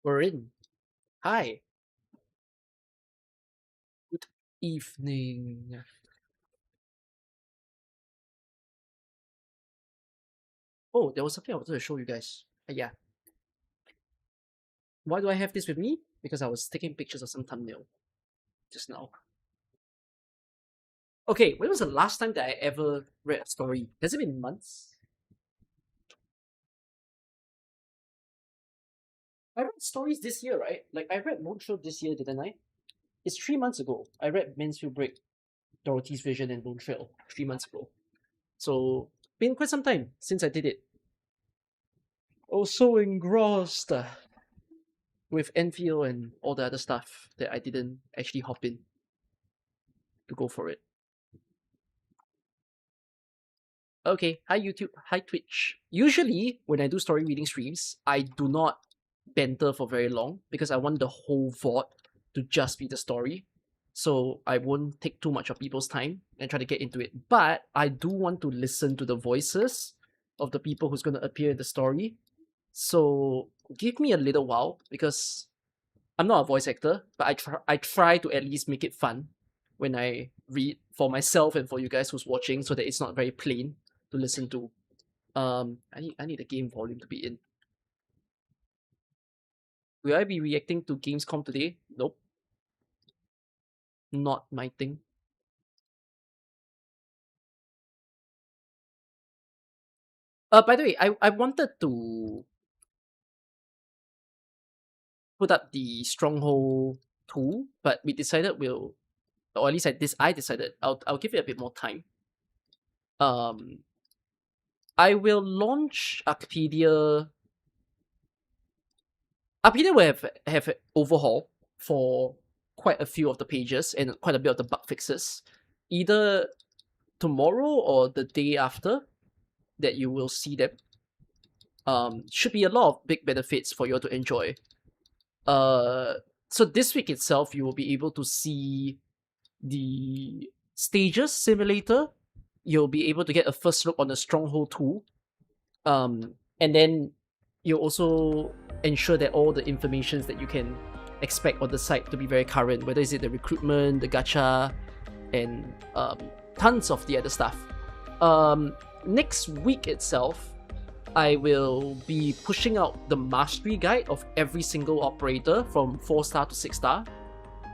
We're in. Hi. Good evening. Oh, there was something I wanted to show you guys. Yeah. Why do I have this with me? Because I was taking pictures of some thumbnail just now. Okay, when was the last time that I ever read a story? Has it been months? I read stories this year, right? Like I read Moonshot this year, didn't I? It's 3 months ago. I read Mansfield Break, Dorothy's Vision, and Lone Trail 3 months ago. So been quite some time since I did it. I was so engrossed with Enfield and all the other stuff that I didn't actually hop in to go for it. Okay, hi YouTube, hi Twitch. Usually, when I do story reading streams, I do not banter for very long because I want the whole VOD to just be the story. So I won't take too much of people's time and try to get into it. But I do want to listen to the voices of the people who's going to appear in the story. So give me a little while because I'm not a voice actor, but I try to at least make it fun when I read for myself and for you guys who's watching, so that it's not very plain to listen to. I need the game volume to be in. Will I be reacting to Gamescom today? Nope, not my thing. By the way, I wanted to put up the Stronghold 2, but we decided or at least I decided I'll give it a bit more time. I will launch Arcadia. Arcadia will have an overhaul for quite a few of the pages and quite a bit of the bug fixes, either tomorrow or the day after that you will see them. Should be a lot of big benefits for you to enjoy. So this week itself, you will be able to see the stages simulator. You'll be able to get a first look on the Stronghold 2. And then you'll also ensure that all the informations that you can expect on the site to be very current, whether is it the recruitment, the gacha, and tons of the other stuff. Next week itself, I will be pushing out the mastery guide of every single operator from 4-star to 6-star.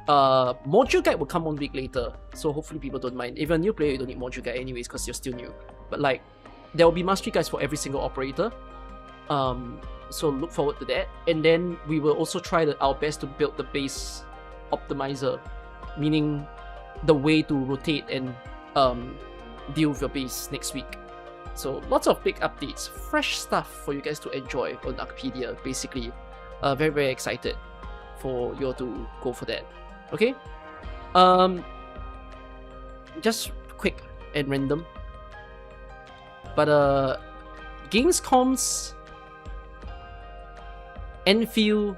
Module guide will come 1 week later, so hopefully people don't mind. If you're a new player, you don't need module guide anyways because you're still new. But like, there will be mastery guides for every single operator. So look forward to that. And then we will also try our best to build the base optimizer, meaning the way to rotate and deal with your base next week. So lots of big updates, fresh stuff for you guys to enjoy on Arcadia, basically. Very, very excited for you all to go for that. Okay? Just quick and random. But Gamescom's Enfield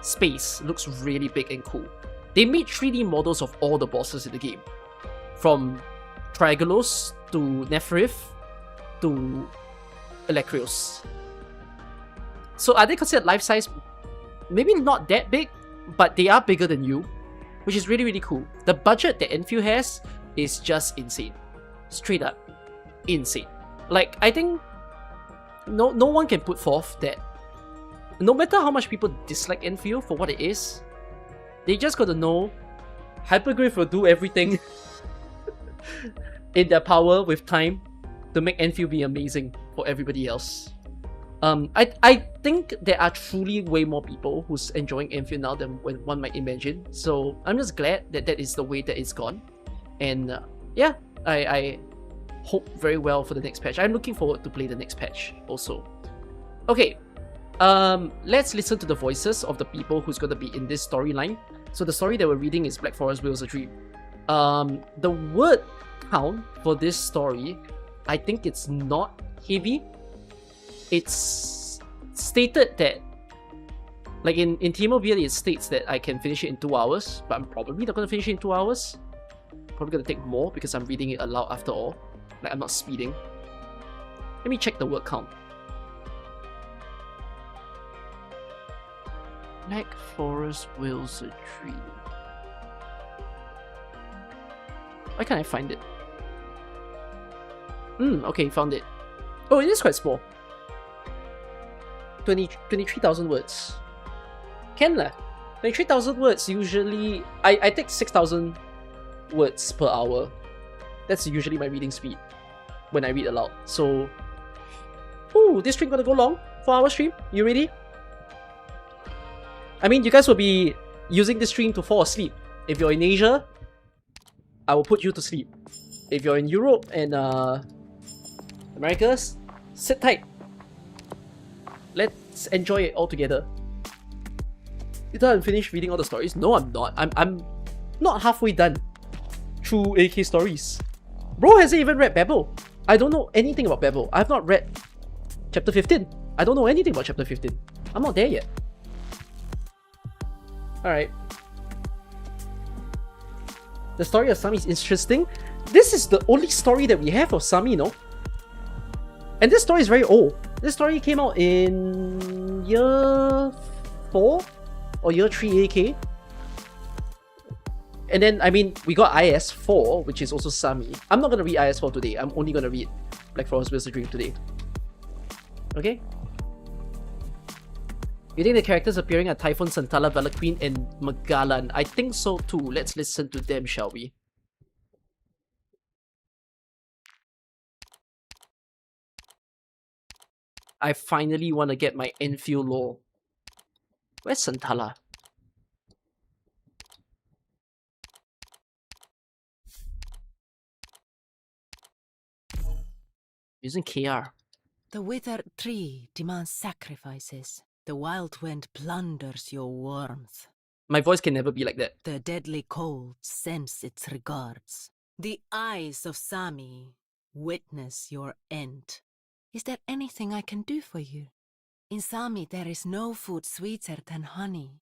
space looks really big and cool. They made 3D models of all the bosses in the game, from Trigolos to Nephrith to Electrios. So are they considered life-size? Maybe not that big, but they are bigger than you, which is really, really cool. The budget that Enfield has is just insane. Straight up insane. Like, I think no one can put forth that no matter how much people dislike Enfield for what it is, they just gotta know Hyperglyph will do everything in their power with time to make Enfield be amazing for everybody else. I think there are truly way more people who's enjoying Enfield now than one might imagine. So I'm just glad that that is the way that it's gone. And yeah, I hope very well for the next patch. I'm looking forward to play the next patch also. Okay, let's listen to the voices of the people who's going to be in this storyline. So the story that we're reading is Black Forest Wheels a Dream. The word count for this story, I think it's not heavy. It's stated that, like in T-Mobile, it states that I can finish it in 2 hours, but I'm probably not going to finish it in 2 hours. Probably going to take more because I'm reading it aloud after all. Like, I'm not speeding. Let me check the word count. Black Forest Wizardry. Why can't I find it? Okay, found it. Oh, it is quite small. 23,000 words. Can lah. 23,000 words usually... I take 6,000 words per hour. That's usually my reading speed when I read aloud. So... Ooh, this stream gonna go long? 4-hour stream? You ready? I mean, you guys will be using this stream to fall asleep. If you're in Asia, I will put you to sleep. If you're in Europe and Americas, sit tight. Let's enjoy it all together. You thought I'm finished reading all the stories? No, I'm not. I'm not halfway done through AK stories. Bro hasn't even read Babel. I don't know anything about Babel. I've not read chapter 15. I don't know anything about chapter 15. I'm not there yet. Alright. The story of Sami is interesting. This is the only story that we have of Sami, no? And this story is very old. This story came out in year 4 or year 3 AK. And then, I mean, we got IS4, which is also Sami. I'm not gonna read IS4 today. I'm only gonna read Black Forest Wizardry today. Okay? You think the characters appearing are Typhon, Santala, Valakqueen, and Magalan? I think so too. Let's listen to them, shall we? I finally want to get my Enfield lore. Where's Santala? Using KR. The withered tree demands sacrifices. The wild wind plunders your warmth. My voice can never be like that. The deadly cold sends its regards. The eyes of Sami witness your end. Is there anything I can do for you? In Sami, there is no food sweeter than honey.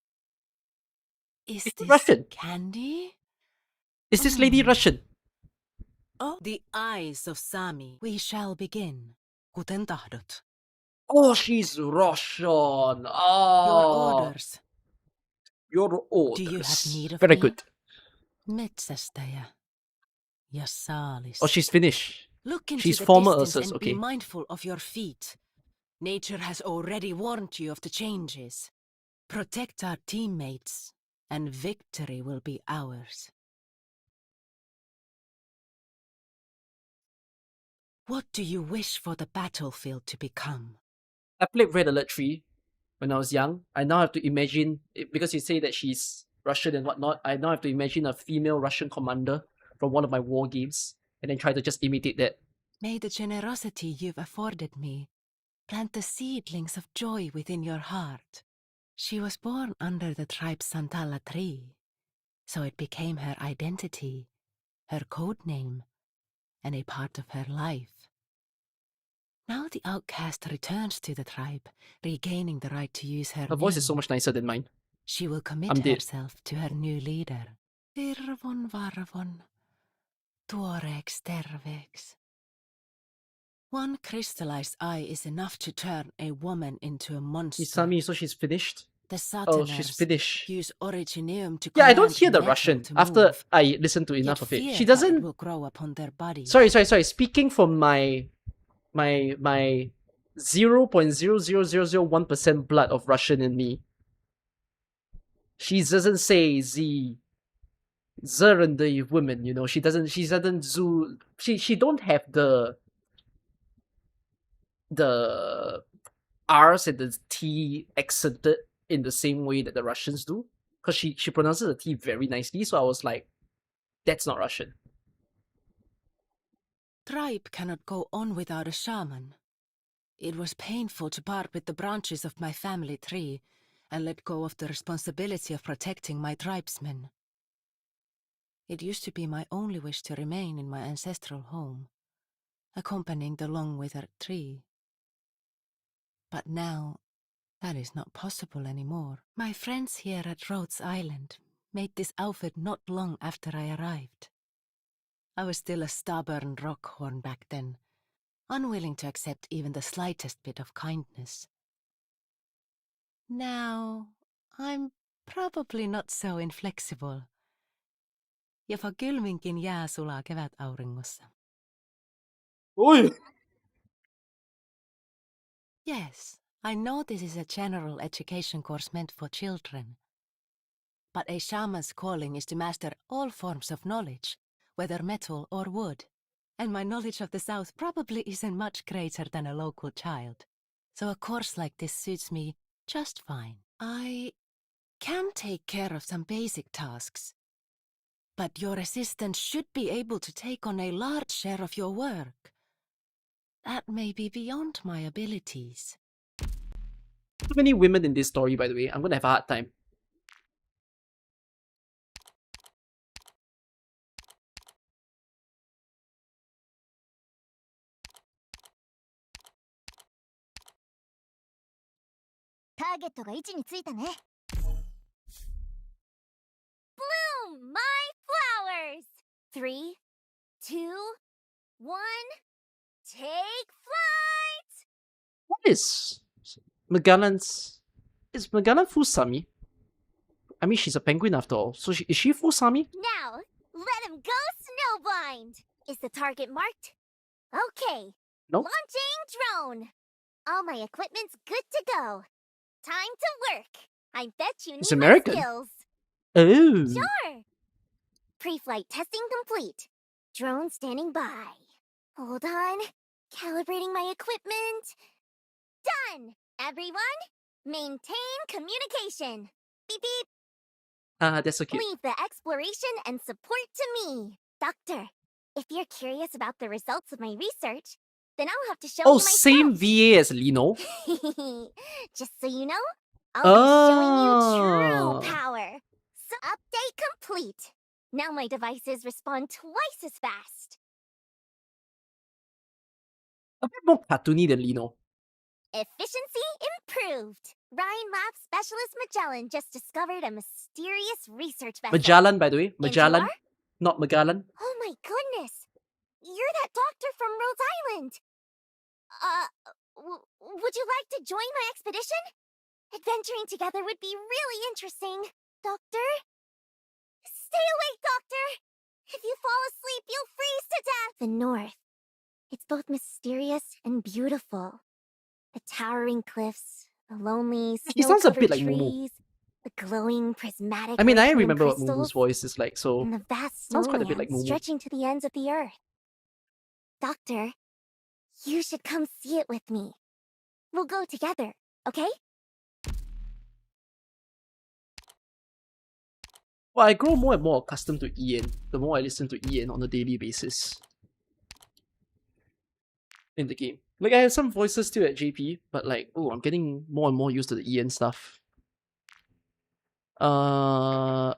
Is this Russian? candy? Is this lady Russian? Oh, the eyes of Sami. We shall begin. Guten tahdot. Oh, she's Russian. Your Oh. orders. Your orders. Do you have need of Very me? good. Metsästäjä. Ja saalis. Oh, she's Finnish. Look into She's the former distance Ursus, and okay. be mindful of your feet. Nature has already warned you of the changes. Protect our teammates, and victory will be ours. What do you wish for the battlefield to become? I played Red Alert 3 when I was young. I now have to imagine, because you say that she's Russian and whatnot, I now have to imagine a female Russian commander from one of my war games and then try to just imitate that. May the generosity you've afforded me plant the seedlings of joy within your heart. She was born under the tribe Santala tree, so it became her identity, her code name, and a part of her life. Now the outcast returns to the tribe, regaining the right to use her Her voice name. is so much nicer than mine. She will commit I'm dead. herself to her new leader. Virvon varvon, tuorex tervex. One crystallized eye is enough to turn a woman into a monster. Isami, so she's finished? The Oh, she's Sataners Finnish. use Originium to Yeah, I don't command hear the metal Russian to after move, I listen to yet enough of it. fear She that doesn't... it will grow upon their body. Sorry. Speaking from my 0.00001% blood of Russian in me, she doesn't say the women, you know. She don't have the R's and the T accented in the same way that the Russians do, because she pronounces the T very nicely. So I was like, that's not Russian. Tribe cannot go on without a shaman. It was painful to part with the branches of my family tree and let go of the responsibility of protecting my tribesmen. It used to be my only wish to remain in my ancestral home, accompanying the long-withered tree. But now, that is not possible anymore. My friends here at Rhodes Island made this outfit not long after I arrived. I was still a stubborn rockhorn back then, unwilling to accept even the slightest bit of kindness. Now, I'm probably not so inflexible. Jopa kylminkin jää sulaa kevätauringossa. Oi! Yes, I know this is a general education course meant for children. But a shaman's calling is to master all forms of knowledge, whether metal or wood. And my knowledge of the South probably isn't much greater than a local child. So a course like this suits me just fine. I can take care of some basic tasks. But your assistant should be able to take on a large share of your work. That may be beyond my abilities. Too many women in this story, by the way. I'm gonna have a hard time. Bloom, my flowers! 3, 2, 1, take flight! What is Magellan's... Is Magellan Fusami? I mean, she's a penguin after all. So is she Fusami? Now, let him go snowblind! Is the target marked? Okay. Nope. Launching drone! All my equipment's good to go. Time to work. I bet you It's need American. my skills. Oh. Sure. Pre-flight testing complete. Drone standing by. Hold on. Calibrating my equipment. Done! Everyone, maintain communication. Beep beep. That's so cute. Leave the exploration and support to me. Doctor, if you're curious about the results of my research, then I'll have to show Oh, you same myself. VA as Lino. Just so you know, I'll be showing you Oh. true power. So update complete. Now my devices respond twice as fast. A bit more cartoony than Lino. Efficiency improved. Rhine Lab Specialist Magellan just discovered a mysterious research vessel. Magellan, by the way. Magellan. Insular? Not Magellan. Oh my goodness! You're that doctor from Rhode Island! Would you like to join my expedition? Adventuring together would be really interesting. Doctor? Stay awake, Doctor! If you fall asleep, you'll freeze to death! The North. It's both mysterious and beautiful. The towering cliffs, the lonely, He sounds a snow-covered bit like Mumu. trees, the glowing prismatic I mean, I earth-toned remember what crystals, Mumu's voice is like, so... and the vast Sounds quite a bit like snowlands Mumu. stretching to the ends of the earth. Doctor, you should come see it with me. We'll go together, okay? Well, I grow more and more accustomed to Ian the more I listen to Ian on a daily basis. In the game. Like, I have some voices still at JP, but like, oh, I'm getting more and more used to the Ian stuff. Who are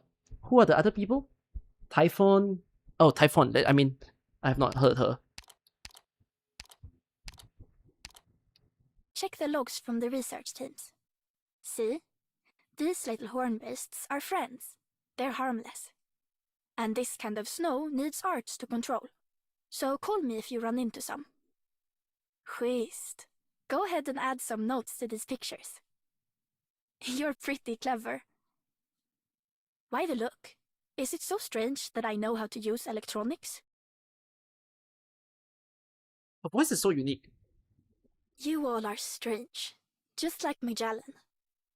the other people? Typhon? Oh, Typhon. I mean, I have not heard her. Check the logs from the research teams. See? These little horn beasts are friends. They're harmless. And this kind of snow needs arts to control. So call me if you run into some. Schysst. Go ahead and add some notes to these pictures. You're pretty clever. Why the look? Is it so strange that I know how to use electronics? Her voice is so unique. You all are strange. Just like Magellan.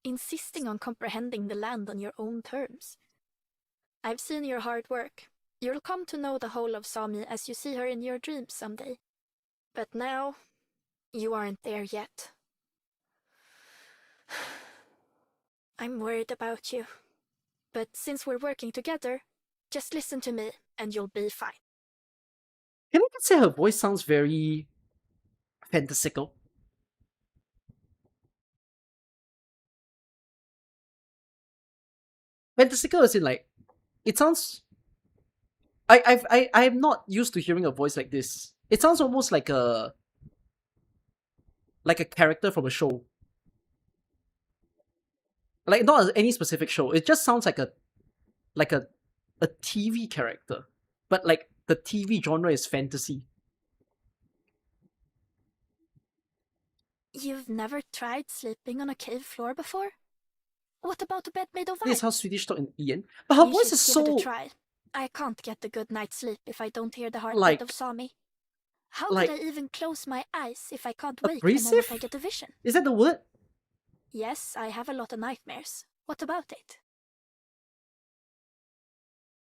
Insisting on comprehending the land on your own terms. I've seen your hard work. You'll come to know the whole of Sami as you see her in your dreams someday. But now, you aren't there yet. I'm worried about you. But since we're working together, just listen to me and you'll be fine. Can I just say her voice sounds very fantasical? Fantasical as in like, it sounds... I'm not used to hearing a voice like this. It sounds almost like a character from a show. Like, not any specific show. It just sounds like a TV character. But like, the TV genre is fantasy. You've never tried sleeping on a cave floor before? What about a bed made of This is ice? how Swedish talk in Ian. But her We voice should is give it a so try. I can't get a good night's sleep if I don't hear the heartbeat like of Sami. How like could I even close my eyes if I can't wake the abrasive? moment I get a vision? Is that the word? Yes, I have a lot of nightmares. What about it?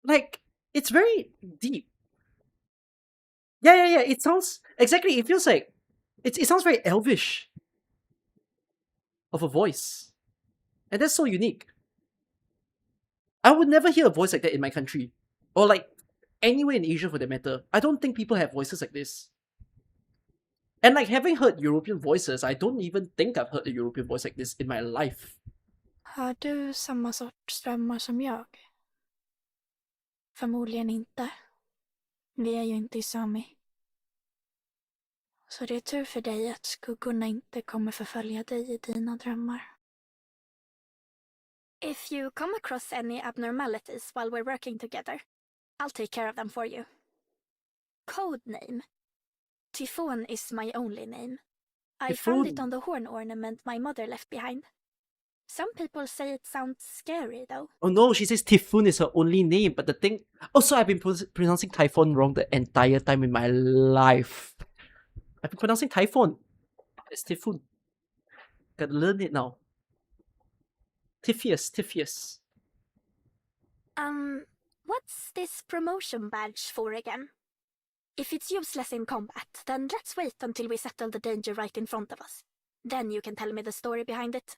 Like, it's very deep. Yeah. It sounds exactly. It feels like it sounds very elvish of a voice, and that's so unique. I would never hear a voice like that in my country, or like anywhere in Asia for that matter. I don't think people have voices like this. And like having heard European voices, I don't even think I've heard a European voice like this in my life. Har du samma sorts drömmar som jag? Förmodligen inte. Vi är ju inte i Sami. Så det är tur för dig att skuggorna inte kommer förfölja dig i dina drömmar. If you come across any abnormalities while we're working together, I'll take care of them for you. Code name. Typhon is my only name. I found it Typhoon. on the horn ornament my mother left behind. Some people say it sounds scary though. Oh no, she says Typhoon is her only name, but the thing. Also, I've been pronouncing Typhon wrong the entire time in my life. I've been pronouncing Typhon. It's Typhoon. Gotta learn it now. Typheus. What's this promotion badge for again? If it's useless in combat, then let's wait until we settle the danger right in front of us. Then you can tell me the story behind it.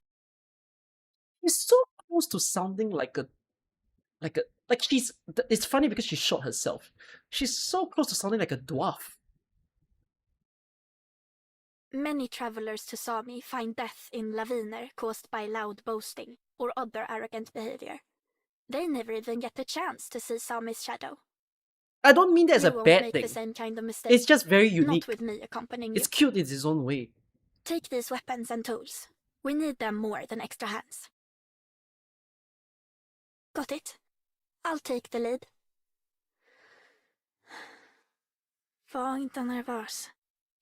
She's so close to sounding like she's. It's funny because she shot herself. She's so close to sounding like a dwarf. Many travelers to Sami find death in laviner caused by loud boasting or other arrogant behavior. They never even get the chance to see Sami's shadow. I don't mean that as You a won't bad make thing. the same kind of mistake. It's just very unique. Not with me accompanying It's you. cute in its own way. Take these weapons and tools. We need them more than extra hands. Got it? I'll take the lead. Var inte nervös.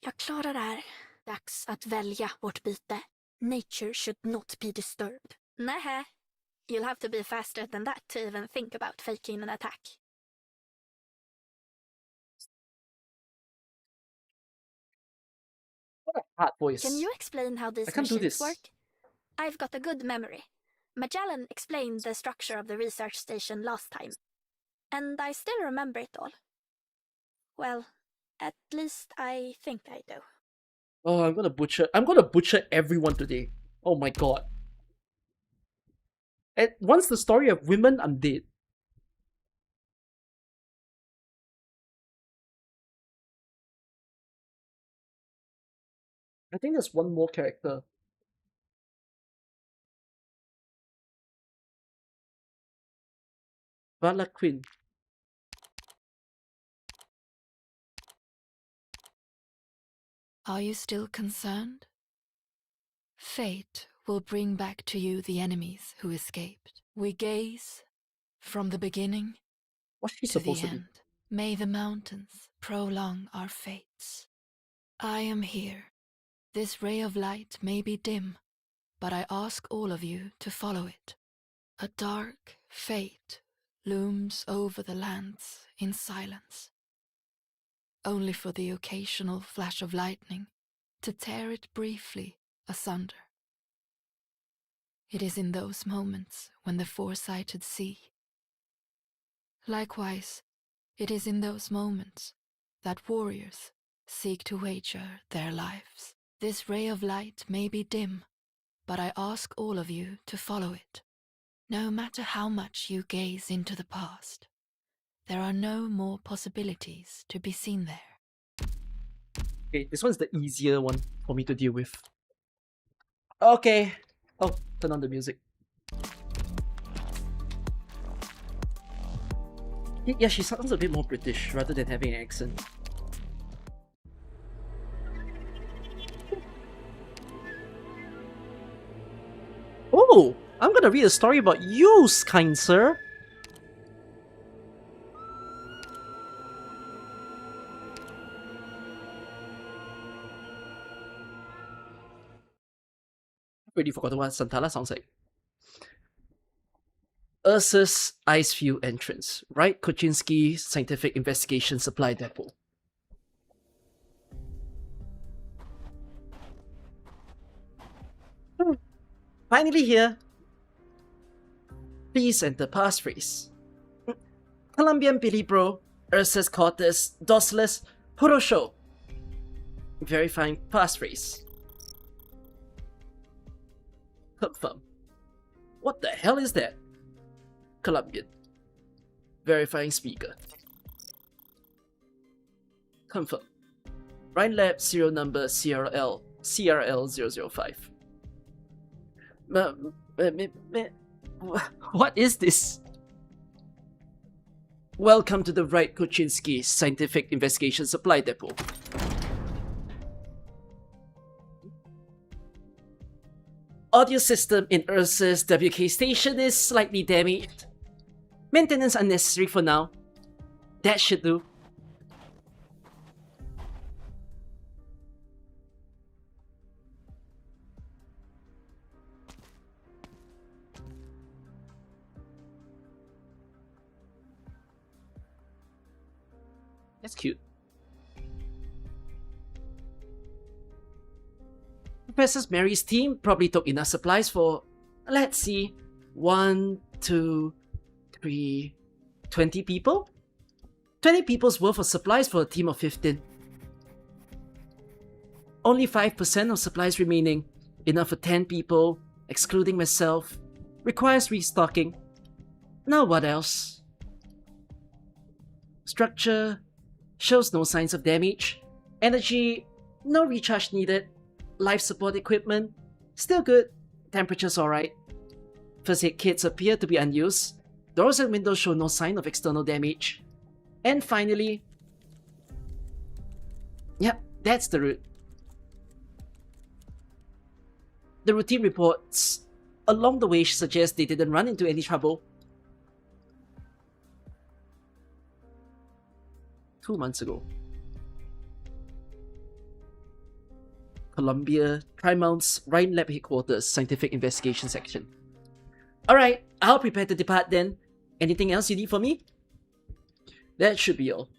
Jag klarar det här. Dags att välja vårt byte. Nature should not be disturbed. Nähä. You'll have to be faster than that to even think about faking an attack. What a hard voice. Can you explain how I these can't do machines this. work? I've got a good memory. Magellan explained the structure of the research station last time. And I still remember it all. Well, at least I think I do. Oh, I'm gonna butcher everyone today. Oh my god. And once the story of women, I'm dead. I think there's one more character. Vala Queen. Are you still concerned? Fate will bring back to you the enemies who escaped. We gaze from the beginning What's she to the supposed to be? end. May the mountains prolong our fates. I am here. This ray of light may be dim, but I ask all of you to follow it. A dark fate looms over the lands in silence, only for the occasional flash of lightning to tear it briefly asunder. It is in those moments when the foresighted see. Likewise, it is in those moments that warriors seek to wager their lives. This ray of light may be dim, but I ask all of you to follow it. No matter how much you gaze into the past, there are no more possibilities to be seen there. Okay, this one's the easier one for me to deal with. Okay. Oh, turn on the music. Yeah, she sounds a bit more British rather than having an accent. Oh, I'm gonna read a story about you, kind sir. I've already forgotten what Santala sounds like. Ursa's Icefield entrance. Right, Koczynski Scientific Investigation Supply Depot. Finally here. Please enter passphrase. Colombian Billy Bro, Ursus Cortes, Docilis, Puro Show. Verifying passphrase. Confirm. What the hell is that? Colombian. Verifying speaker. Confirm. Rhine Lab serial number CRL005. What is this? Welcome to the Wright Koczynski Scientific Investigation Supply Depot. Audio system in Ursa's WK station is slightly damaged. Maintenance unnecessary for now. That should do. That's cute. Professor Mary's team probably took enough supplies for, let's see, 1, 2, 3, 20 people? 20 people's worth of supplies for a team of 15. Only 5% of supplies remaining, enough for 10 people, excluding myself, requires restocking. Now what else? Structure shows no signs of damage. Energy, no recharge needed. Life support equipment, still good. Temperature's alright. First aid kits appear to be unused. Doors and windows show no sign of external damage. And finally... Yep, that's the route. The routine reports along the way suggest they didn't run into any trouble. 2 months ago. Columbia, Trimount's Rhine Lab Headquarters, Scientific Investigation Section. Alright, I'll prepare to depart then. Anything else you need from me? That should be all.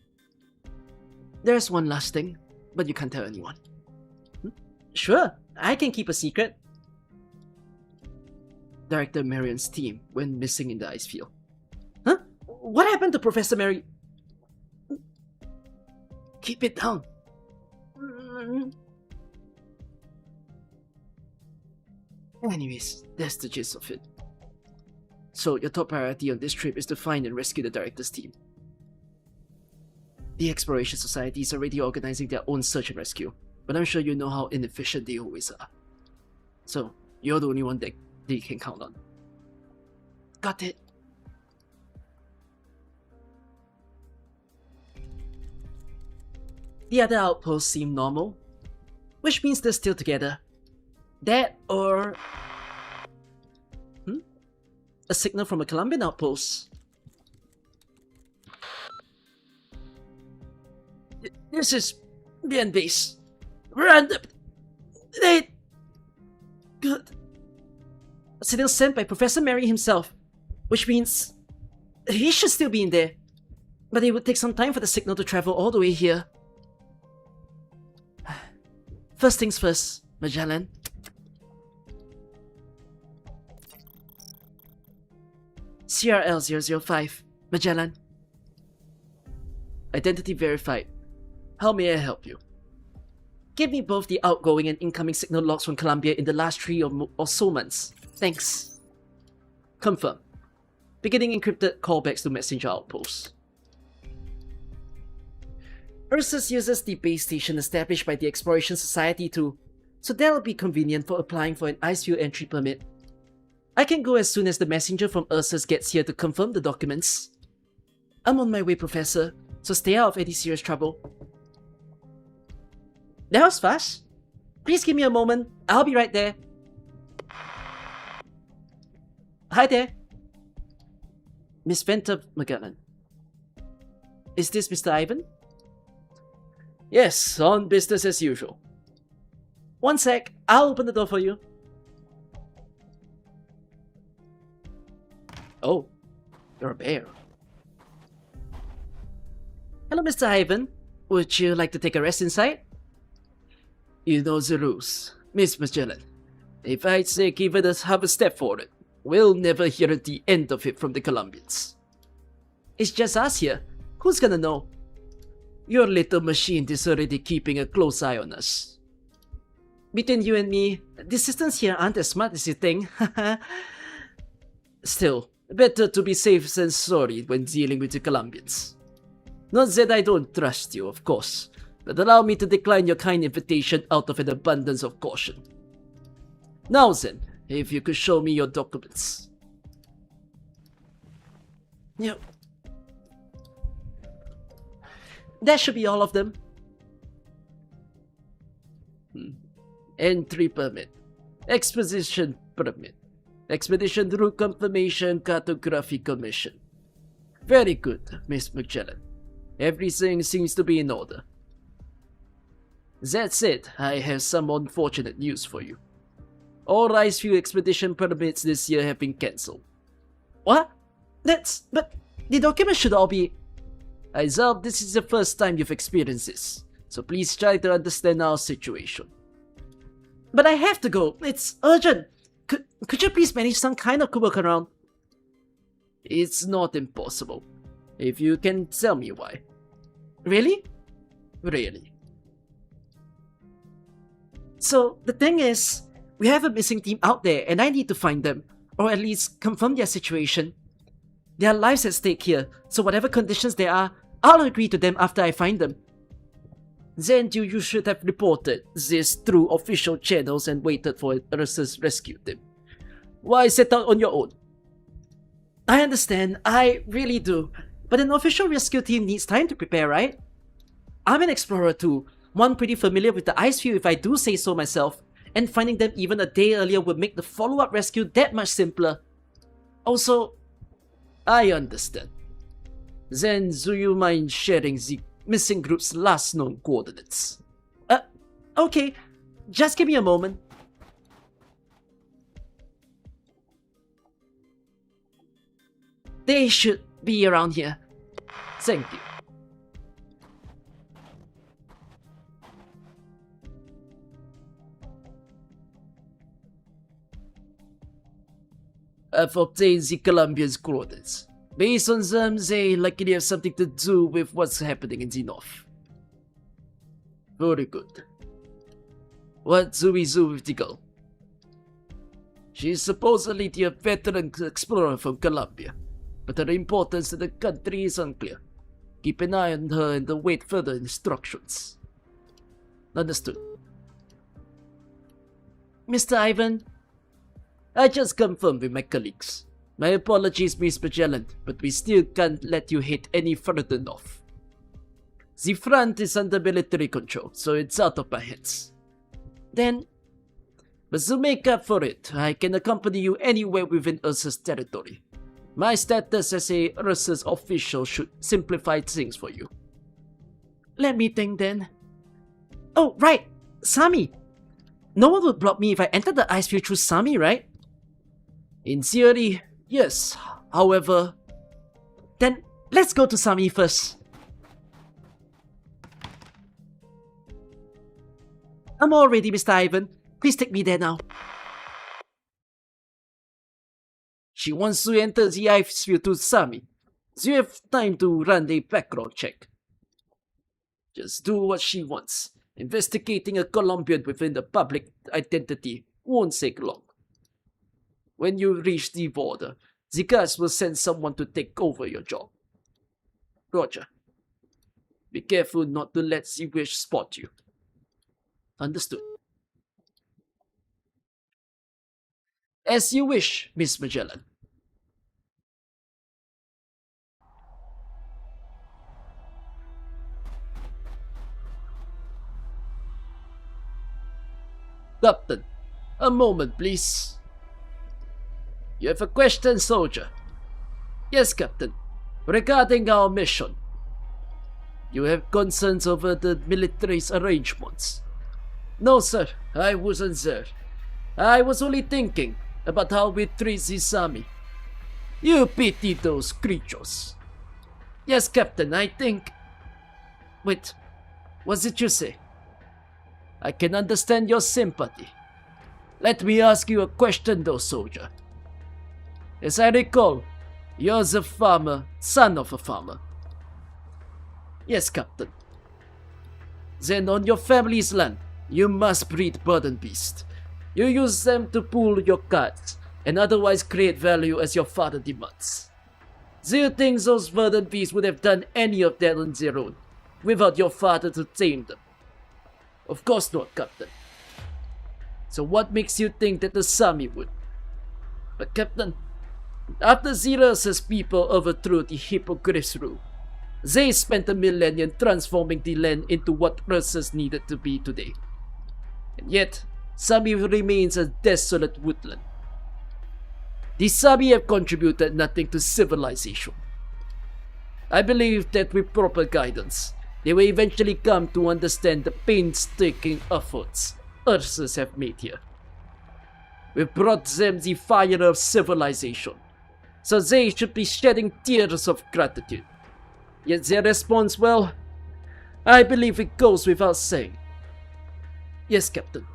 There's one last thing, but you can't tell anyone. Sure, I can keep a secret. Director Marion's team went missing in the ice field. Huh? What happened to Professor Mary? Keep it down. Anyways, that's the gist of it. So your top priority on this trip is to find and rescue the director's team. The Exploration Society is already organizing their own search and rescue, but I'm sure you know how inefficient they always are. So, you're the only one that they can count on. Got it. The other outposts seem normal, which means they're still together. That or... a signal from a Colombian outpost. This is BN base. Random. They... Good. A signal sent by Professor Mary himself, which means he should still be in there. But it would take some time for the signal to travel all the way here. First things first, Magellan. CRL005, Magellan. Identity verified. How may I help you? Give me both the outgoing and incoming signal logs from Columbia in the last 3 or so months. Thanks. Confirm. Beginning encrypted callbacks to messenger outposts. Ursus uses the base station established by the Exploration Society too, so that'll be convenient for applying for an Icefield entry permit. I can go as soon as the messenger from Ursus gets here to confirm the documents. I'm on my way, Professor, so stay out of any serious trouble. That was fast. Please give me a moment. I'll be right there. Hi there. Miss Venter Magellan. Is this Mr. Ivan? Yes, on business as usual. One sec, I'll open the door for you. Oh, You're a bear. Hello, Mr. Ivan. Would you like to take a rest inside? You know the rules, Miss Magellan. If I take even half a step forward, we'll never hear the end of it from the Colombians. It's just us here. Who's gonna know? Your little machine is already keeping a close eye on us. Between you and me, the systems here aren't as smart as you think. Still, better to be safe than sorry when dealing with the Colombians. Not that I don't trust you, of course, but allow me to decline your kind invitation out of an abundance of caution. Now then, if you could show me your documents. Yep. That should be all of them. Entry permit. Exposition permit. Expedition route confirmation cartography commission. Very good, Miss Magellan. Everything seems to be in order. That said, I have some unfortunate news for you. All Icefield expedition permits this year have been cancelled. What? But the documents should all be... I doubt this is the first time you've experienced this, so please try to understand our situation. But I have to go. It's urgent. Could you please manage some kind of workaround? It's not impossible, if you can tell me why. Really? Really. So, the thing is, we have a missing team out there and I need to find them, or at least confirm their situation. There are lives at stake here, so whatever conditions there are, I'll agree to them after I find them. Then you should have reported this through official channels and waited for Ursa's rescue team. Why set out on your own? I understand, I really do, but an official rescue team needs time to prepare, right? I'm an explorer too, one pretty familiar with the Icefield if I do say so myself, and finding them even a day earlier would make the follow-up rescue that much simpler. Also, I understand. Then do you mind sharing the missing group's last known coordinates? Okay, just give me a moment. They should be around here. Thank you. I've obtained the Colombians' coordinates. Based on them, they likely have something to do with what's happening in the north. Very good. What do we do with the girl? She's supposedly a veteran explorer from Colombia, but her importance to the country is unclear. Keep an eye on her and await further instructions. Understood. Mr. Ivan, I just confirmed with my colleagues. My apologies, Miss Magellan, but we still can't let you hit any further north. The front is under military control, so it's out of my hands. Then, but to make up for it, I can accompany you anywhere within Ursa's territory. My status as a Ursa's official should simplify things for you. Let me think then. Oh, right! Sami! No one would block me if I entered the Icefield through Sami, right? In theory, yes. However... Then, let's go to Sami first. I'm all ready, Mr. Ivan. Please take me there now. She wants to enter the Icefield to Sami. So you have time to run a background check. Just do what she wants. Investigating a Colombian within the public identity won't take long. When you reach the border, the guards will send someone to take over your job. Roger. Be careful not to let the witch spot you. Understood. As you wish, Miss Magellan. Captain, a moment, please. You have a question, soldier? Yes, Captain. Regarding our mission. You have concerns over the military's arrangements. No, sir, I wasn't there. I was only thinking about how we treat the Sami. You pity those creatures. Yes, Captain, I think... Wait, what did you say? I can understand your sympathy. Let me ask you a question though, soldier. As I recall, you're the farmer, son of a farmer. Yes, Captain. Then on your family's land, you must breed burden beasts. You use them to pull your carts, and otherwise create value as your father demands. Do you think those burden beasts would have done any of that on their own, without your father to tame them? Of course not, Captain. So what makes you think that the Sami would? But Captain, after Xerxes' people overthrew the Hippogriff's rule, they spent a millennium transforming the land into what Ursus needed to be today. And yet, Sami remains a desolate woodland. The Sami have contributed nothing to civilization. I believe that with proper guidance, they will eventually come to understand the painstaking efforts Ursus have made here. We've brought them the fire of civilization, so they should be shedding tears of gratitude. Yet their response, well, I believe it goes without saying. Yes, Captain.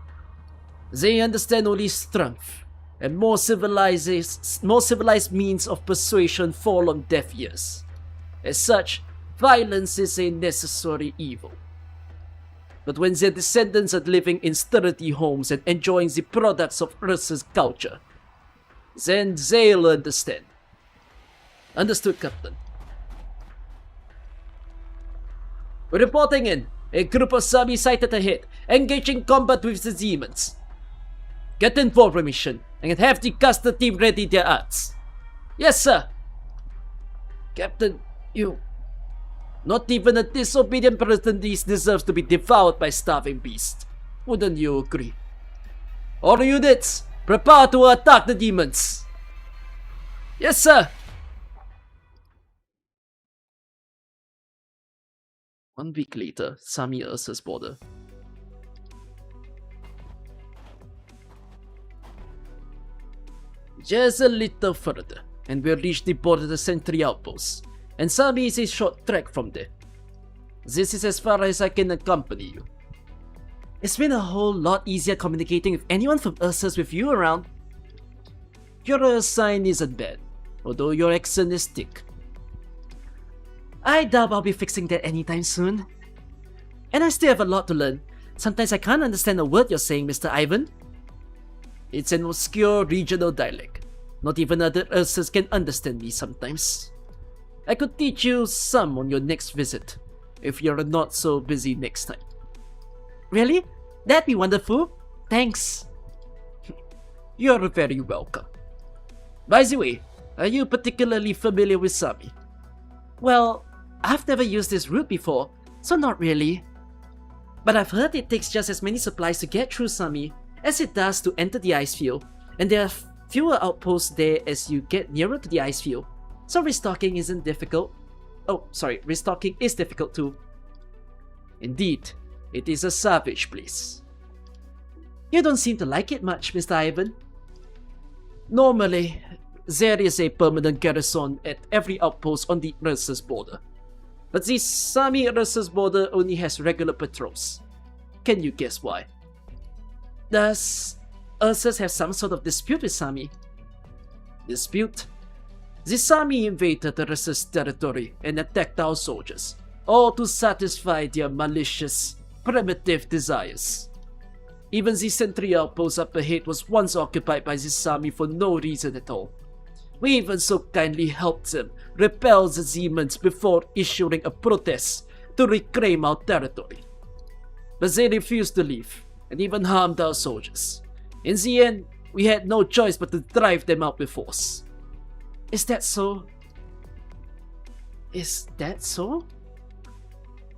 They understand only strength, and more civilized means of persuasion fall on deaf ears. As such, violence is a necessary evil. But when their descendants are living in sturdy homes and enjoying the products of Ursus' culture, then they'll understand. Understood, Captain. We're reporting in. A group of Sami sighted ahead, engaging combat with the demons. Get in formation and have the caster team ready their arts. Yes, sir. Captain, you... Not even a disobedient apprentice deserves to be devoured by starving beasts. Wouldn't you agree? All units, prepare to attack the demons. Yes, sir. 1 week later, Sami Ursus border. Just a little further, and we'll reach the border of the sentry outpost, and Sami is a short trek from there. This is as far as I can accompany you. It's been a whole lot easier communicating with anyone from Ursus with you around. Your sign isn't bad, although your accent is thick. I doubt I'll be fixing that anytime soon. And I still have a lot to learn. Sometimes I can't understand a word you're saying, Mr. Ivan. It's an obscure regional dialect. Not even other Ursus can understand me sometimes. I could teach you some on your next visit, if you're not so busy next time. Really? That'd be wonderful. Thanks. You're very welcome. By the way, are you particularly familiar with Sami? Well, I've never used this route before, so not really. But I've heard it takes just as many supplies to get through Sami as it does to enter the ice field, and there are fewer outposts there as you get nearer to the ice field, so restocking isn't difficult. Restocking is difficult too. Indeed, it is a savage place. You don't seem to like it much, Mr. Ivan. Normally, there is a permanent garrison at every outpost on the Ursus border. But the Sami-Ursus border only has regular patrols. Can you guess why? Does Ursus have some sort of dispute with Sami? Dispute? The Sami invaded Ursus territory and attacked our soldiers, all to satisfy their malicious, primitive desires. Even the sentry outpost up ahead was once occupied by the Sami for no reason at all. We even so kindly helped them repel the demons before issuing a protest to reclaim our territory. But they refused to leave, and even harmed our soldiers. In the end, we had no choice but to drive them out with force. Is that so? Is that so?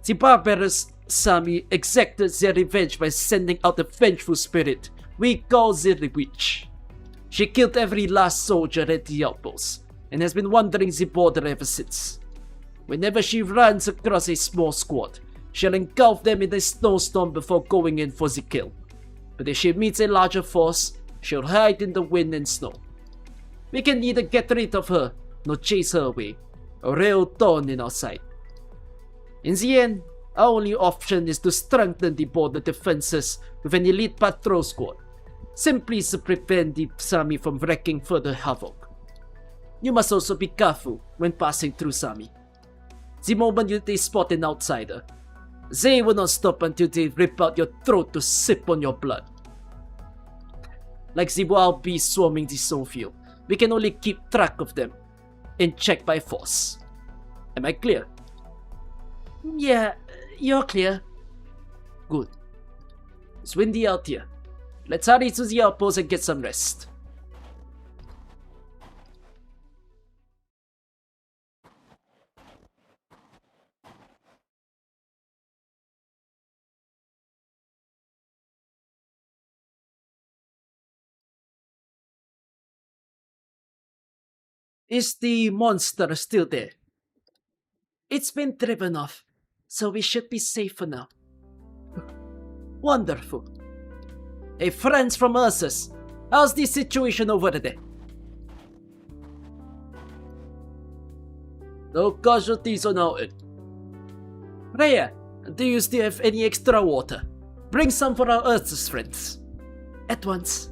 The barbarous Sami exacted their revenge by sending out a vengeful spirit we call the Witch. She killed every last soldier at the outpost, and has been wandering the border ever since. Whenever she runs across a small squad, she'll engulf them in a snowstorm before going in for the kill. But if she meets a larger force, she'll hide in the wind and snow. we can either get rid of her, nor chase her away, a real thorn in our side. In the end, our only option is to strengthen the border defenses with an elite patrol squad, simply to prevent the Sami from wreaking further havoc. You must also be careful when passing through Sami. The moment they spot an outsider, they will not stop until they rip out your throat to sip on your blood. Like the wild beasts swarming the snowfield, we can only keep track of them in check by force. Am I clear? Yeah, you're clear. Good. It's windy out here. Let's hurry to the outpost and get some rest. Is the monster still there? It's been driven off, so we should be safe for now. Wonderful. Hey, friends from Ursus, how's the situation over there? No casualties on our end. Rhea, do you still have any extra water? Bring some for our Ursus friends. At once.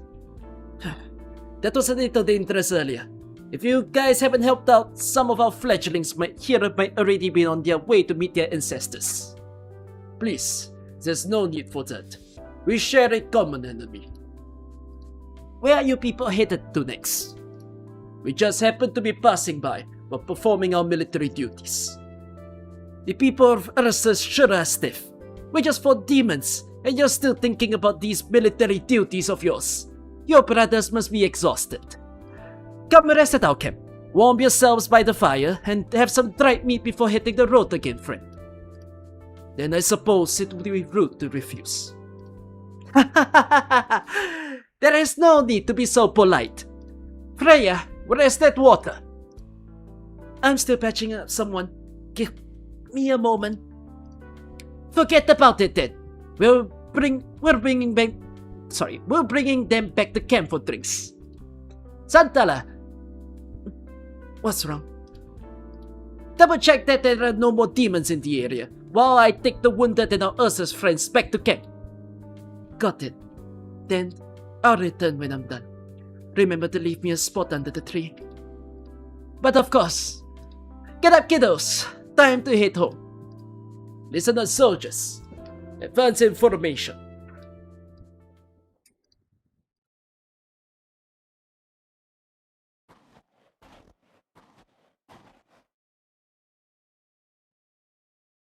That was a little dangerous earlier. If you guys haven't helped out, some of our fledglings might already be on their way to meet their ancestors. Please, there's no need for that. We share a common enemy. Where are you people headed to next? We just happened to be passing by while performing our military duties. The people of Ursus sure are stiff. We just fought demons, and you're still thinking about these military duties of yours. Your brothers must be exhausted. Come rest at our camp. Warm yourselves by the fire and have some dried meat before hitting the road again, friend. Then I suppose it would be rude to refuse. There is no need to be so polite. Freya, where's that water? I'm still patching up someone. Give me a moment. Forget about it then. We're bringing them back to camp for drinks. Santala! What's wrong? Double check that there are no more demons in the area, while I take the wounded and our Ursus friends back to camp. Got it. Then I'll return when I'm done. Remember to leave me a spot under the tree. But of course. Get up, kiddos. Time to head home. Listen up, soldiers. Advance information.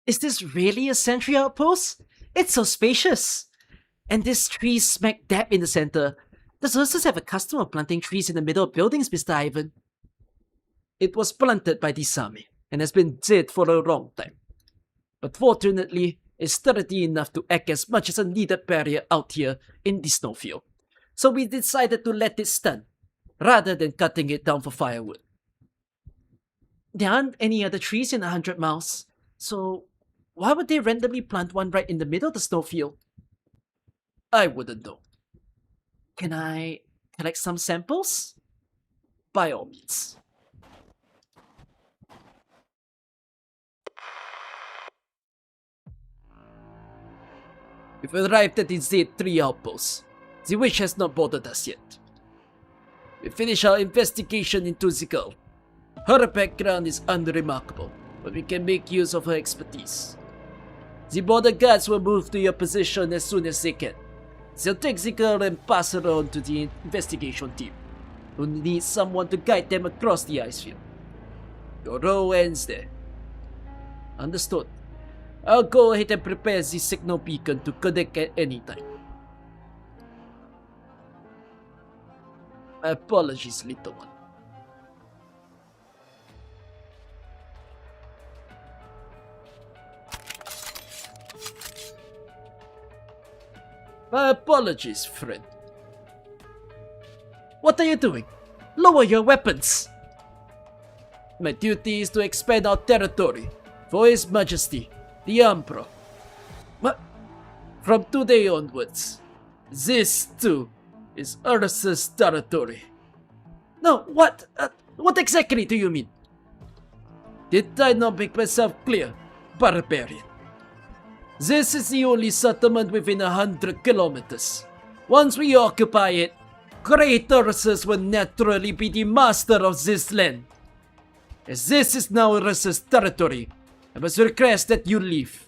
Is this really a sentry outpost? It's so spacious. And this tree smack dab in the center. Does Ursus have a custom of planting trees in the middle of buildings, Mr. Ivan? It was planted by the Sami, and has been dead for a long time. But fortunately, it's sturdy enough to act as much as a needed barrier out here in the snowfield. So we decided to let it stand, rather than cutting it down for firewood. There aren't any other trees in 100 miles, so why would they randomly plant one right in the middle of the snowfield? I wouldn't know. Can I collect some samples? By all means. We've arrived at the Z3 outpost. The witch has not bothered us yet. We finish our investigation into the girl. Her background is unremarkable, but we can make use of her expertise. The border guards will move to your position as soon as they can. They'll take the girl and pass her on to the investigation team, who needs someone to guide them across the ice field. Your role ends there. Understood. I'll go ahead and prepare the signal beacon to connect at any time. My apologies, little one. My apologies, friend. What are you doing? Lower your weapons! My duty is to expand our territory for His Majesty, the Emperor. But from today onwards, this too is Ursus territory. No, what exactly do you mean? Did I not make myself clear, barbarian? This is the only settlement within 100 kilometers. Once we occupy it, Great Ursus will naturally be the master of this land. As this is now Ursus' territory, I must request that you leave.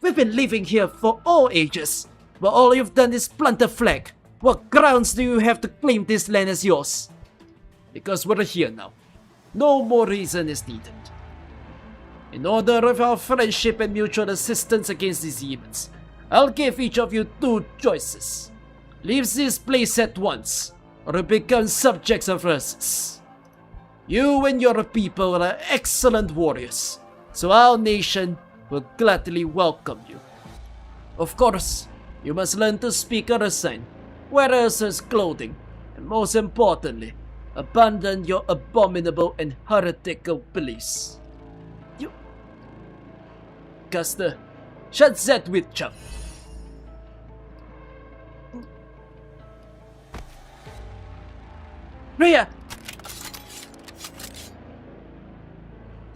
We've been living here for all ages, but all you've done is plant a flag. What grounds do you have to claim this land as yours? Because we're here now. No more reason is needed. In order of our friendship and mutual assistance against these demons, I'll give each of you 2 choices. Leave this place at once, or become subjects of Ursus. You and your people are excellent warriors, so our nation will gladly welcome you. Of course, you must learn to speak Ursian, wear Ursus clothing, and most importantly, abandon your abominable and heretical beliefs. You... Custer, shut that witch up. Rhea!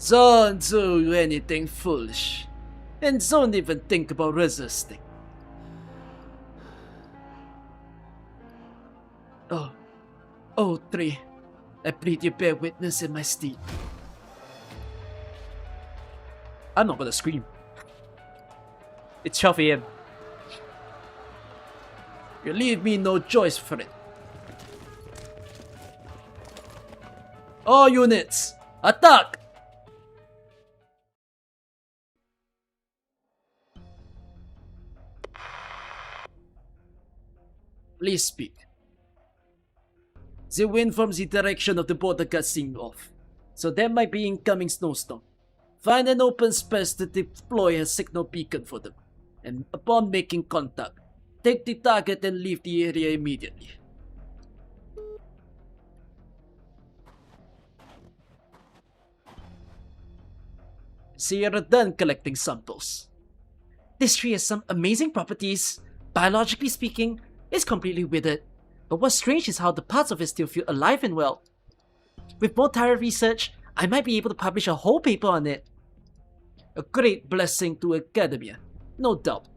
Don't do anything foolish, and don't even think about resisting. Oh, 3. I plead you bear witness in my stead. I'm not gonna scream. It's 12 AM. You leave me no choice, friend. All units, attack! Please speak. The wind from the direction of the border got seemed off, so there might be incoming snowstorm. Find an open space to deploy a signal beacon for them, and upon making contact, take the target and leave the area immediately. So you're done collecting samples. This tree has some amazing properties. Biologically speaking, it's completely withered. But what's strange is how the parts of it still feel alive and well. With more thorough research, I might be able to publish a whole paper on it. A great blessing to Academia, no doubt.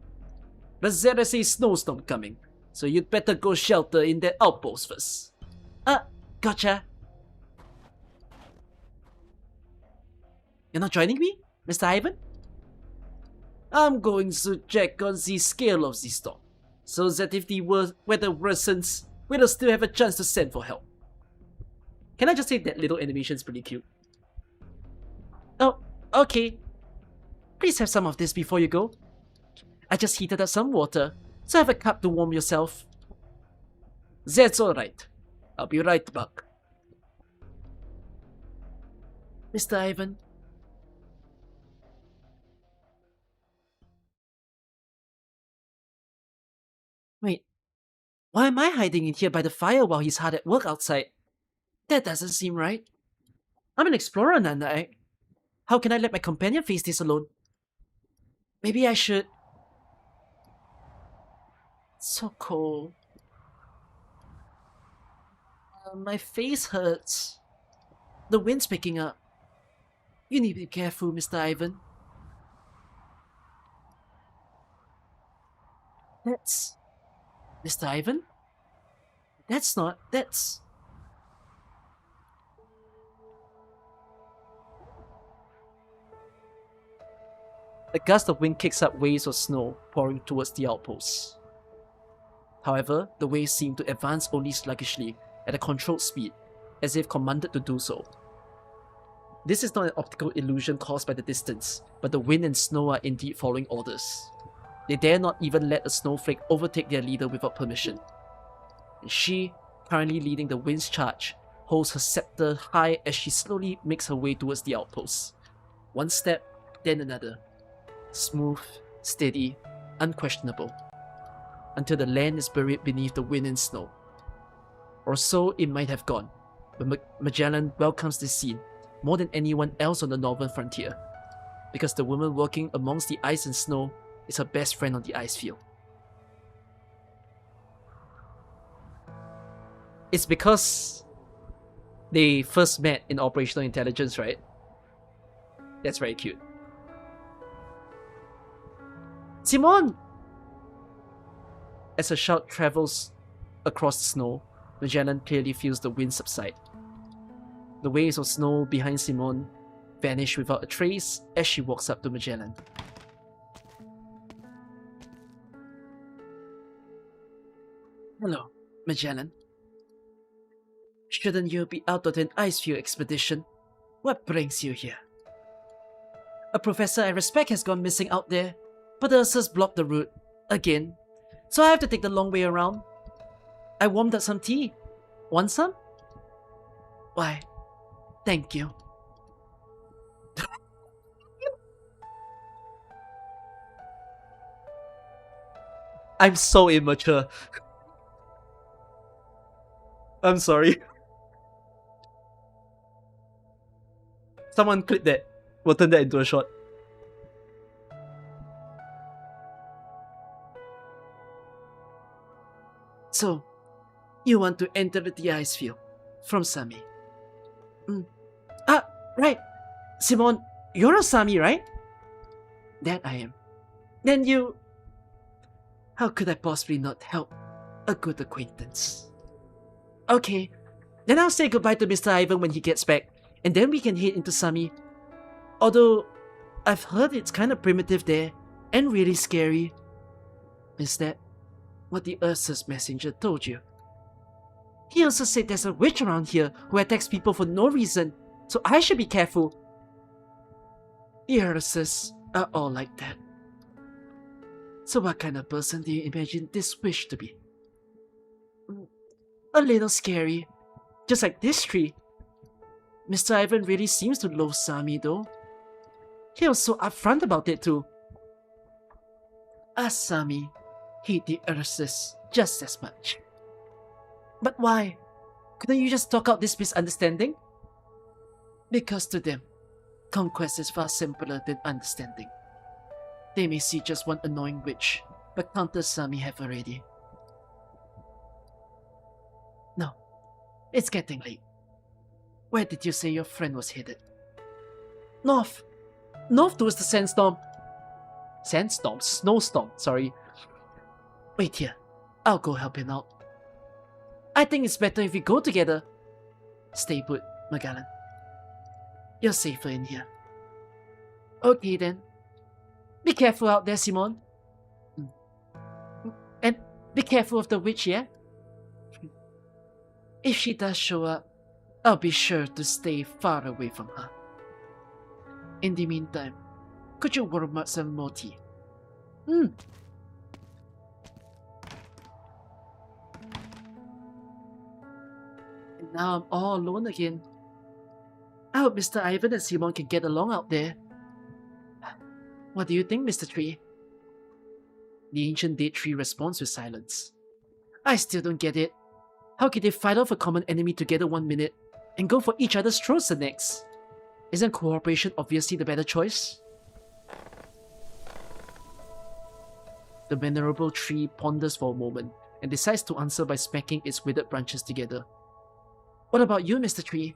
But there is a snowstorm coming, so you'd better go shelter in that outpost first. Gotcha. You're not joining me, Mr. Ivan? I'm going to check on the scale of the storm, so that if the weather worsens, we'll still have a chance to send for help. Can I just say that little animation's pretty cute? Oh, okay. Please have some of this before you go. I just heated up some water, so have a cup to warm yourself. That's alright. I'll be right back. Mr. Ivan? Wait, why am I hiding in here by the fire while he's hard at work outside? That doesn't seem right. I'm an explorer, Nanda. How can I let my companion face this alone? Maybe I should... It's so cold. My face hurts. The wind's picking up. You need to be careful, Mr. Ivan. That's... Mr. Ivan? That's... A gust of wind kicks up waves of snow pouring towards the outposts. However, the waves seem to advance only sluggishly at a controlled speed, as if commanded to do so. This is not an optical illusion caused by the distance, but the wind and snow are indeed following orders. They dare not even let a snowflake overtake their leader without permission. And she, currently leading the wind's charge, holds her scepter high as she slowly makes her way towards the outposts. One step, then another. Smooth, steady, unquestionable, until the land is buried beneath the wind and snow. Or so it might have gone, but Magellan welcomes this scene more than anyone else on the northern frontier, because the woman working amongst the ice and snow is her best friend on the ice field. It's because They first met in operational intelligence, right? That's very cute. Simon! As a shout travels across the snow, Magellan clearly feels the wind subside. The waves of snow behind Simone vanish without a trace as she walks up to Magellan. Hello, Magellan. Shouldn't you be out on an Icefield expedition? What brings you here? A professor I respect has gone missing out there, but the Ursas blocked the route again, so I have to take the long way around. I warmed up some tea. Want some? Why, thank you. I'm so immature. I'm sorry. Someone clip that. We'll turn that into a shot. So, you want to enter the Icefield from Sami? Right. Simon, you're a Sami, right? That I am. Then you... How could I possibly not help a good acquaintance? Okay, then I'll say goodbye to Mr. Ivan when he gets back, and then we can head into Sami. Although, I've heard it's kind of primitive there, and really scary. Is that what the Ursa's messenger told you? He also said there's a witch around here who attacks people for no reason, so I should be careful. The Ursas are all like that. So what kind of person do you imagine this witch to be? A little scary, just like this tree. Mr. Ivan really seems to loathe Sami though. He was so upfront about it too. Us Sami hate the Ursas just as much. But why? Couldn't you just talk out this misunderstanding? Because to them, conquest is far simpler than understanding. They may see just one annoying witch, but countless Sami have already. No, it's getting late. Where did you say your friend was headed? North. North towards the sandstorm. Sandstorm? Snowstorm, sorry. Wait here. I'll go help him out. I think it's better if we go together. Stay put, Magellan. You're safer in here. Okay then. Be careful out there, Simon. And be careful of the witch, yeah? If she does show up, I'll be sure to stay far away from her. In the meantime, could you warm up some more tea? And now I'm all alone again. I hope Mr. Ivan and Simon can get along out there. What do you think, Mr. Tree? The ancient date tree responds with silence. I still don't get it. How can they fight off a common enemy together one minute and go for each other's throats the next? Isn't cooperation obviously the better choice? The venerable tree ponders for a moment and decides to answer by smacking its withered branches together. What about you, Mr. Tree?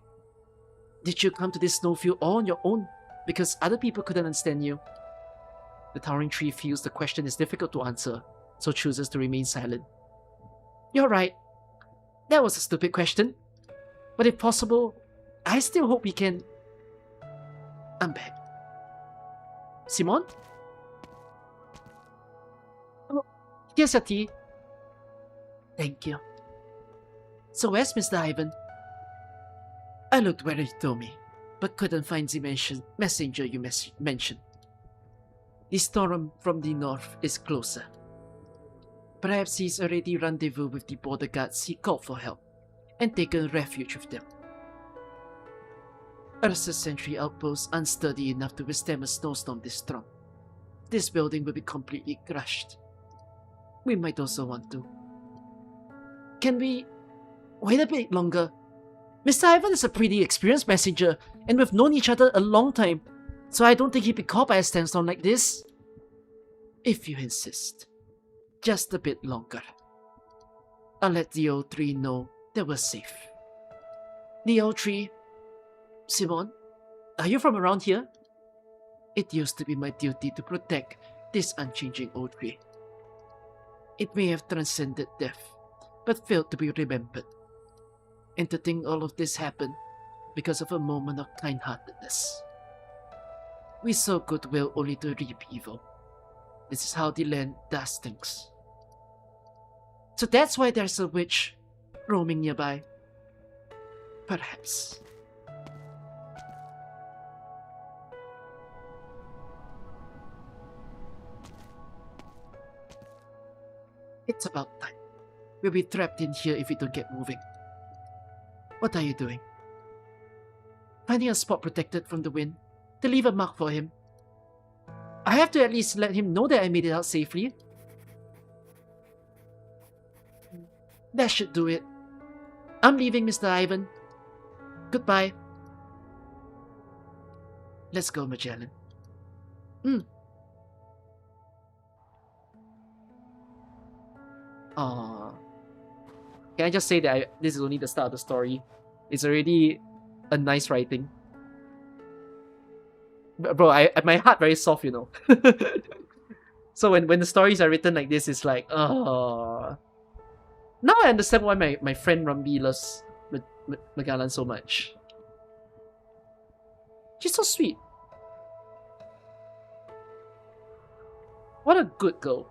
Did you come to this snowfield all on your own because other people couldn't understand you? The towering tree feels the question is difficult to answer, so chooses to remain silent. You're right. That was a stupid question. But if possible, I still hope we can... I'm back. Simon? Oh, here's your tea. Thank you. So where's Mr. Ivan? I looked where he told me, but couldn't find the messenger you mentioned. The storm from the north is closer. Perhaps he's already rendezvoused with the border guards he called for help, and taken refuge with them. Ursa's sentry outposts unsturdy enough to withstand a snowstorm this strong. This building will be completely crushed. We might also want to. Can we wait a bit longer? Mr. Ivan is a pretty experienced messenger, and we've known each other a long time, so I don't think he'd be caught by a sandstorm like this. If you insist. Just a bit longer. I'll let the old tree know that we're safe. The old tree. Simon, are you from around here? It used to be my duty to protect this unchanging old tree. It may have transcended death, but failed to be remembered. And to think all of this happened because of a moment of kind-heartedness. We sow goodwill only to reap evil. This is how the land does things. So that's why there's a witch roaming nearby. Perhaps. It's about time. We'll be trapped in here if we don't get moving. What are you doing? Finding a spot protected from the wind to leave a mark for him. I have to at least let him know that I made it out safely. That should do it. I'm leaving, Mr. Ivan. Goodbye. Let's go, Magellan. Aww. Can I just say that this is only the start of the story? It's already a nice writing. Bro, my heart very soft, you know. So when the stories are written like this, it's like, oh. Now I understand why my friend Rumby loves Magellan so much. She's so sweet. What a good girl.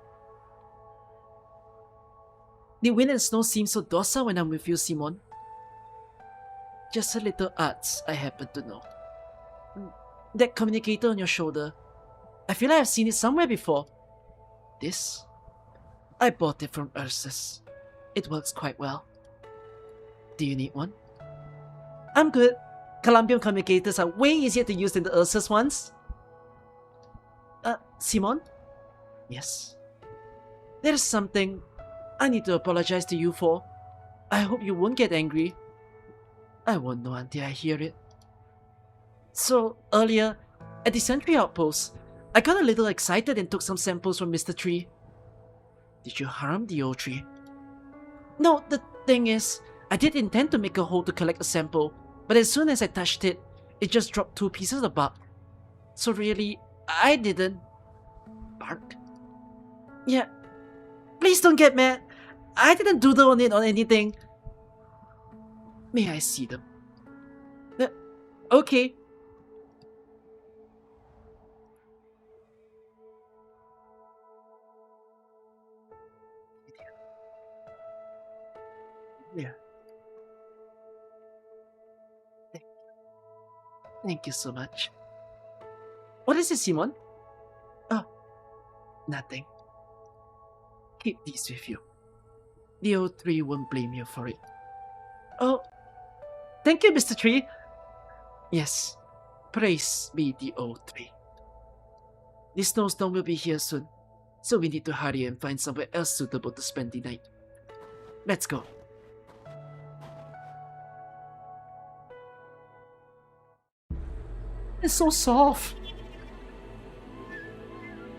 The wind and snow seem so docile when I'm with you, Simon. Just a little arts I happen to know. That communicator on your shoulder. I feel like I've seen it somewhere before. This? I bought it from Ursus. It works quite well. Do you need one? I'm good. Columbium communicators are way easier to use than the Ursus ones. Simon? Yes. There's something I need to apologize to you for. I hope you won't get angry. I won't know until I hear it. So, earlier, at the sentry outpost, I got a little excited and took some samples from Mr. Tree. Did you harm the old tree? No, the thing is, I did intend to make a hole to collect a sample, but as soon as I touched it, it just dropped 2 pieces of bark. So really, I didn't. Bark? Yeah. Please don't get mad. I didn't doodle on it or anything. May I see them? Okay. Yeah. Thank you so much. What is it, Simon? Oh, nothing. Keep these with you. The old tree won't blame you for it. Oh, thank you, Mr. Tree. Yes, praise be the old tree. The snowstorm will be here soon, so we need to hurry and find somewhere else suitable to spend the night. Let's go. It's so soft.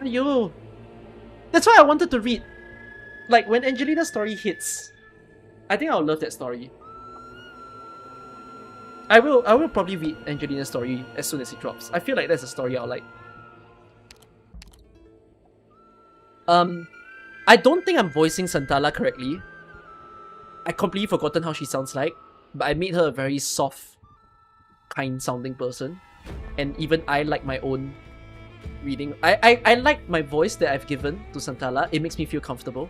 Ayo. That's why I wanted to read. Like, when Angelina's story hits, I think I'll love that story. I will probably read Angelina's story as soon as it drops. I feel like that's a story I'll like. I don't think I'm voicing Santala correctly. I completely forgotten how she sounds like, but I made her a very soft, kind-sounding person. And even I like my own reading. I like my voice that I've given to Santala. It makes me feel comfortable.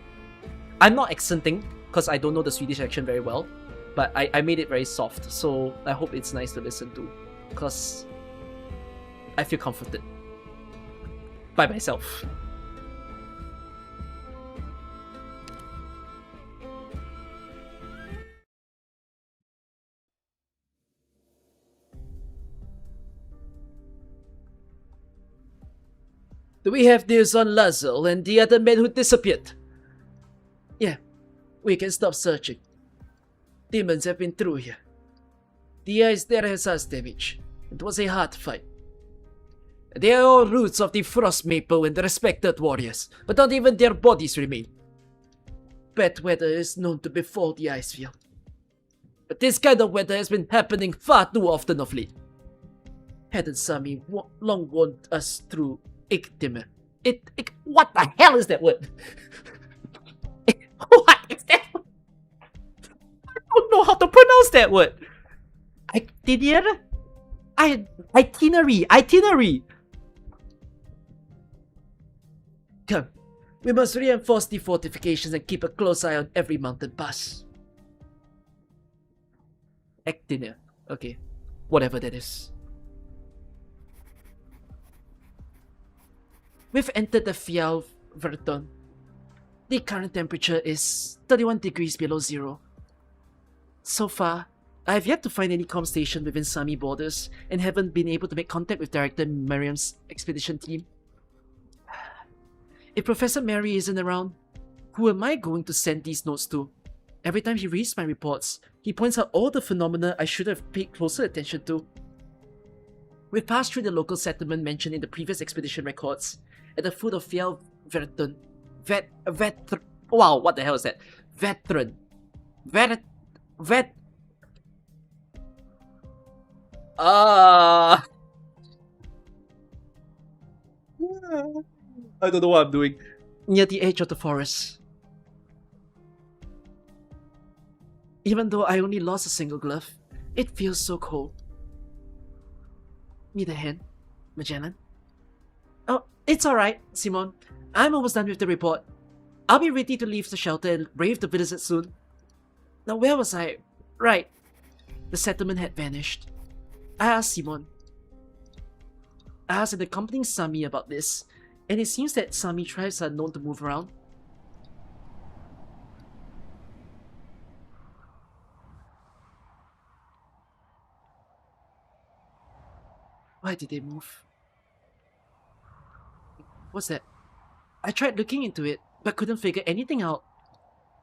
I'm not accenting, because I don't know the Swedish accent very well. But I made it very soft, so I hope it's nice to listen to. Because I feel comforted by myself. Do we have news on Lazel and the other men who disappeared? Yeah, we can stop searching. Demons have been through here. The ice there has us damage. It was a hard fight. They are all roots of the Frost Maple and respected warriors, but not even their bodies remain. Bad weather is known to befall the ice field. but this kind of weather has been happening far too often of late. Hadn't Sami long warned us through Ikdime? What the hell is that word? What is that word? I don't know how to pronounce that word. Itinerary. Come, we must reinforce the fortifications and keep a close eye on every mountain pass. Ectiner. Okay. Whatever that is. We've entered the Fjallverton. The current temperature is 31 degrees below zero. So far, I have yet to find any comm station within Sami borders and haven't been able to make contact with Director Miriam's expedition team. If Professor Mary isn't around, who am I going to send these notes to? Every time he reads my reports, he points out all the phenomena I should have paid closer attention to. We've passed through the local settlement mentioned in the previous expedition records, at the foot of Fjallverton. Wow, what the hell is that? Veteran. I don't know what I'm doing. Near the edge of the forest. Even though I only lost a single glove, it feels so cold. Need a hand, Magellan? Oh, it's alright, Simon. I'm almost done with the report. I'll be ready to leave the shelter and brave the blizzard soon. Now where was I? Right. The settlement had vanished. I asked Simon. I asked an accompanying Sami about this, and it seems that Sami tribes are known to move around. Why did they move? What's that? I tried looking into it, but couldn't figure anything out.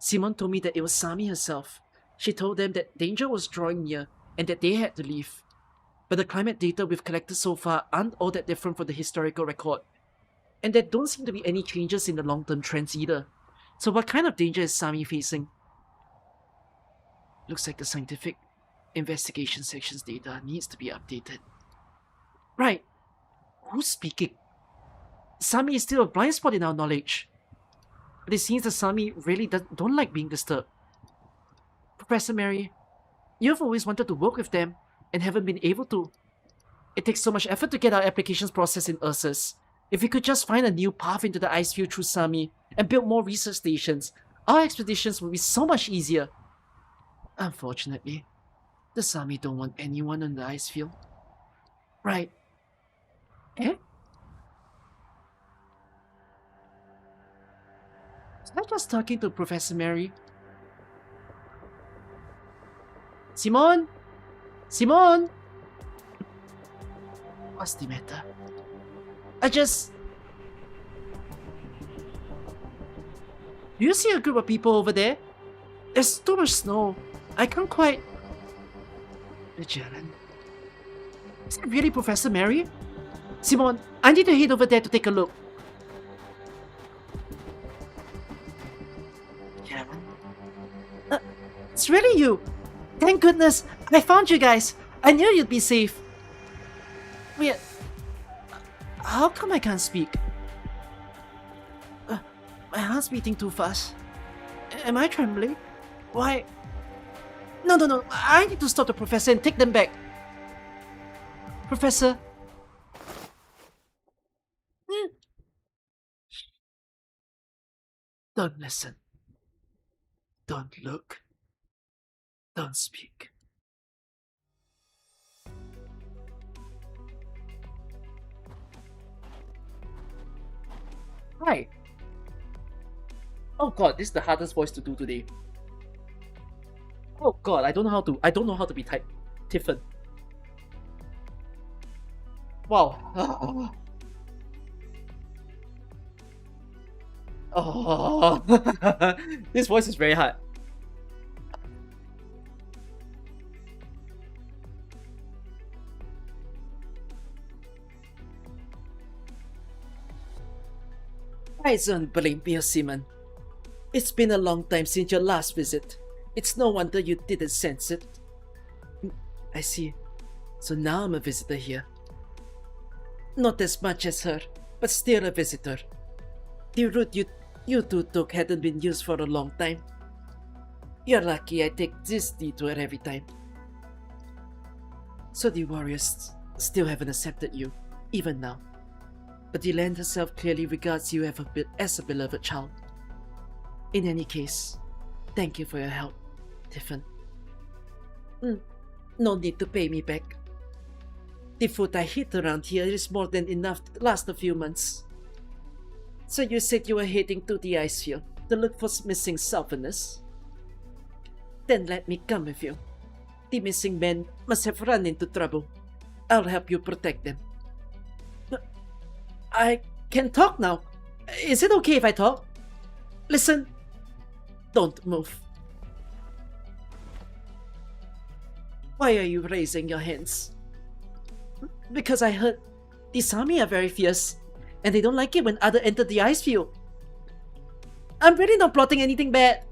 Simon told me that it was Sami herself. She told them that danger was drawing near and that they had to leave. But the climate data we've collected so far aren't all that different from the historical record. And there don't seem to be any changes in the long-term trends either. So what kind of danger is Sami facing? Looks like the scientific investigation section's data needs to be updated. Right. Who's speaking? Sami is still a blind spot in our knowledge. But it seems that Sami really don't like being disturbed. Professor Mary, you've always wanted to work with them and haven't been able to. It takes so much effort to get our applications processed in Ursus. If we could just find a new path into the ice field through Sami and build more research stations, our expeditions would be so much easier. Unfortunately, the Sami don't want anyone on the ice field. Right. Eh? Was I just talking to Professor Mary? Simon? Simon? What's the matter? Do you see a group of people over there? There's too much snow. I can't quite... Magellan. Is that really Professor Mary? Simon, I need to head over there to take a look. Magellan? It's really you! Thank goodness! I found you guys! I knew you'd be safe! Wait... How come I can't speak? My heart's beating too fast. Am I trembling? Why? No. I need to stop the professor and take them back. Professor? Don't listen. Don't look. Don't speak. Hi. Oh god, this is the hardest voice to do today. Oh god, I don't know how to be Tiffin. Wow. Oh. This voice is very hard. I don't blame you, Simon. It's been a long time since your last visit, It's no wonder you didn't sense it. I see. So now I'm a visitor here. Not as much as her, but still a visitor. The route you two took hadn't been used for a long time. You're lucky I take this detour every time. So the warriors still haven't accepted you, even now. But the land herself clearly regards you as a beloved child. In any case, thank you for your help, Tiffin. No need to pay me back. The food I hid around here is more than enough to last a few months. So you said you were heading to the ice field to look for missing southerners? Then let me come with you. The missing men must have run into trouble. I'll help you protect them. I can talk now. Is it okay if I talk? Listen. Don't move. Why are you raising your hands? Because I heard the Sami are very fierce, and they don't like it when others enter the ice field. I'm really not plotting anything bad.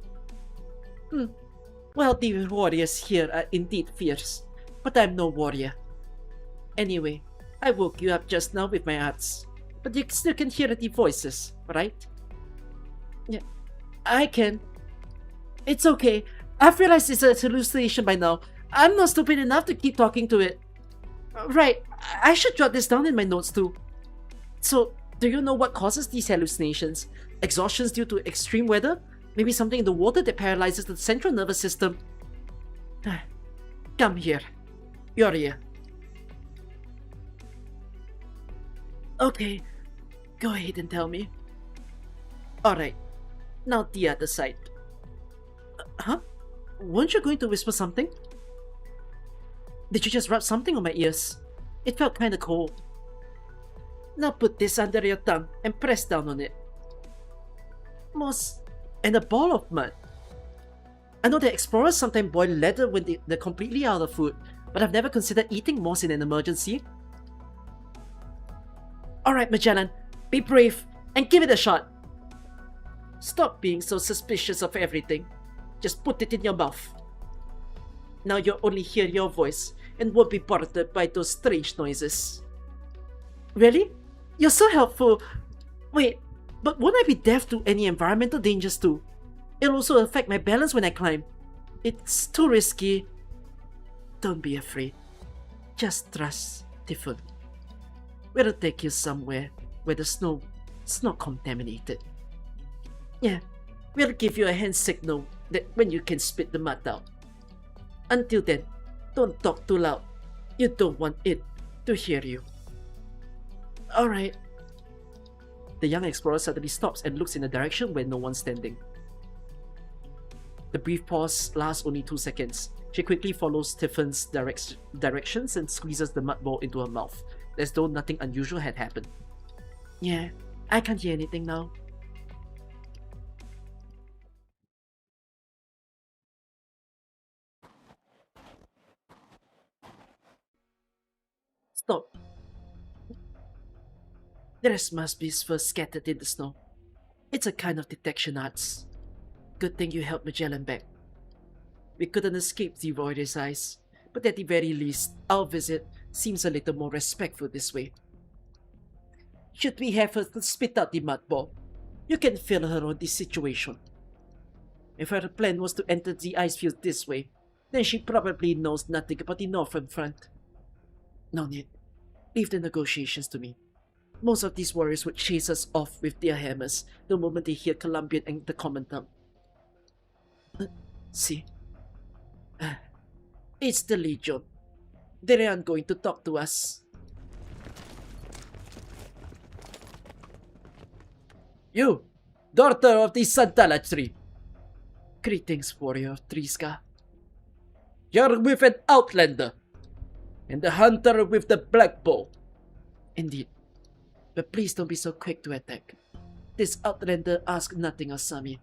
Well, the warriors here are indeed fierce, but I'm no warrior. Anyway, I woke you up just now with my arts, but you still can hear the voices, right? Yeah, I can. It's okay. I've realized it's a hallucination by now. I'm not stupid enough to keep talking to it. Right, I should jot this down in my notes too. So, do you know what causes these hallucinations? Exhaustions due to extreme weather? Maybe something in the water that paralyzes the central nervous system? Come here. You're here. Okay, go ahead and tell me. Alright, now the other side. Huh? Weren't you going to whisper something? Did you just rub something on my ears? It felt kinda cold. Now put this under your tongue and press down on it. Moss and a ball of mud. I know that explorers sometimes boil leather when they're completely out of food, but I've never considered eating moss in an emergency. Alright, Magellan, be brave and give it a shot. Stop being so suspicious of everything. Just put it in your mouth. Now you'll only hear your voice and won't be bothered by those strange noises. Really? You're so helpful. Wait, but won't I be deaf to any environmental dangers too? It'll also affect my balance when I climb. It's too risky. Don't be afraid. Just trust, Tiffin. We'll take you somewhere where the snow is not contaminated. Yeah, we'll give you a hand signal that when you can spit the mud out. Until then, don't talk too loud. You don't want it to hear you. Alright. The young explorer suddenly stops and looks in a direction where no one's standing. The brief pause lasts only 2 seconds. She quickly follows Tiffin's directions and squeezes the mud ball into her mouth, as though nothing unusual had happened. Yeah, I can't hear anything now. Stop. The rest must be first scattered in the snow. It's a kind of detection arts. Good thing you helped Magellan back. We couldn't escape the warrior's eyes, but at the very least, our visit seems a little more respectful this way. Should we have her to spit out the mud ball, you can fill her on the situation. If her plan was to enter the ice field this way, then she probably knows nothing about the northern front. No need. Leave the negotiations to me. Most of these warriors would chase us off with their hammers the moment they hear Columbian and the common tongue. See? It's the Legion. They aren't going to talk to us. You, daughter of the Santala tree. Greetings, warrior Triska. You're with an outlander, and the hunter with the black bow. Indeed. But please don't be so quick to attack. This outlander asks nothing of Sami.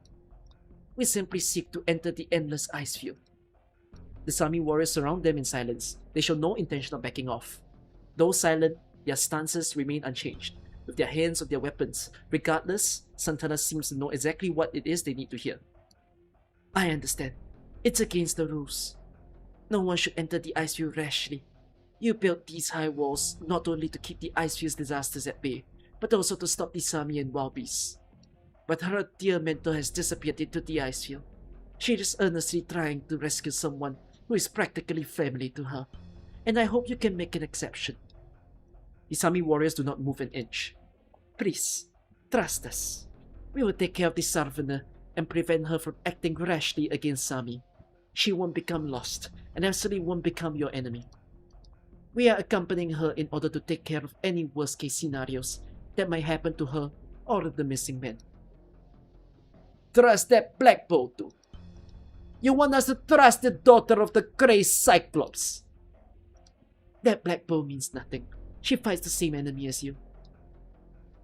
We simply seek to enter the endless ice field. The Sami warriors surround them in silence. They show no intention of backing off. Though silent, their stances remain unchanged, with their hands on their weapons. Regardless, Santana seems to know exactly what it is they need to hear. I understand. It's against the rules. No one should enter the ice field rashly. You built these high walls not only to keep the ice field's disasters at bay, but also to stop the Sami and wild beasts. But her dear mentor has disappeared into the ice field. She is earnestly trying to rescue someone who is practically family to her, and I hope you can make an exception. The Sami warriors do not move an inch. Please, trust us. We will take care of the Sarvana and prevent her from acting rashly against Sami. She won't become lost, and absolutely won't become your enemy. We are accompanying her in order to take care of any worst-case scenarios that might happen to her or the missing men. Trust that Black Bolt too. You want us to trust the daughter of the Grey Cyclops? That Black Bolt means nothing. She fights the same enemy as you.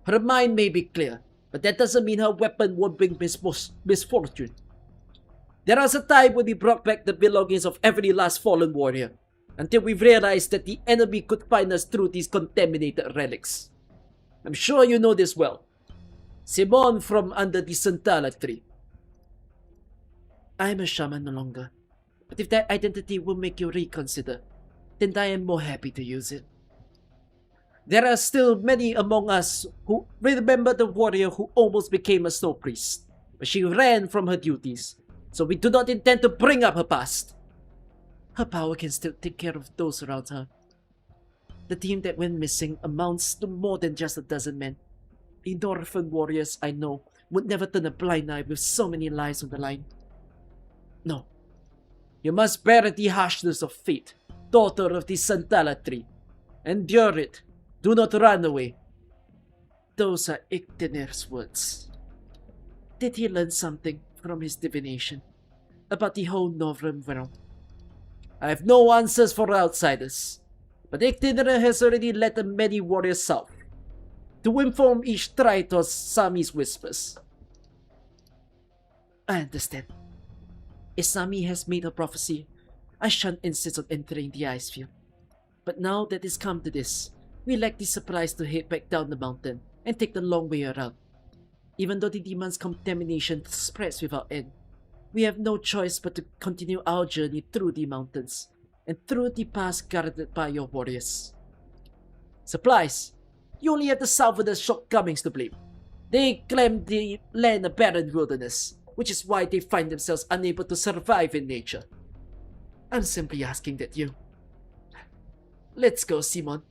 Her mind may be clear, but that doesn't mean her weapon won't bring misfortune. There is a time when we brought back the belongings of every last fallen warrior, until we realized that the enemy could find us through these contaminated relics. I'm sure you know this well. Simon from under the Santala tree. I am a shaman no longer, but if that identity will make you reconsider, then I am more happy to use it. There are still many among us who remember the warrior who almost became a snow priest, but she ran from her duties, so we do not intend to bring up her past. Her power can still take care of those around her. The team that went missing amounts to more than just a dozen men. The Northern warriors I know would never turn a blind eye with so many lives on the line. No. You must bear the harshness of fate, daughter of the Santala tree. Endure it. Do not run away. Those are Iktener's words. Did he learn something from his divination about the whole Northern realm? I have no answers for outsiders, but Iktener has already led many warriors south to inform each tribe of Sami's whispers. I understand. If Sami has made a prophecy, I shan't insist on entering the ice field. But now that it's come to this, we lack the supplies to head back down the mountain and take the long way around. Even though the demon's contamination spreads without end, we have no choice but to continue our journey through the mountains and through the paths guarded by your warriors. Supplies. You only have the Salvador's shortcomings to blame. They claim the land a barren wilderness, which is why they find themselves unable to survive in nature. I'm simply asking that you... Let's go, Simon.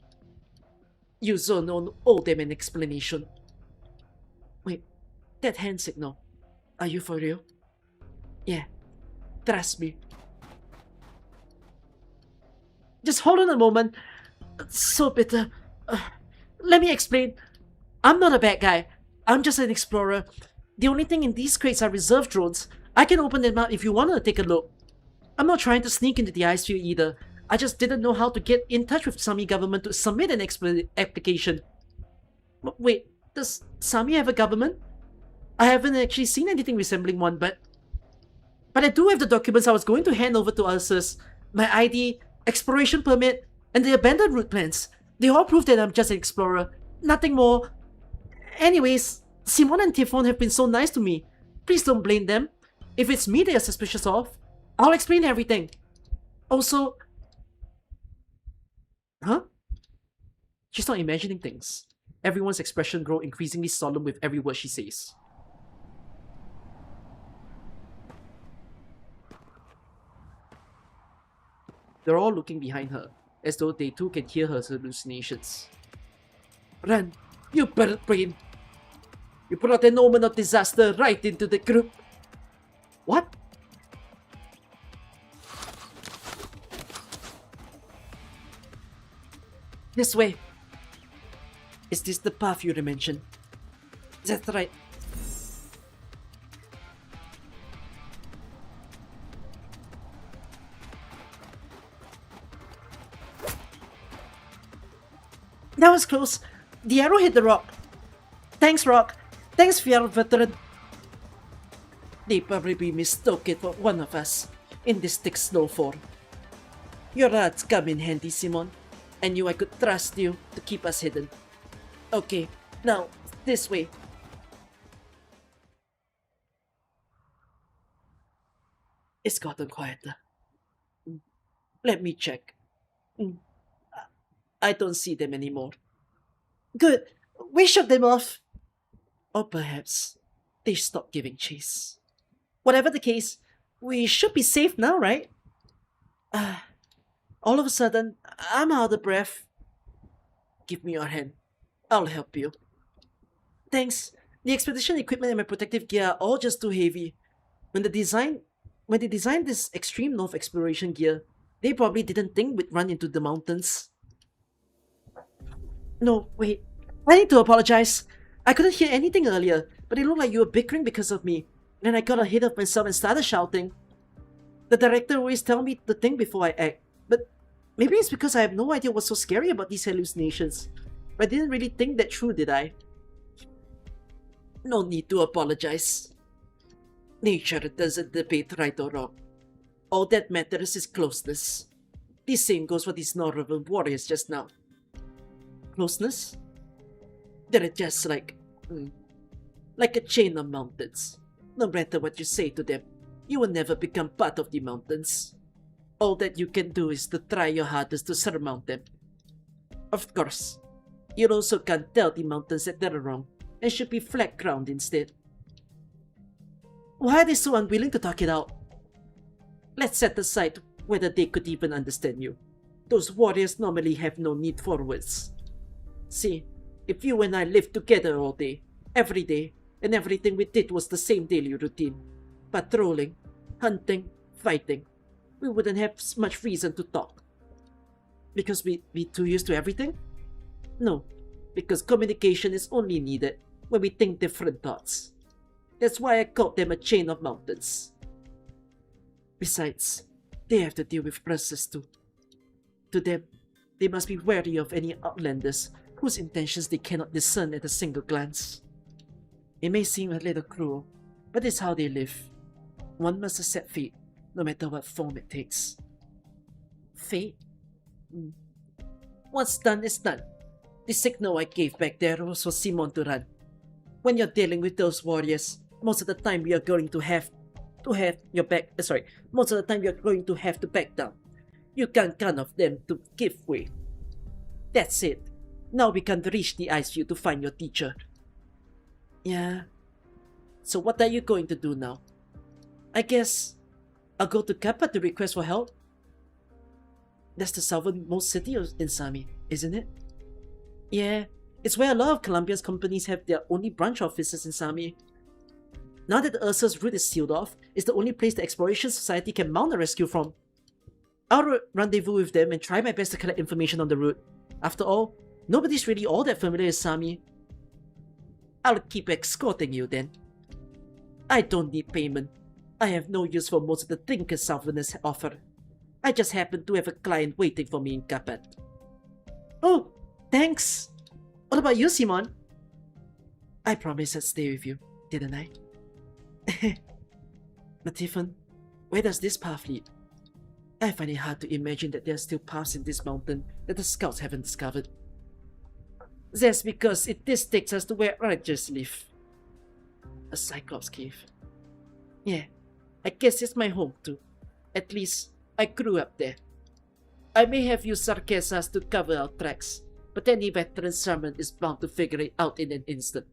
You don't owe them an explanation. Wait, that hand signal. Are you for real? Yeah, trust me. Just hold on a moment. It's so bitter. Let me explain. I'm not a bad guy. I'm just an explorer. The only thing in these crates are reserve drones. I can open them up if you want to take a look. I'm not trying to sneak into the ice field either. I just didn't know how to get in touch with Sami government to submit an application. Wait, does Sami have a government? I haven't actually seen anything resembling one, but I do have the documents I was going to hand over to Ursus. My ID, exploration permit, and the abandoned route plans. They all prove that I'm just an explorer. Nothing more. Anyways, Simon and Typhon have been so nice to me. Please don't blame them. If it's me they are suspicious of, I'll explain everything. Also... Huh? She's not imagining things. Everyone's expression grows increasingly solemn with every word she says. They're all looking behind her, as though they too can hear her hallucinations. Run, you bird brain! You brought an omen of disaster right into the group! What? This way! Is this the path you mentioned? That's right. That was close. The arrow hit the rock. Thanks, Rock. Thanks, Fiel Veteran. They probably mistook it for one of us in this thick snowfall. Your rats come in handy, Simon. I knew I could trust you to keep us hidden. Okay, now, this way. It's gotten quieter. Let me check. Mm, I don't see them anymore. Good. We shook them off. Or perhaps they stopped giving chase. Whatever the case, we should be safe now, right? All of a sudden, I'm out of breath. Give me your hand. I'll help you. Thanks. The expedition equipment and my protective gear are all just too heavy. When they designed this extreme north exploration gear, they probably didn't think we'd run into the mountains. No, wait. I need to apologize. I couldn't hear anything earlier, but it looked like you were bickering because of me. Then I got ahead of myself and started shouting. The director always tells me to think before I act, but maybe it's because I have no idea what's so scary about these hallucinations. I didn't really think that through, did I? No need to apologize. Nature doesn't debate right or wrong. All that matters is closeness. The same goes for these Northern warriors just now. Closeness? They're just like a chain of mountains. No matter what you say to them, you will never become part of the mountains. All that you can do is to try your hardest to surmount them. Of course, you also can't tell the mountains that they're wrong and should be flat ground instead. Why are they so unwilling to talk it out? Let's set aside whether they could even understand you. Those warriors normally have no need for words. See, if you and I lived together all day, every day, and everything we did was the same daily routine, patrolling, hunting, fighting, we wouldn't have much reason to talk. Because we too used to everything? No, because communication is only needed when we think different thoughts. That's why I called them a chain of mountains. Besides, they have to deal with process too. To them, they must be wary of any outlanders whose intentions they cannot discern at a single glance. It may seem a little cruel, but it's how they live. One must accept fate, no matter what form it takes. Fate? What's done is done. The signal I gave back there was for Simon to run. When you're dealing with those warriors, most of the time you're going to have your back. Most of the time you're going to have to back down. You can't count on them to give way. That's it. Now we can reach the ice field to find your teacher. Yeah. So what are you going to do now? I guess I'll go to Kappa to request for help. That's the southernmost city in Sami, isn't it? Yeah, it's where a lot of Columbia's companies have their only branch offices in Sami. Now that the Ursa's route is sealed off, it's the only place the Exploration Society can mount a rescue from. I'll rendezvous with them and try my best to collect information on the route. After all, nobody's really all that familiar with Sami. I'll keep escorting you then. I don't need payment. I have no use for most of the trinkets Southerners offer. I just happen to have a client waiting for me in Kapat. Oh, thanks. What about you, Simon? I promised I'd stay with you, didn't I? But Tiffin, where does this path lead? I find it hard to imagine that there are still paths in this mountain that the scouts haven't discovered. That's because this takes us to where Rangers live. A Cyclops cave. Yeah, I guess it's my home too. At least, I grew up there. I may have used Sarkesas to cover our tracks, but any veteran shaman is bound to figure it out in an instant.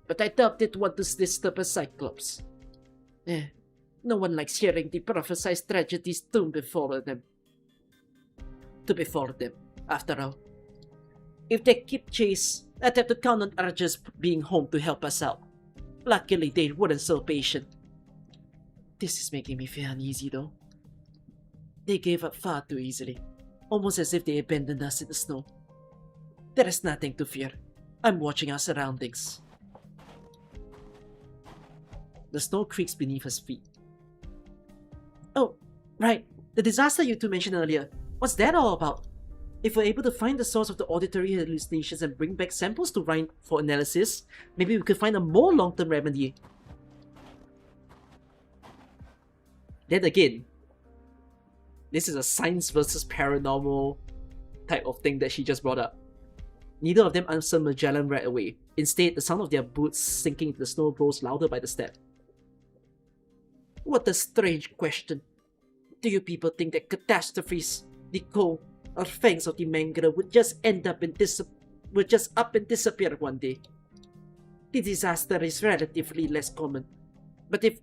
But I doubt they'd want to disturb a Cyclops. No one likes hearing the prophesied tragedies to befall them, after all. If they keep chase, I'd have to count on Argus being home to help us out. Luckily, they weren't so patient. This is making me feel uneasy though. They gave up far too easily, almost as if they abandoned us in the snow. There is nothing to fear. I'm watching our surroundings. The snow creaks beneath his feet. Oh, right. The disaster you two mentioned earlier. What's that all about? If we're able to find the source of the auditory hallucinations and bring back samples to Rhine for analysis, maybe we could find a more long-term remedy. Then again, this is a science versus paranormal type of thing that she just brought up. Neither of them answer Magellan right away. Instead, the sound of their boots sinking into the snow grows louder by the step. What a strange question. Do you people think that catastrophes, the cold, or fangs of the mangler would just end up and disappear one day? The disaster is relatively less common, but if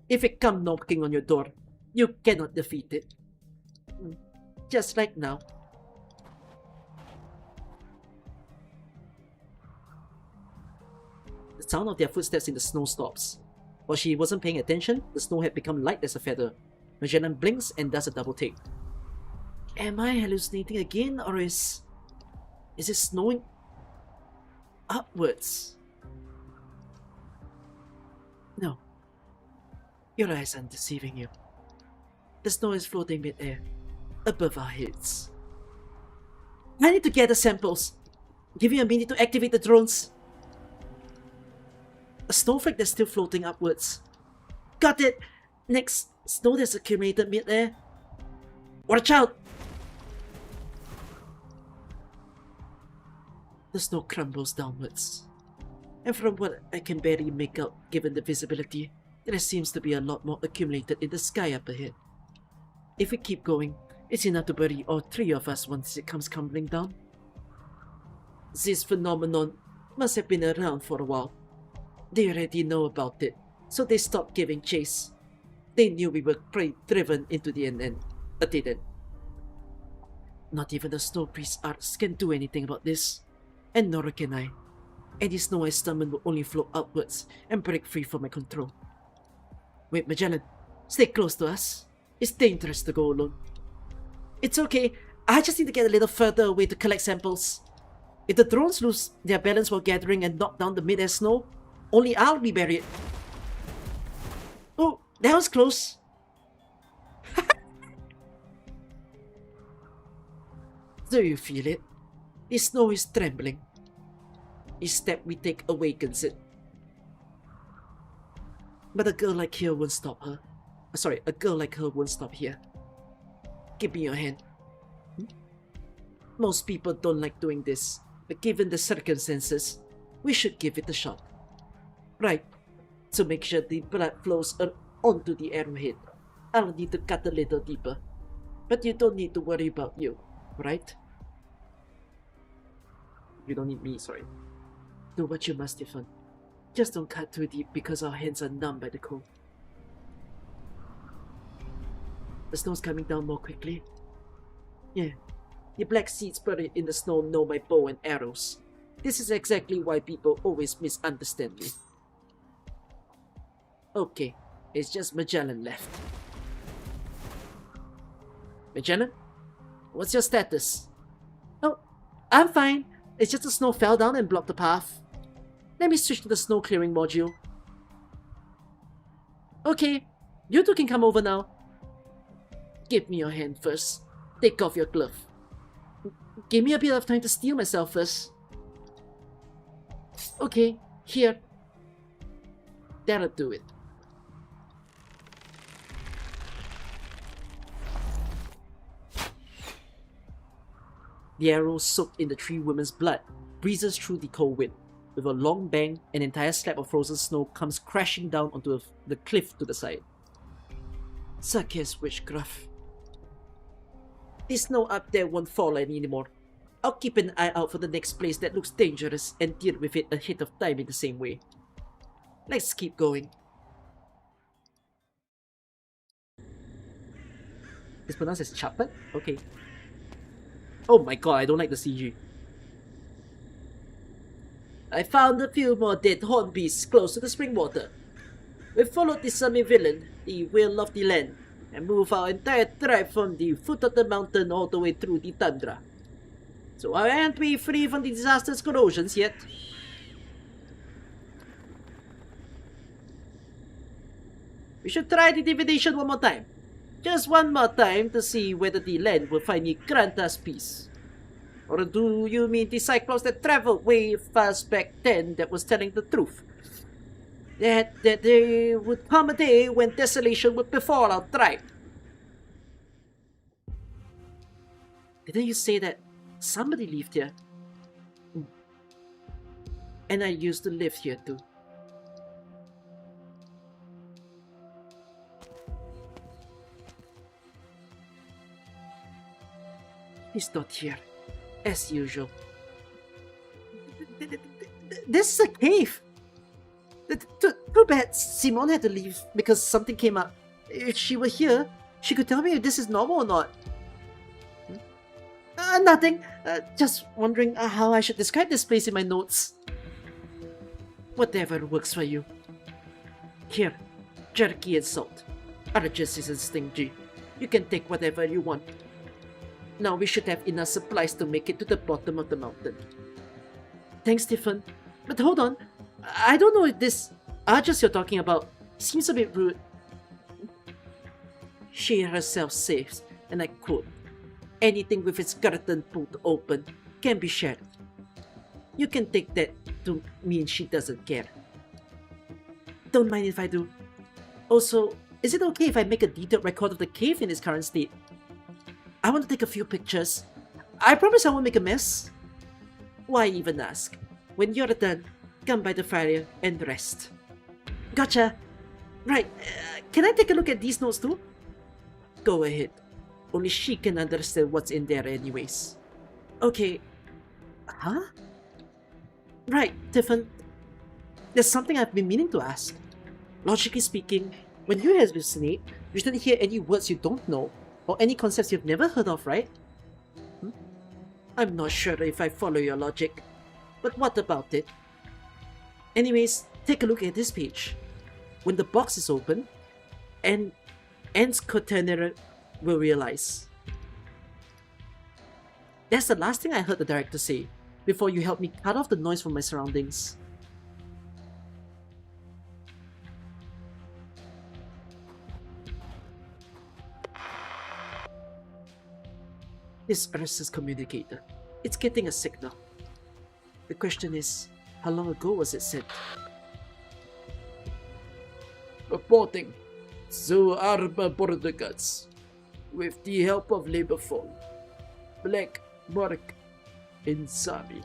it come knocking on your door, you cannot defeat it. Just like now. The sound of their footsteps in the snow stops. While she wasn't paying attention, the snow had become light as a feather. Magellan blinks and does a double take. Am I hallucinating again, or is it snowing upwards? No. Your eyes aren't deceiving you. The snow is floating mid-air, above our heads. I need to gather samples. Give you a minute to activate the drones. A snowflake that's still floating upwards. Got it! Next, snow that's accumulated mid-air. Watch out! The snow crumbles downwards. And from what I can barely make out given the visibility, there seems to be a lot more accumulated in the sky up ahead. If we keep going, it's enough to bury all three of us once it comes crumbling down. This phenomenon must have been around for a while. They already know about it, so they stopped giving chase. They knew we were driven into the end, didn't. Not even the snow priest arts can do anything about this, and nor can I. Any snow I summon will only flow upwards and break free from my control. Wait, Magellan, stay close to us. It's dangerous to go alone. It's okay, I just need to get a little further away to collect samples. If the drones lose their balance while gathering and knock down the mid-air snow, only I'll be buried. Oh, that was close. Do you feel it? The snow is trembling. Each step we take awakens it. But a girl like her won't stop her. A girl like her won't stop here. Give me your hand. Most people don't like doing this, but given the circumstances, we should give it a shot. Right, to make sure the blood flows onto the arrowhead, I'll need to cut a little deeper. But you don't need to worry about you, right? You don't need me, sorry. Do what you must, Stefan. Just don't cut too deep because our hands are numb by the cold. The snow's coming down more quickly. Yeah, the black seeds buried in the snow know my bow and arrows. This is exactly why people always misunderstand me. Okay, it's just Magellan left. Magellan? What's your status? Oh, I'm fine. It's just the snow fell down and blocked the path. Let me switch to the snow clearing module. Okay, you two can come over now. Give me your hand first. Take off your glove. Give me a bit of time to steel myself first. Okay, here. That'll do it. The arrow soaked in the three women's blood breezes through the cold wind. With a long bang, an entire slab of frozen snow comes crashing down onto the cliff to the side. Success witchcraft. The snow up there won't fall anymore. I'll keep an eye out for the next place that looks dangerous and deal with it ahead of time in the same way. Let's keep going. It's pronounced as Chapet? Okay. Oh my god, I don't like the CG. I found a few more dead horn beasts close to the spring water. We followed the summy villain, the will of the land, and moved our entire tribe from the foot of the mountain all the way through the tundra. So aren't we free from the disaster's corrosions yet? We should try the divination one more time. Just one more time to see whether the land will finally grant us peace. Or do you mean the Cyclops that traveled way fast back then that was telling the truth? That there would come a day when desolation would befall our tribe. Didn't you say that somebody lived here? And I used to live here too. He's not here, as usual. This is a cave! Too bad Simone had to leave because something came up. If she were here, she could tell me if this is normal or not. Nothing. Just wondering how I should describe this place in my notes. Whatever works for you. Here, jerky and salt. Argus isn't stingy. You can take whatever you want. Now we should have enough supplies to make it to the bottom of the mountain. Thanks, Stephen. But hold on. I don't know if this Argus you're talking about seems a bit rude. She herself says, and I quote, "Anything with its curtain pulled open can be shared." You can take that to mean she doesn't care. Don't mind if I do. Also, is it okay if I make a detailed record of the cave in its current state? I want to take a few pictures. I promise I won't make a mess. Why even ask? When you're done, come by the fire and rest. Gotcha! Right, can I take a look at these notes too? Go ahead. Only she can understand what's in there anyways. Okay. Huh? Right, Tiffin. There's something I've been meaning to ask. Logically speaking, when you hallucinate, you shouldn't hear any words you don't know, or any concepts you've never heard of, right? I'm not sure if I follow your logic, but what about it? Anyways, take a look at this page. When the box is open, and Anne's quaternary will realize. That's the last thing I heard the director say, before you helped me cut off the noise from my surroundings. This Ursa's communicator. It's getting a signal. The question is, how long ago was it sent? Reporting. Zu Arba Bordegas. With the help of Labor Phone. Black, Mark, and Sami.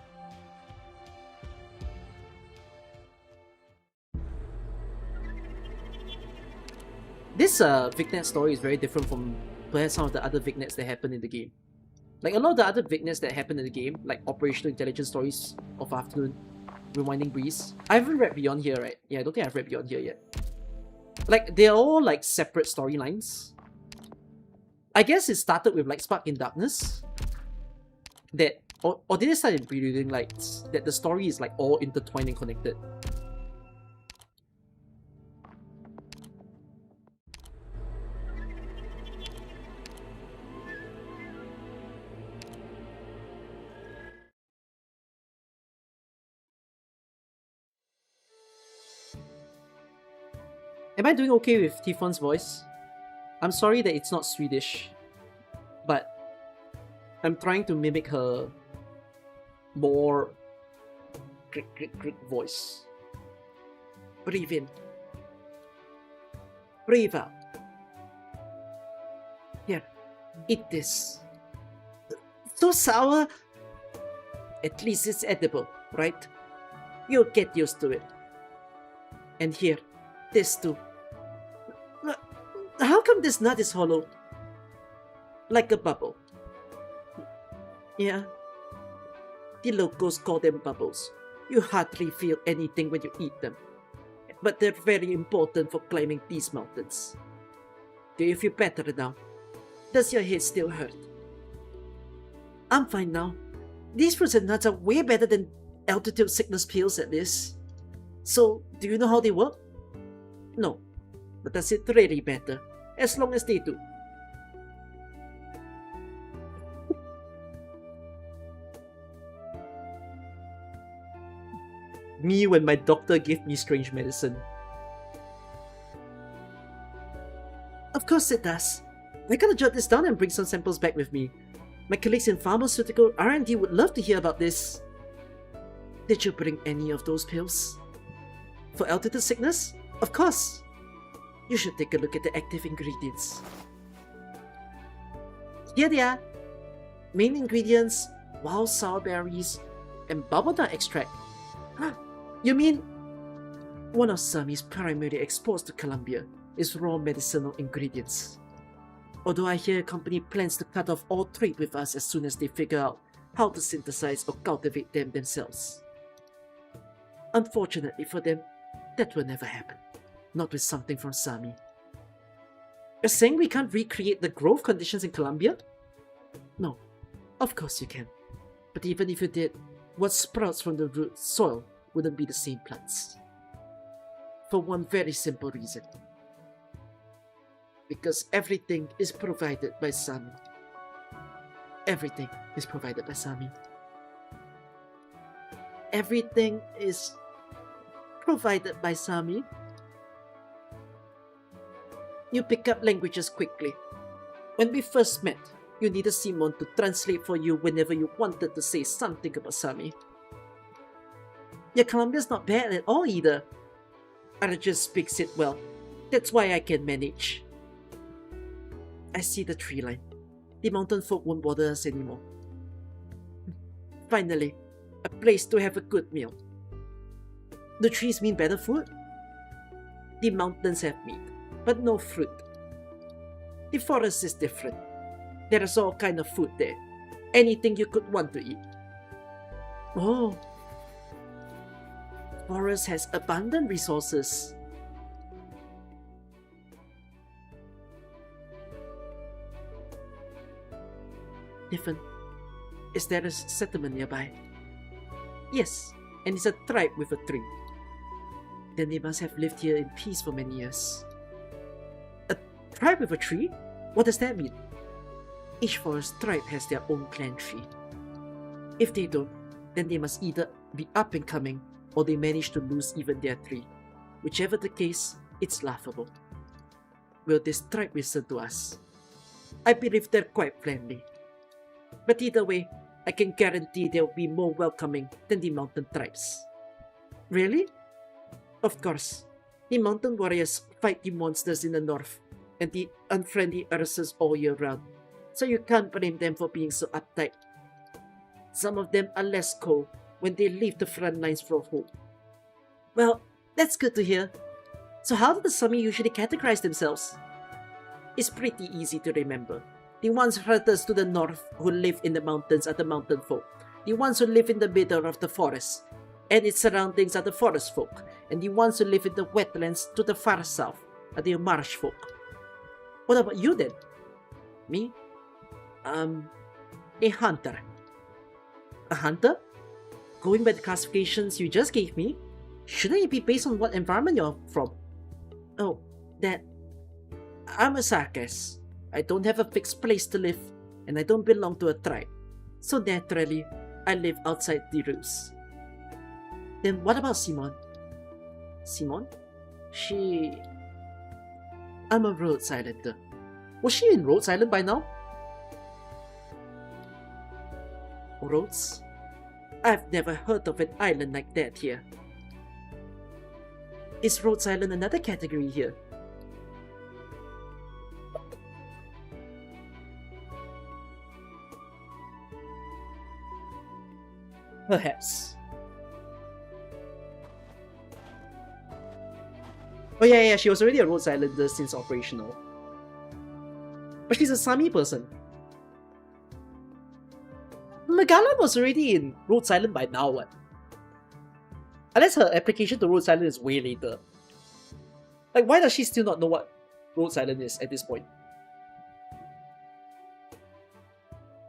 This Vignet story is very different from perhaps some of the other Vignets that happen in the game. Like a lot of the other Vignets that happen in the game, like Operational Intelligence Stories of Afternoon, Rewinding Breeze. I haven't read beyond here, right? Yeah, I don't think I've read beyond here yet. Like, they're all like separate storylines. I guess it started with like Spark in Darkness. That, or did it start in Preluding Lights? That the story is like all intertwined and connected. Am I doing okay with Tifon's voice? I'm sorry that it's not Swedish, but I'm trying to mimic her more crick voice. Breathe in. Breathe out. Here, eat this. So sour. At least it's edible, right? You'll get used to it. And here, this too. How come this nut is hollow? Like a bubble. Yeah. The locals call them bubbles. You hardly feel anything when you eat them. But they're very important for climbing these mountains. Do you feel better now? Does your head still hurt? I'm fine now. These fruits and nuts are way better than altitude sickness pills at least. So, do you know how they work? No. But does it really matter? As long as they do. Me when my doctor gave me strange medicine. Of course it does. I gotta jot this down and bring some samples back with me. My colleagues in pharmaceutical R&D would love to hear about this. Did you bring any of those pills? For altitude sickness? Of course. You should take a look at the active ingredients. Here they are. Main ingredients, wild sour berries, and bubble nut extract. You mean one of Sami's primary exports to Colombia is raw medicinal ingredients? Although I hear a company plans to cut off all trade with us as soon as they figure out how to synthesize or cultivate them themselves. Unfortunately for them, that will never happen. Not with something from Sami. You're saying we can't recreate the growth conditions in Colombia? No, of course you can. But even if you did, what sprouts from the root soil wouldn't be the same plants. For one very simple reason. Because everything is provided by Sami. Everything is provided by Sami. Everything is provided by Sami. You pick up languages quickly. When we first met, you needed Simon to translate for you whenever you wanted to say something about Sami. Yeah, Colombia's not bad at all either. Ara just speaks it well. That's why I can manage. I see the tree line. The mountain folk won't bother us anymore. Finally, a place to have a good meal. The trees mean better food? The mountains have meat, but no fruit. The forest is different. There is all kind of food there. Anything you could want to eat. Oh. Forest has abundant resources. Different. Is there a settlement nearby? Yes, and it's a tribe with a tree. Then they must have lived here in peace for many years. A tribe with a tree? What does that mean? Each forest tribe has their own clan tree. If they don't, then they must either be up and coming or they manage to lose even their tree. Whichever the case, it's laughable. Will this tribe listen to us? I believe they're quite friendly. But either way, I can guarantee they'll be more welcoming than the mountain tribes. Really? Of course. The mountain warriors fight the monsters in the north and the unfriendly ursas all year round, so you can't blame them for being so uptight. Some of them are less cold when they leave the front lines for home. Well, that's good to hear. So how do the Sami usually categorize themselves? It's pretty easy to remember. The ones hunters to the north who live in the mountains are the mountain folk. The ones who live in the middle of the forest and its surroundings are the forest folk. And the ones who live in the wetlands to the far south are the marsh folk. What about you then? Me? A hunter. A hunter? Going by the classifications you just gave me, shouldn't it be based on what environment you're from? Oh, that... I'm a Sarkis. I don't have a fixed place to live, and I don't belong to a tribe. So naturally, I live outside the rules. Then what about Simon? Simon? I'm a Rhodes Islander. Was she in Rhodes Island by now? Rhodes? I've never heard of an island like that here. Is Rhodes Island another category here? Perhaps. Oh yeah, she was already a Rhodes Islander since operational. But she's a Sami person. Magalan was already in Rhodes Island by now, what? Unless her application to Rhodes Island is way later. Like, why does she still not know what Rhodes Island is at this point?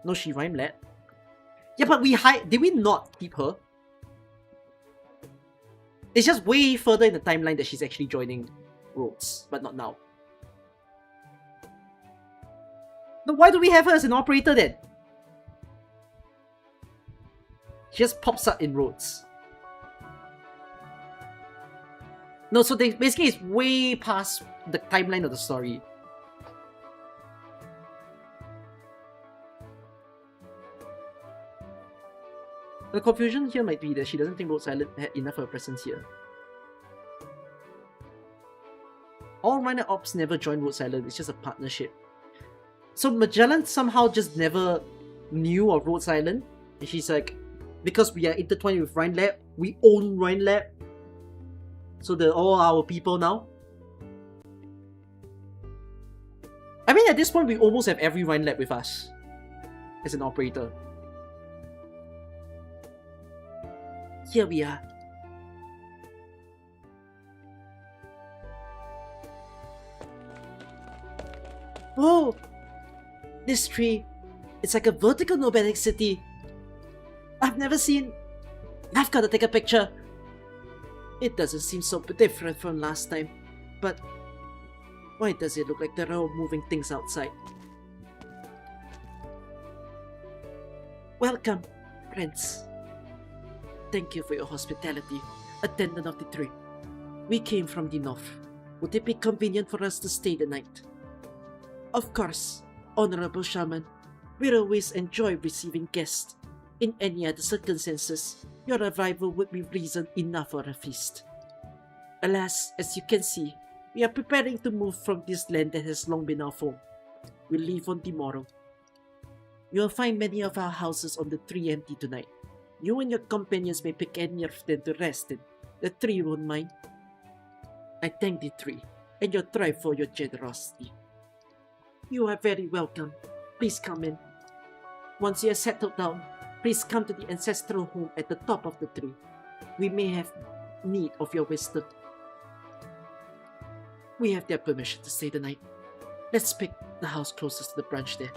No, she rhymed that. Yeah, but did we not keep her? It's just way further in the timeline that she's actually joining Rhodes, but not now. Then why do we have her as an operator then? She just pops up in Rhodes. No, so basically it's way past the timeline of the story. The confusion here might be that she doesn't think Rhodes Island had enough of a presence here. All Minor Ops never joined Rhodes Island, it's just a partnership. So Magellan somehow just never knew of Rhodes Island, and she's like, because we are intertwined with Rhine Lab, we own Rhine Lab. So they're all our people now. I mean, at this point, we almost have every Rhine lab with us as an operator. Here we are. Whoa! This tree, it's like a vertical nomadic city. I've never seen... I've gotta take a picture. It doesn't seem so different from last time, but why does it look like there are moving things outside? Welcome, friends. Thank you for your hospitality, attendant of the tree. We came from the north. Would it be convenient for us to stay the night? Of course, Honorable Shaman. We always enjoy receiving guests. In any other circumstances, your arrival would be reason enough for a feast. Alas, as you can see, we are preparing to move from this land that has long been our home. We leave on tomorrow. You will find many of our houses on the tree empty tonight. You and your companions may pick any of them to rest in. The tree won't mind. I thank the tree and your tribe for your generosity. You are very welcome. Please come in. Once you are settled down, please come to the ancestral home at the top of the tree. We may have need of your wisdom. We have their permission to stay the night. Let's pick the house closest to the branch there.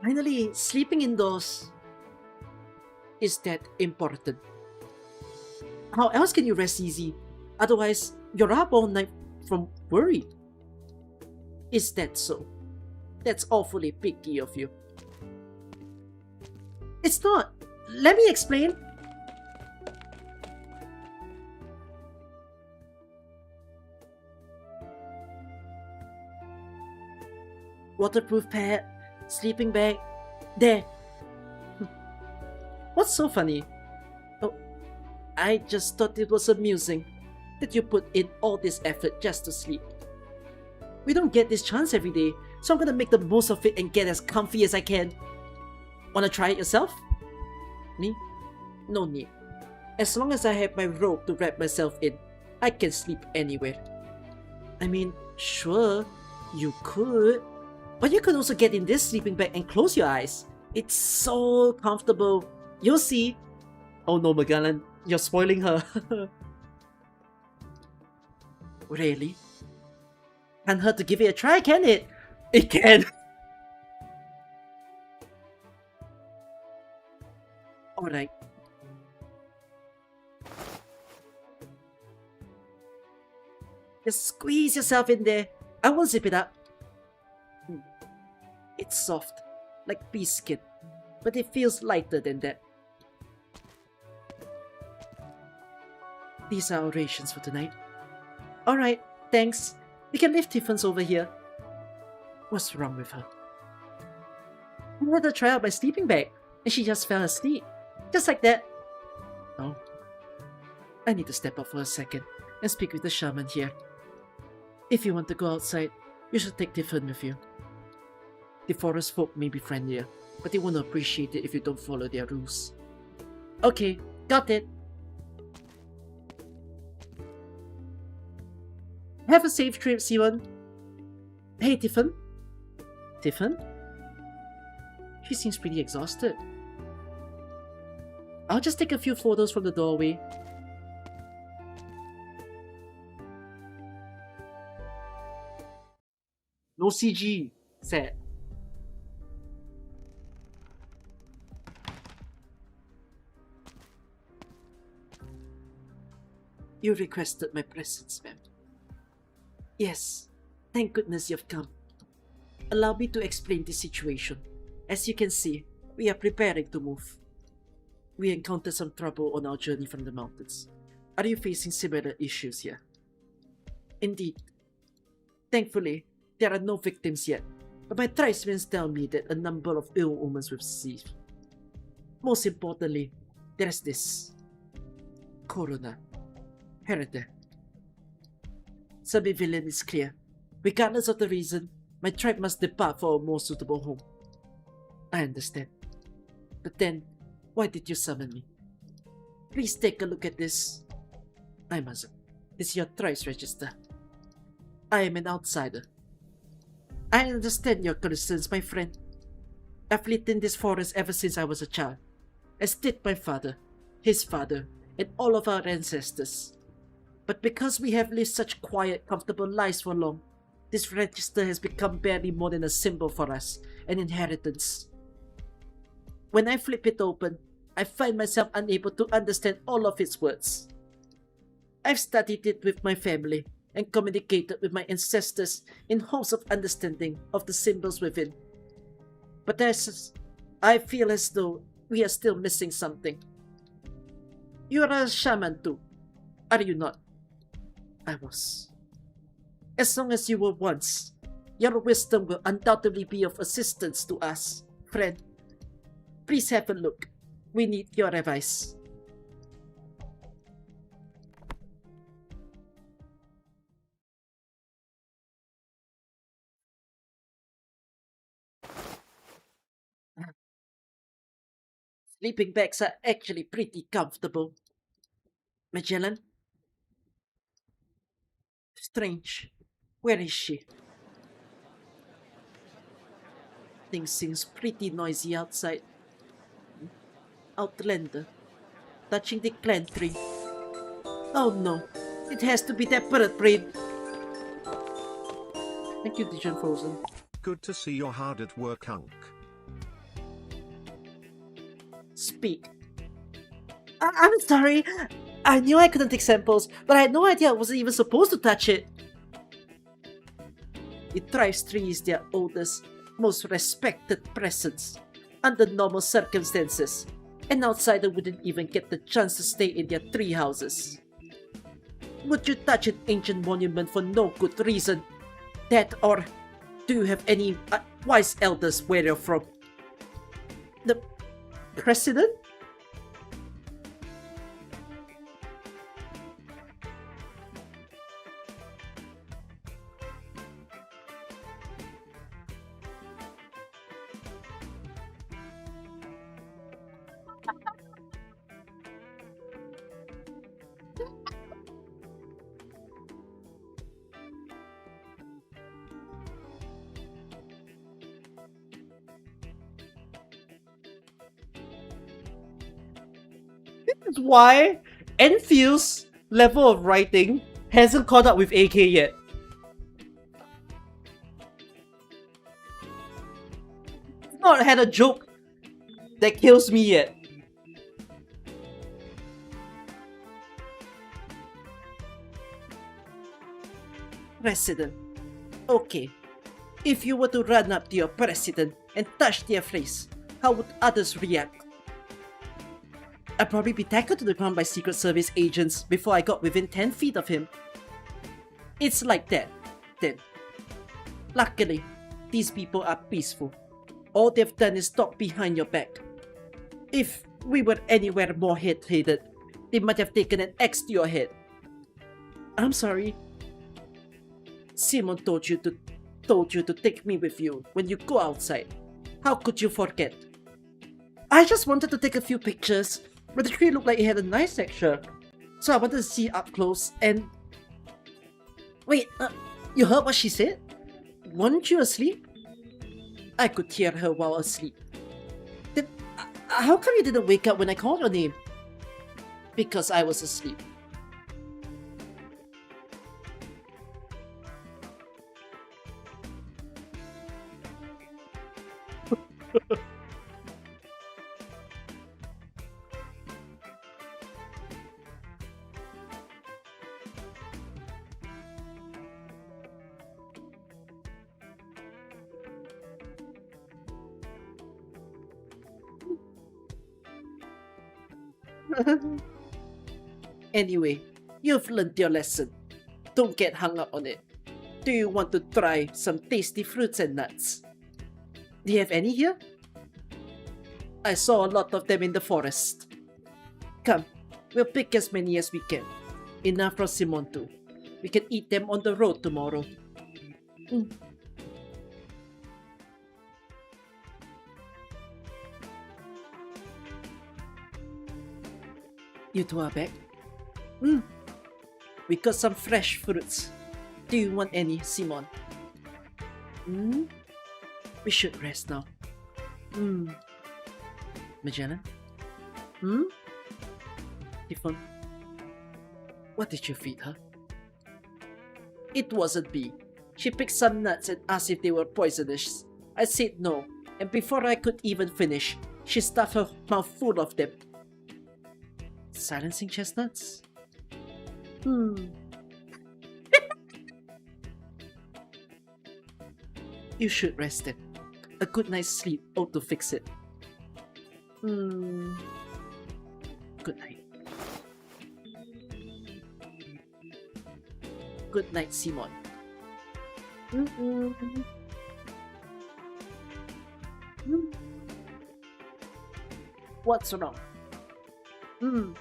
Finally, sleeping indoors. Is that important? How else can you rest easy? Otherwise, you're up all night from worry. Is that so? That's awfully picky of you. It's not. Let me explain. Waterproof pad, sleeping bag, there. What's so funny? Oh, I just thought it was amusing that you put in all this effort just to sleep. We don't get this chance every day, so I'm gonna make the most of it and get as comfy as I can. Wanna try it yourself? Me? No need. As long as I have my robe to wrap myself in, I can sleep anywhere. I mean, sure, you could. But you could also get in this sleeping bag and close your eyes. It's so comfortable. You'll see. Oh no, Magellan, you're spoiling her. Really? Can't hurt to give it a try, can it? It can! Alright. Just squeeze yourself in there. I won't zip it up. It's soft, like bee skin, but it feels lighter than that. These are our rations for tonight. Alright, thanks. We can leave Tiffin's over here. What's wrong with her? I let her try out my sleeping bag, and she just fell asleep. Just like that. Oh. I need to step up for a second and speak with the shaman here. If you want to go outside, you should take Tiffin with you. The forest folk may be friendlier, but they won't appreciate it if you don't follow their rules. Okay, got it. Have a safe trip, Siwon. Hey, Tiffin. Tiffin? She seems pretty exhausted. I'll just take a few photos from the doorway. No CG. Sad. You requested my presence, ma'am. Yes, thank goodness you've come. Allow me to explain the situation. As you can see, we are preparing to move. We encountered some trouble on our journey from the mountains. Are you facing similar issues here? Indeed. Thankfully, there are no victims yet, but my tribesmen tell me that a number of ill omens were received. Most importantly, there's this. Corona. Herod. Sub-villain is clear. Regardless of the reason, my tribe must depart for a more suitable home. I understand. But then, why did you summon me? Please take a look at this. I must is your thrice register. I am an outsider. I understand your concerns, my friend. I've lived in this forest ever since I was a child, as did my father, his father, and all of our ancestors. But because we have lived such quiet, comfortable lives for long, this register has become barely more than a symbol for us, an inheritance. When I flip it open, I find myself unable to understand all of its words. I've studied it with my family and communicated with my ancestors in hopes of understanding of the symbols within. But I feel as though we are still missing something. You are a shaman too, are you not? I was. As long as you were once, your wisdom will undoubtedly be of assistance to us, friend. Please have a look. We need your advice. Sleeping bags are actually pretty comfortable. Magellan? Strange. Where is she? Things seems pretty noisy outside. Outlander. Touching the clan tree. Oh no. It has to be that bird brain. Thank you, Dijon Frozen. Good to see you're hard at work, Hunk. Speak. I'm sorry. I knew I couldn't take samples, but I had no idea I wasn't even supposed to touch it. The Thrice tree is their oldest, most respected presence. Under normal circumstances, an outsider wouldn't even get the chance to stay in their tree houses. Would you touch an ancient monument for no good reason? That or do you have any wise elders where you're from? The president? This is why Enfield's level of writing hasn't caught up with AK yet. It's not had a joke that kills me yet. President. Okay. If you were to run up to your president and touch their face, how would others react? I'd probably be tackled to the ground by Secret Service agents before I got within 10 feet of him. It's like that, then. Luckily, these people are peaceful. All they've done is talk behind your back. If we were anywhere more hard-headed, they might have taken an axe to your head. I'm sorry. Simon told you to take me with you when you go outside. How could you forget? I just wanted to take a few pictures, but the tree looked like it had a nice texture. So I wanted to see up close and... Wait, you heard what she said? Weren't you asleep? I could hear her while asleep. Then, how come you didn't wake up when I called your name? Because I was asleep. Anyway, you've learned your lesson. Don't get hung up on it. Do you want to try some tasty fruits and nuts? Do you have any here? I saw a lot of them in the forest. Come, we'll pick as many as we can. Enough for Simon too. We can eat them on the road tomorrow. You two are back? We got some fresh fruits. Do you want any, Simon? Hmm? We should rest now. Magellan? Tiffon? What did you feed her? It wasn't me. She picked some nuts and asked if they were poisonous. I said no, and before I could even finish, she stuffed her mouth full of them. Silencing chestnuts? You should rest then. A good night's sleep ought to fix it. Good night. Good night, Simon. What's wrong? You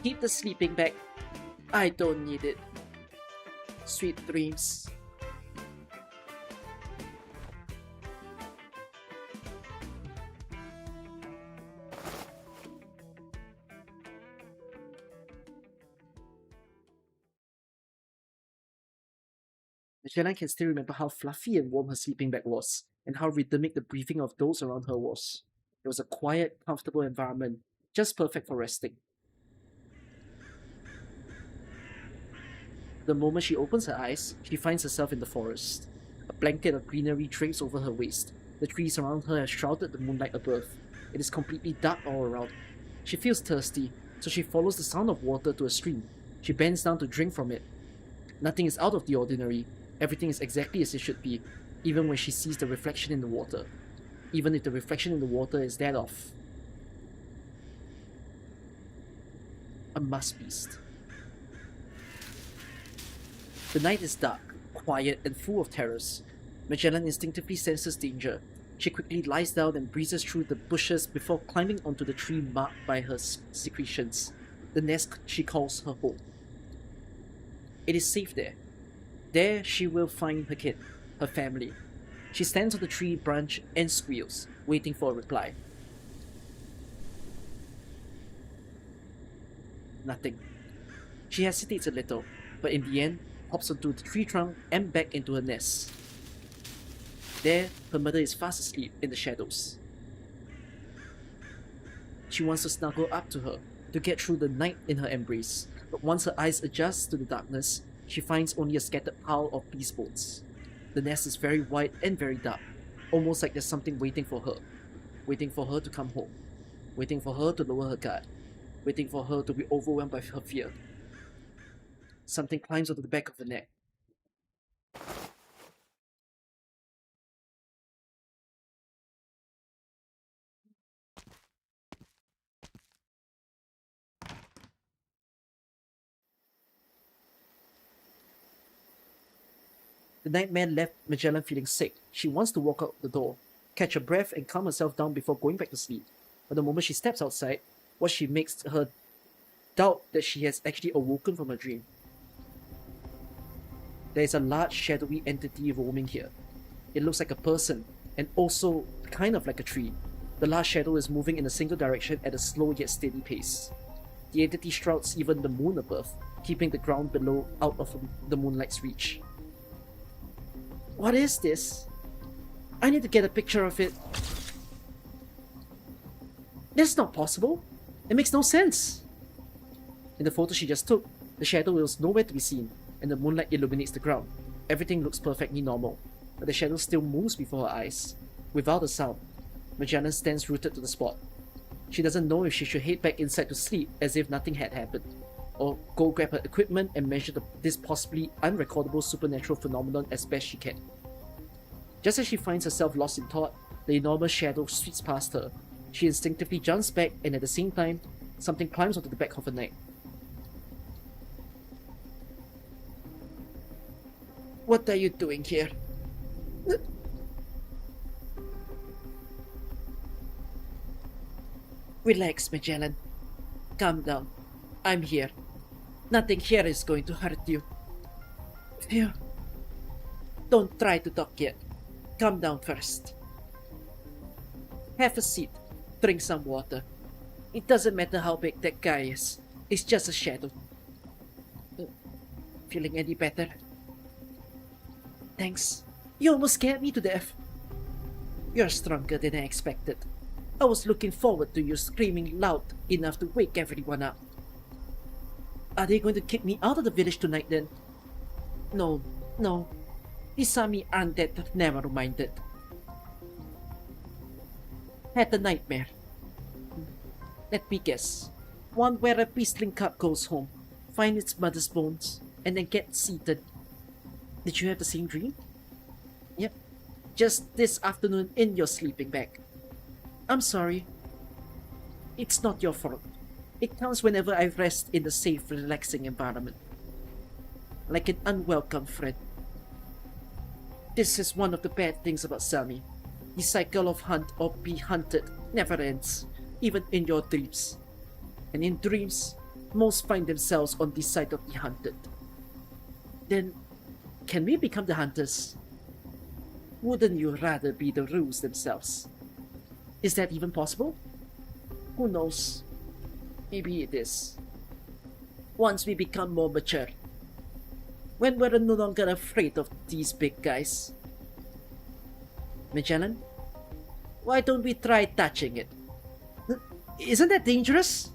keep the sleeping bag. I don't need it. Sweet dreams. Magellan can still remember how fluffy and warm her sleeping bag was, and how rhythmic the breathing of those around her was. It was a quiet, comfortable environment, just perfect for resting. The moment she opens her eyes, she finds herself in the forest. A blanket of greenery drapes over her waist. The trees around her have shrouded the moonlight above. It is completely dark all around. She feels thirsty, so she follows the sound of water to a stream. She bends down to drink from it. Nothing is out of the ordinary. Everything is exactly as it should be, even when she sees the reflection in the water. Even if the reflection in the water is that of a musk beast. The night is dark, quiet, and full of terrors. Magellan instinctively senses danger. She quickly lies down and breezes through the bushes before climbing onto the tree marked by her secretions, the nest she calls her home. It is safe there. There she will find her kid, her family. She stands on the tree branch and squeals, waiting for a reply. Nothing. She hesitates a little, but in the end, hops onto the tree trunk and back into her nest. There, her mother is fast asleep in the shadows. She wants to snuggle up to her, to get through the night in her embrace, but once her eyes adjust to the darkness, she finds only a scattered pile of beast bones. The nest is very wide and very dark, almost like there's something waiting for her to come home, waiting for her to lower her guard, waiting for her to be overwhelmed by her fear. Something climbs onto the back of the neck. The nightmare left Magellan feeling sick. She wants to walk out the door, catch her breath, and calm herself down before going back to sleep. But the moment she steps outside, what she makes her doubt that she has actually awoken from a dream. There is a large shadowy entity roaming here. It looks like a person, and also kind of like a tree. The large shadow is moving in a single direction at a slow yet steady pace. The entity shrouds even the moon above, keeping the ground below out of the moonlight's reach. What is this? I need to get a picture of it. That's not possible. It makes no sense. In the photo she just took, the shadow is nowhere to be seen, and the moonlight illuminates the ground. Everything looks perfectly normal, but the shadow still moves before her eyes. Without a sound, Magellan stands rooted to the spot. She doesn't know if she should head back inside to sleep as if nothing had happened, or go grab her equipment and measure this possibly unrecordable supernatural phenomenon as best she can. Just as she finds herself lost in thought, the enormous shadow sweeps past her. She instinctively jumps back, and at the same time, something climbs onto the back of her neck. What are you doing here? Relax, Magellan. Calm down. I'm here. Nothing here is going to hurt you. Phew. Don't try to talk yet. Calm down first. Have a seat. Drink some water. It doesn't matter how big that guy is. It's just a shadow. feeling any better? Thanks. You almost scared me to death. You're stronger than I expected. I was looking forward to you screaming loud enough to wake everyone up. Are they going to kick me out of the village tonight then? No. Isami aren't that narrow-minded. Had a nightmare. Let me guess. One where a beastling cub goes home, finds its mother's bones, and then gets eaten. Did you have the same dream? Yep. Just this afternoon in your sleeping bag. I'm sorry. It's not your fault. It comes whenever I rest in a safe, relaxing environment. Like an unwelcome friend. This is one of the bad things about Sami. The cycle of hunt or be hunted never ends, even in your dreams. And in dreams, most find themselves on the side of the hunted. Then, can we become the hunters? Wouldn't you rather be the rules themselves? Is that even possible? Who knows? Maybe it is. Once we become more mature. When we're no longer afraid of these big guys. Magellan? Why don't we try touching it? Isn't that dangerous?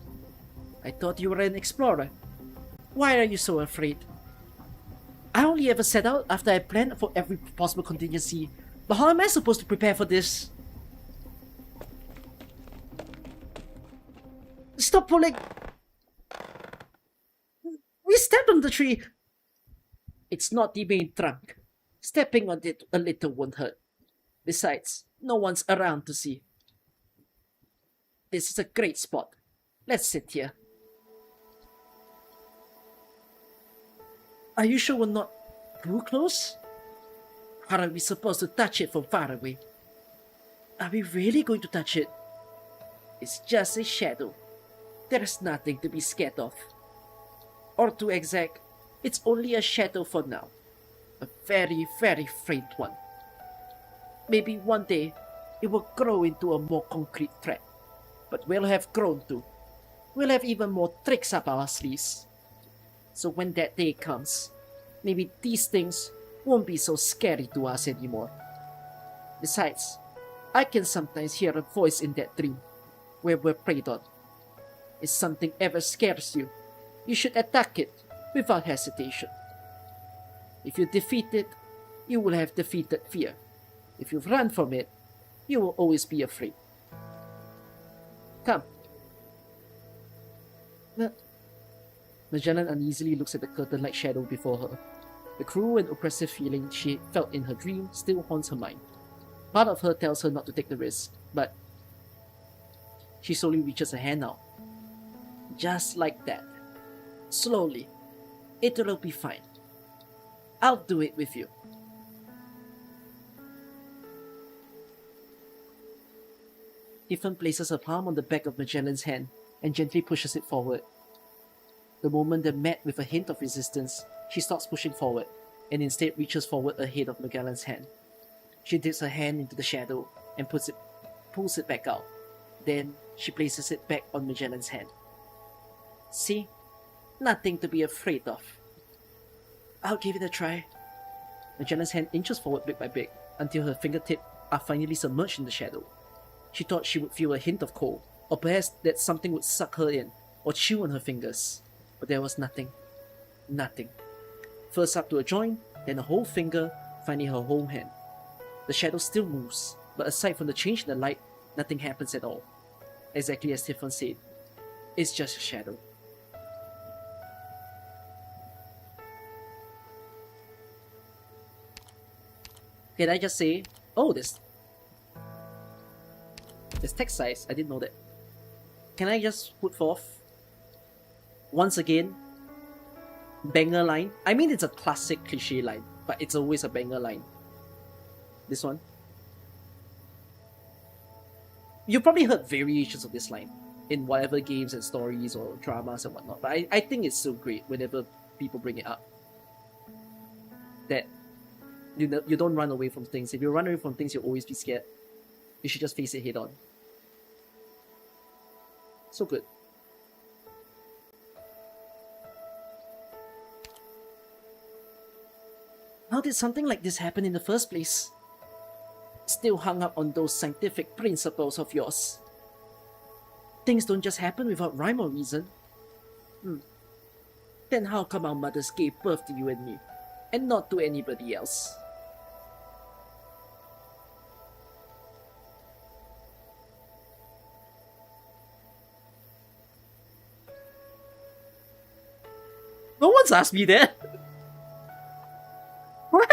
I thought you were an explorer. Why are you so afraid? I only ever set out after I planned for every possible contingency. But how am I supposed to prepare for this? Stop pulling! We stepped on the tree! It's not the main trunk. Stepping on it a little won't hurt. Besides, no one's around to see. This is a great spot. Let's sit here. Are you sure we're not too close? How are we supposed to touch it from far away? Are we really going to touch it? It's just a shadow. There is nothing to be scared of. Or to exact, it's only a shadow for now. A very, very faint one. Maybe one day, it will grow into a more concrete threat. But we'll have grown too. We'll have even more tricks up our sleeves. So when that day comes, maybe these things won't be so scary to us anymore. Besides, I can sometimes hear a voice in that dream, where we're preyed on. If something ever scares you, you should attack it without hesitation. If you defeat it, you will have defeated fear. If you run from it, you will always be afraid. Come. Magellan uneasily looks at the curtain-like shadow before her. The cruel and oppressive feeling she felt in her dream still haunts her mind. Part of her tells her not to take the risk, but she slowly reaches her hand out. Just like that. Slowly. It will be fine. I'll do it with you. Tiffin places her palm on the back of Magellan's hand and gently pushes it forward. The moment they're met with a hint of resistance, she stops pushing forward and instead reaches forward ahead of Magellan's hand. She dips her hand into the shadow and pulls it back out. Then she places it back on Magellan's hand. See? Nothing to be afraid of. I'll give it a try. Magellan's hand inches forward bit by bit until her fingertips are finally submerged in the shadow. She thought she would feel a hint of cold, or perhaps that something would suck her in or chew on her fingers. But there was nothing. Nothing. First up to a joint, then a whole finger, finally her whole hand. The shadow still moves, but aside from the change in the light, nothing happens at all. Exactly as Tiffin said, it's just a shadow. Can I just say, oh, there's text size, I didn't know that. Can I just put forth, once again, banger line? I mean, it's a classic cliche line, but it's always a banger line. This one. You've probably heard variations of this line in whatever games and stories or dramas and whatnot, but I think it's so great whenever people bring it up. That you don't run away from things. If you run away from things, you'll always be scared. You should just face it head on. So good. did something like this happen in the first place? Still hung up on those scientific principles of yours. Things don't just happen without rhyme or reason. Then how come our mothers gave birth to you and me, and not to anybody else? No one's asked me that. What?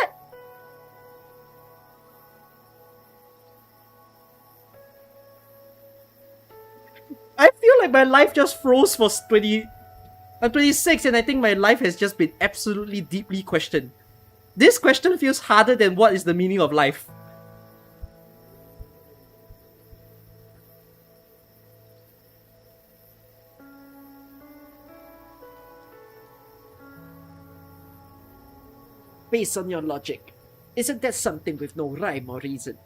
I feel like my life just froze for 20... I'm 26 and I think my life has just been absolutely deeply questioned. This question feels harder than what is the meaning of life. Based on your logic, isn't that something with no rhyme or reason?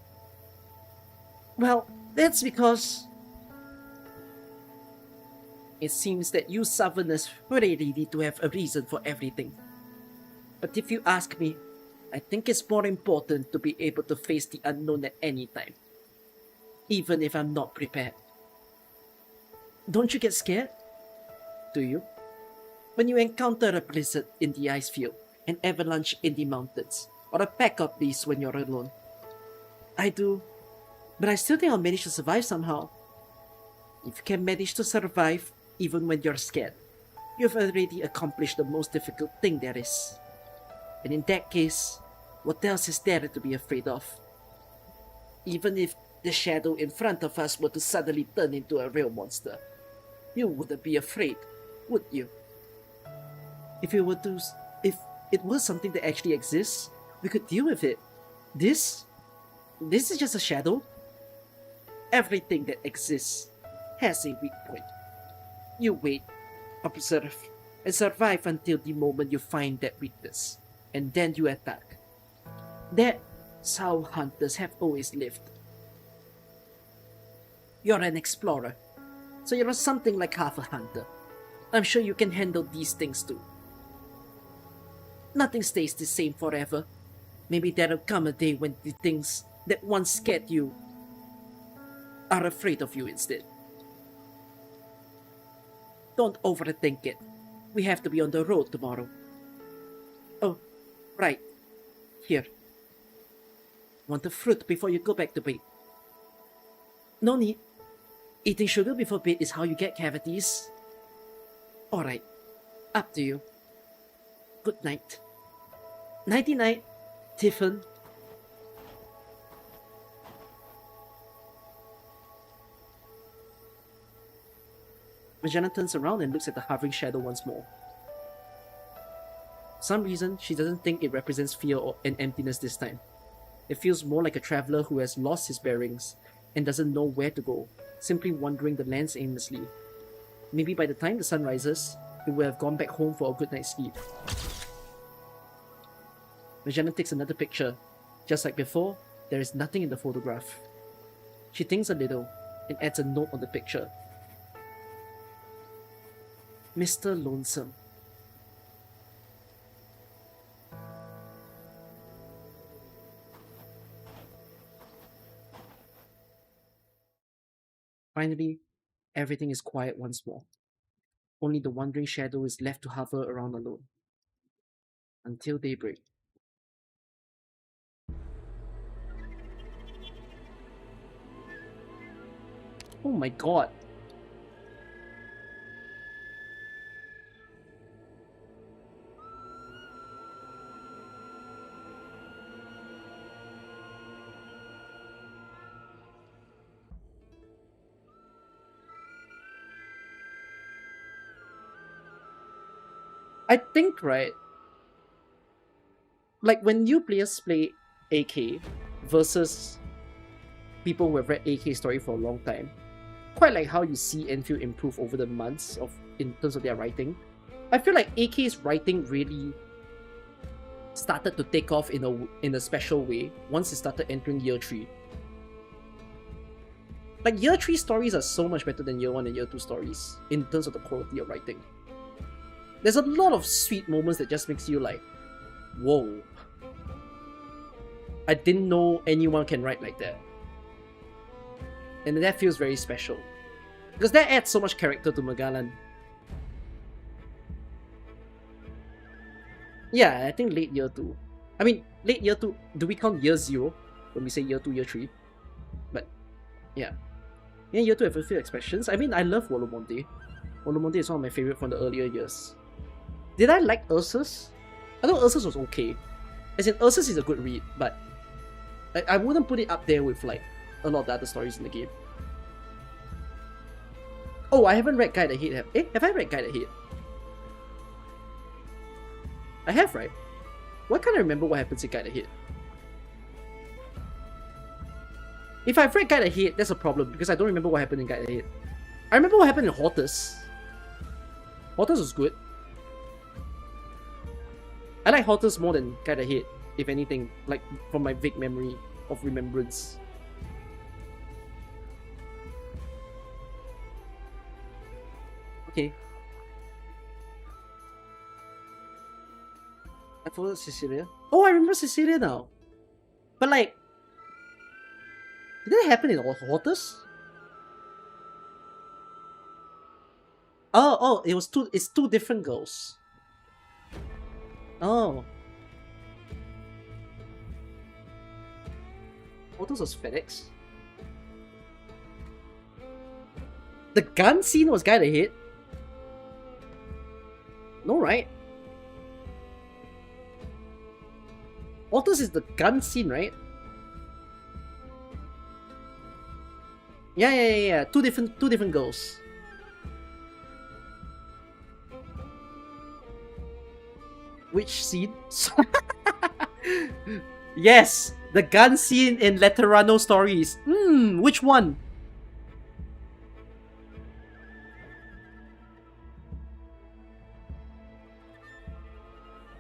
Well, that's because it seems that you Southerners really need to have a reason for everything. But if you ask me, I think it's more important to be able to face the unknown at any time, even if I'm not prepared. Don't you get scared? Do you? When you encounter a blizzard in the ice field, an avalanche in the mountains, or a pack of beasts when you're alone. I do, but I still think I'll manage to survive somehow. If you can manage to survive even when you're scared, you've already accomplished the most difficult thing there is. And in that case, what else is there to be afraid of? Even if the shadow in front of us were to suddenly turn into a real monster, you wouldn't be afraid, would you? If it was something that actually exists, we could deal with it. This is just a shadow. Everything that exists has a weak point. You wait, observe, and survive until the moment you find that weakness, and then you attack. That's how hunters have always lived. You're an explorer, so you're something like half a hunter. I'm sure you can handle these things too. Nothing stays the same forever. Maybe there'll come a day when the things that once scared you are afraid of you instead. Don't overthink it. We have to be on the road tomorrow. Oh, right. Here. Want a fruit before you go back to bed? No need. Eating sugar before bed is how you get cavities. Alright. Up to you. Good night. Nighty-night, Tiffin. Majana turns around and looks at the hovering shadow once more. For some reason, she doesn't think it represents fear and emptiness this time. It feels more like a traveler who has lost his bearings and doesn't know where to go, simply wandering the lands aimlessly. Maybe by the time the sun rises, it will have gone back home for a good night's sleep. Majana takes another picture. Just like before, there is nothing in the photograph. She thinks a little and adds a note on the picture. Mr. Lonesome. Finally, everything is quiet once more. Only the wandering shadow is left to hover around alone. Until daybreak. Oh my god. I think, right, like when new players play AK versus people who have read AK story for a long time, quite like how you see Enfield improve over the months in terms of their writing. I feel like AK's writing really started to take off in a special way once it started entering year 3. Like year 3 stories are so much better than year 1 and year 2 stories in terms of the quality of writing. There's a lot of sweet moments that just makes you like, whoa. I didn't know anyone can write like that. And that feels very special. Because that adds so much character to Magalan. Yeah, I think late year 2. I mean, late year 2, do we count year 0 when we say year 2, year 3? But, yeah. Yeah, year 2 have a few expressions. I mean, I love Wolomonte. Wolomonte is one of my favorite from the earlier years. Did I like Ursus? I thought Ursus was okay. As in, Ursus is a good read, but I wouldn't put it up there with like a lot of the other stories in the game. Oh, I haven't read Guide Ahead. Have I read Guide Ahead? I have, right? Why can't I remember what happens in Guide Ahead? If I've read Guide Ahead, that's a problem because I don't remember what happened in Guide Ahead. I remember what happened in Hortus. Hortus was good. I like Hortus more than Guide Ahead, if anything, like from my vague memory of remembrance. Okay. I followed Cecilia. Oh, I remember Cecilia now. But like, did that happen in Hortus? Oh, it's two different girls. Oh. Hortus was FedEx. The gun scene was Guide Ahead? No, right? Hortus is the gun scene, right? Yeah. Two different girls. Which scene? Yes, the gun scene in Letterano Stories. Which one?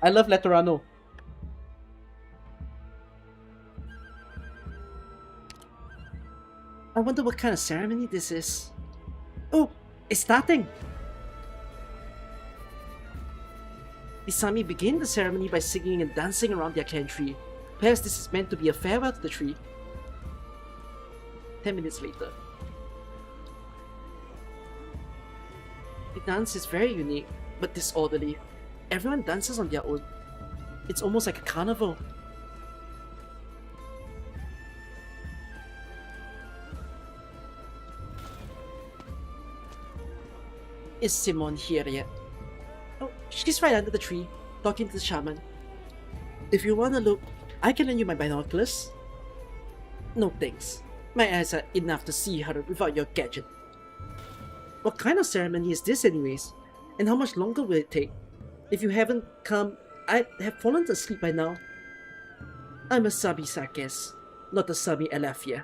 I love Letterano. I wonder what kind of ceremony this is. Oh, it's starting! The Sami begin the ceremony by singing and dancing around their clan tree. Perhaps this is meant to be a farewell to the tree. 10 minutes later. The dance is very unique, but disorderly. Everyone dances on their own. It's almost like a carnival. Is Simone here yet? Oh, she's right under the tree, talking to the shaman. If you wanna look, I can lend you my binoculars. No thanks. My eyes are enough to see her without your gadget. What kind of ceremony is this anyways? And how much longer will it take? If you haven't come, I'd have fallen asleep by now. I'm a Sabi Sakes, not a Sabi Alafia.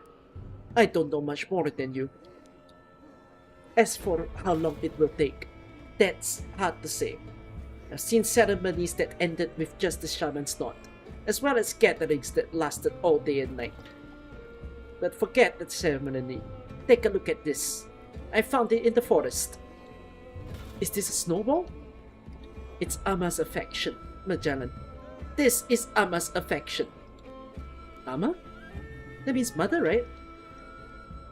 I don't know much more than you. As for how long it will take, that's hard to say. I've seen ceremonies that ended with just the shaman's nod, as well as gatherings that lasted all day and night. But forget that ceremony. Take a look at this. I found it in the forest. Is this a snowball? It's Ama's affection, Magellan. This is Ama's affection. Ama? That means mother, right?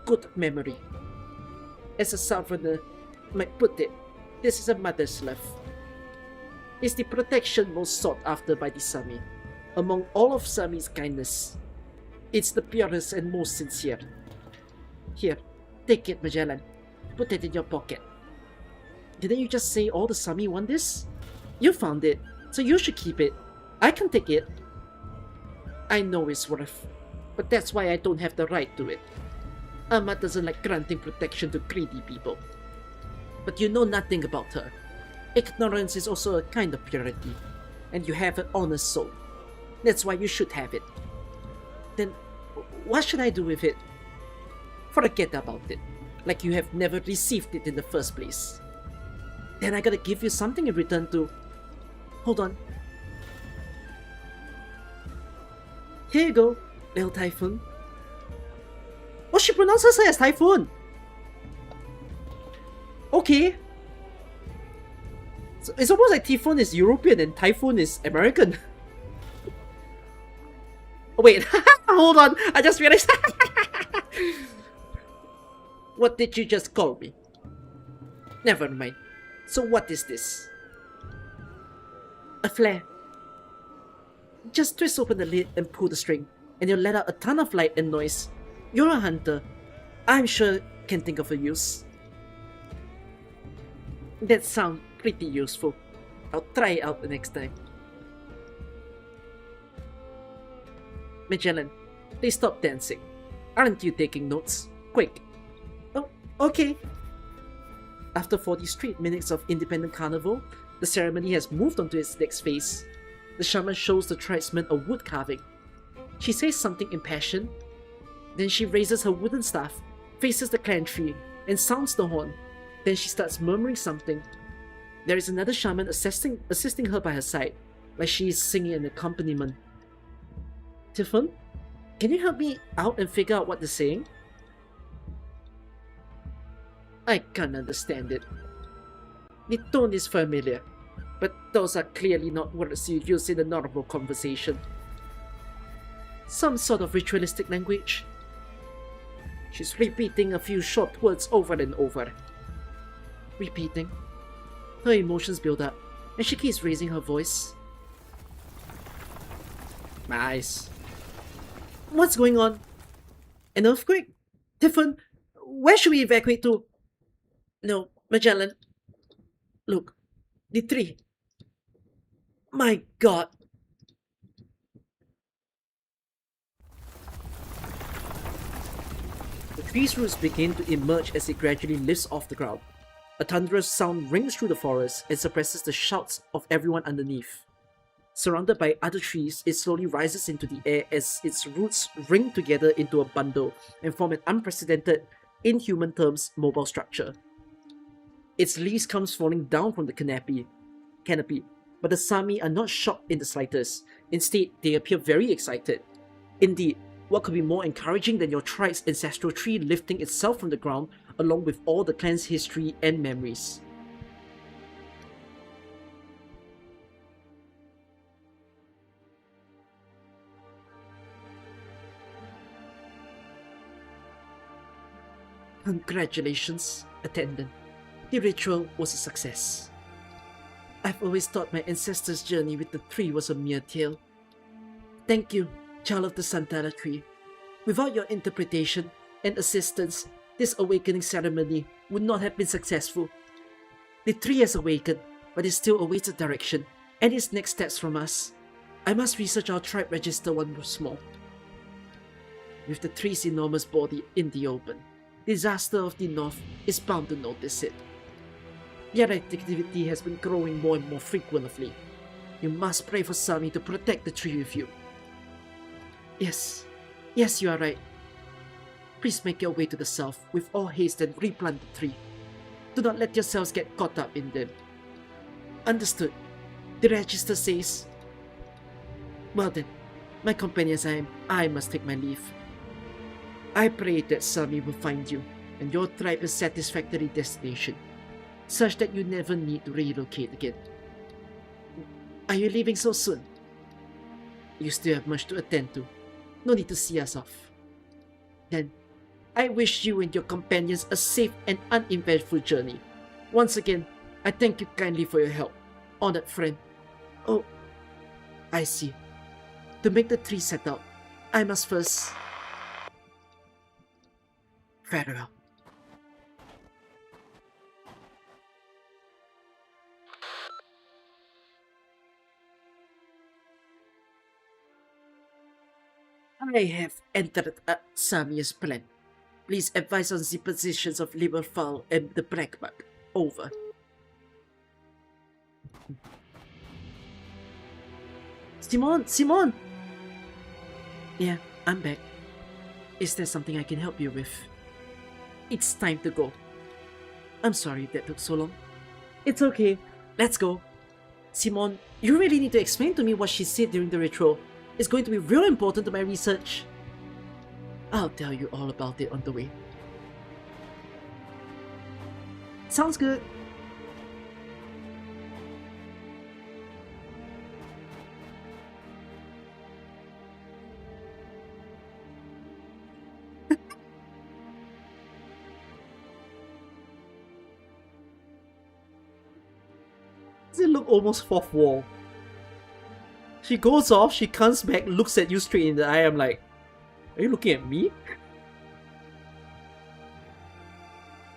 Good memory. As a sovereigner might put it, this is a mother's love. It's the protection most sought after by the Sami. Among all of Sami's kindness, it's the purest and most sincere. Here, take it, Magellan. Put it in your pocket. Didn't you just say all the Sami want this? You found it, so you should keep it. I can take it. I know it's worth, but that's why I don't have the right to it. Ama doesn't like granting protection to greedy people. But you know nothing about her. Ignorance is also a kind of purity, and you have an honest soul. That's why you should have it. Then, what should I do with it? Forget about it, like you have never received it in the first place. Then I gotta give you something in return to... Hold on. Here you go, little Typhoon. Oh, she pronounces her as Typhoon! Okay. So it's almost like Typhoon is European and Typhoon is American. Wait, hold on. I just realized. What did you just call me? Never mind. So what is this? A flare. Just twist open the lid and pull the string, and you'll let out a ton of light and noise. You're a hunter. I'm sure can think of a use. That sounds pretty useful. I'll try it out the next time. Magellan, please stop dancing. Aren't you taking notes? Quick. Oh, okay. After 40 straight minutes of independent carnival, the ceremony has moved on to its next phase. The shaman shows the tribesmen a wood carving. She says something impassioned. Then she raises her wooden staff, faces the clan tree, and sounds the horn. Then she starts murmuring something. There is another shaman assisting her by her side, like she is singing an accompaniment. Tiffon, can you help me out and figure out what they're saying? I can't understand it. The tone is familiar, but those are clearly not words you use in a normal conversation. Some sort of ritualistic language. She's repeating a few short words over and over. Repeating. Her emotions build up, and she keeps raising her voice. My eyes. What's going on? An earthquake? Tiffon, where should we evacuate to? No, Magellan. Look, the tree. My God. The tree's roots begin to emerge as it gradually lifts off the ground. A thunderous sound rings through the forest and suppresses the shouts of everyone underneath. Surrounded by other trees, it slowly rises into the air as its roots ring together into a bundle and form an unprecedented, in human terms, mobile structure. Its leaves come falling down from the canopy, but the Sami are not shocked in the slightest. Instead, they appear very excited. Indeed, what could be more encouraging than your tribe's ancestral tree lifting itself from the ground along with all the clan's history and memories? Congratulations, attendant. The ritual was a success. I've always thought my ancestors' journey with the tree was a mere tale. Thank you, child of the Santana tree. Without your interpretation and assistance, this awakening ceremony would not have been successful. The tree has awakened, but it still awaits a direction and its next steps from us. I must research our tribe register once more. With the tree's enormous body in the open, Disaster of the North is bound to notice it. Yet activity has been growing more and more frequently. You must pray for Sami to protect the tree with you. Yes, you are right. Please make your way to the south with all haste and replant the tree. Do not let yourselves get caught up in them. Understood. The register says... Well then, my companions, I must take my leave. I pray that Sami will find you and your tribe a satisfactory destination, such that you never need to relocate again. Are you leaving so soon? You still have much to attend to. No need to see us off. Then, I wish you and your companions a safe and uneventful journey. Once again, I thank you kindly for your help, honored friend. Oh, I see. To make the tree set out, I must first... Farewell. I have entered Sami's plan. Please advise on the positions of Liverfowl and the Brackbuck. Over. Simon! Yeah, I'm back. Is there something I can help you with? It's time to go. I'm sorry that took so long. It's okay. Let's go. Simon, you really need to explain to me what she said during the ritual. It's going to be real important to my research. I'll tell you all about it on the way. Sounds good. Does it look almost fourth wall? She goes off, she comes back, looks at you straight in the eye. I'm like, are you looking at me?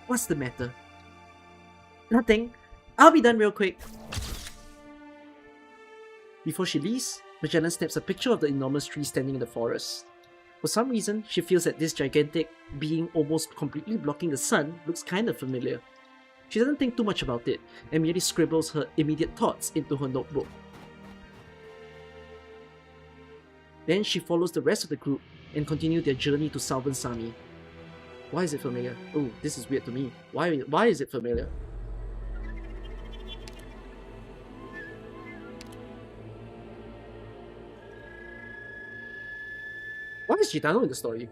What's the matter? Nothing. I'll be done real quick. Before she leaves, Magellan snaps a picture of the enormous tree standing in the forest. For some reason, she feels that this gigantic being almost completely blocking the sun looks kinda familiar. She doesn't think too much about it, and merely scribbles her immediate thoughts into her notebook. Then she follows the rest of the group and continue their journey to Southern Sami. Why is it familiar? Oh, this is weird to me. Why is it familiar? Why is Gitano in the story?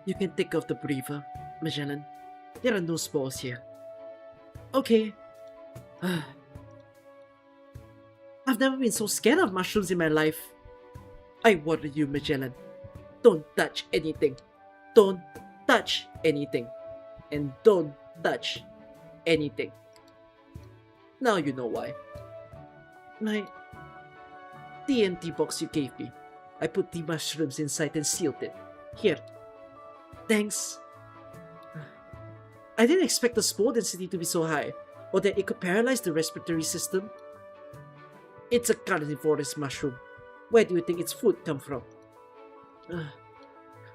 You can take off the breather, Magellan. There are no spores here. Okay. I've never been so scared of mushrooms in my life. I warn you, Magellan. Don't touch anything. Don't touch anything. And don't touch anything. Now you know why. My TNT box you gave me. I put the mushrooms inside and sealed it. Here. Thanks. I didn't expect the spore density to be so high, or that it could paralyze the respiratory system. It's a carnivorous mushroom. Where do you think its food come from?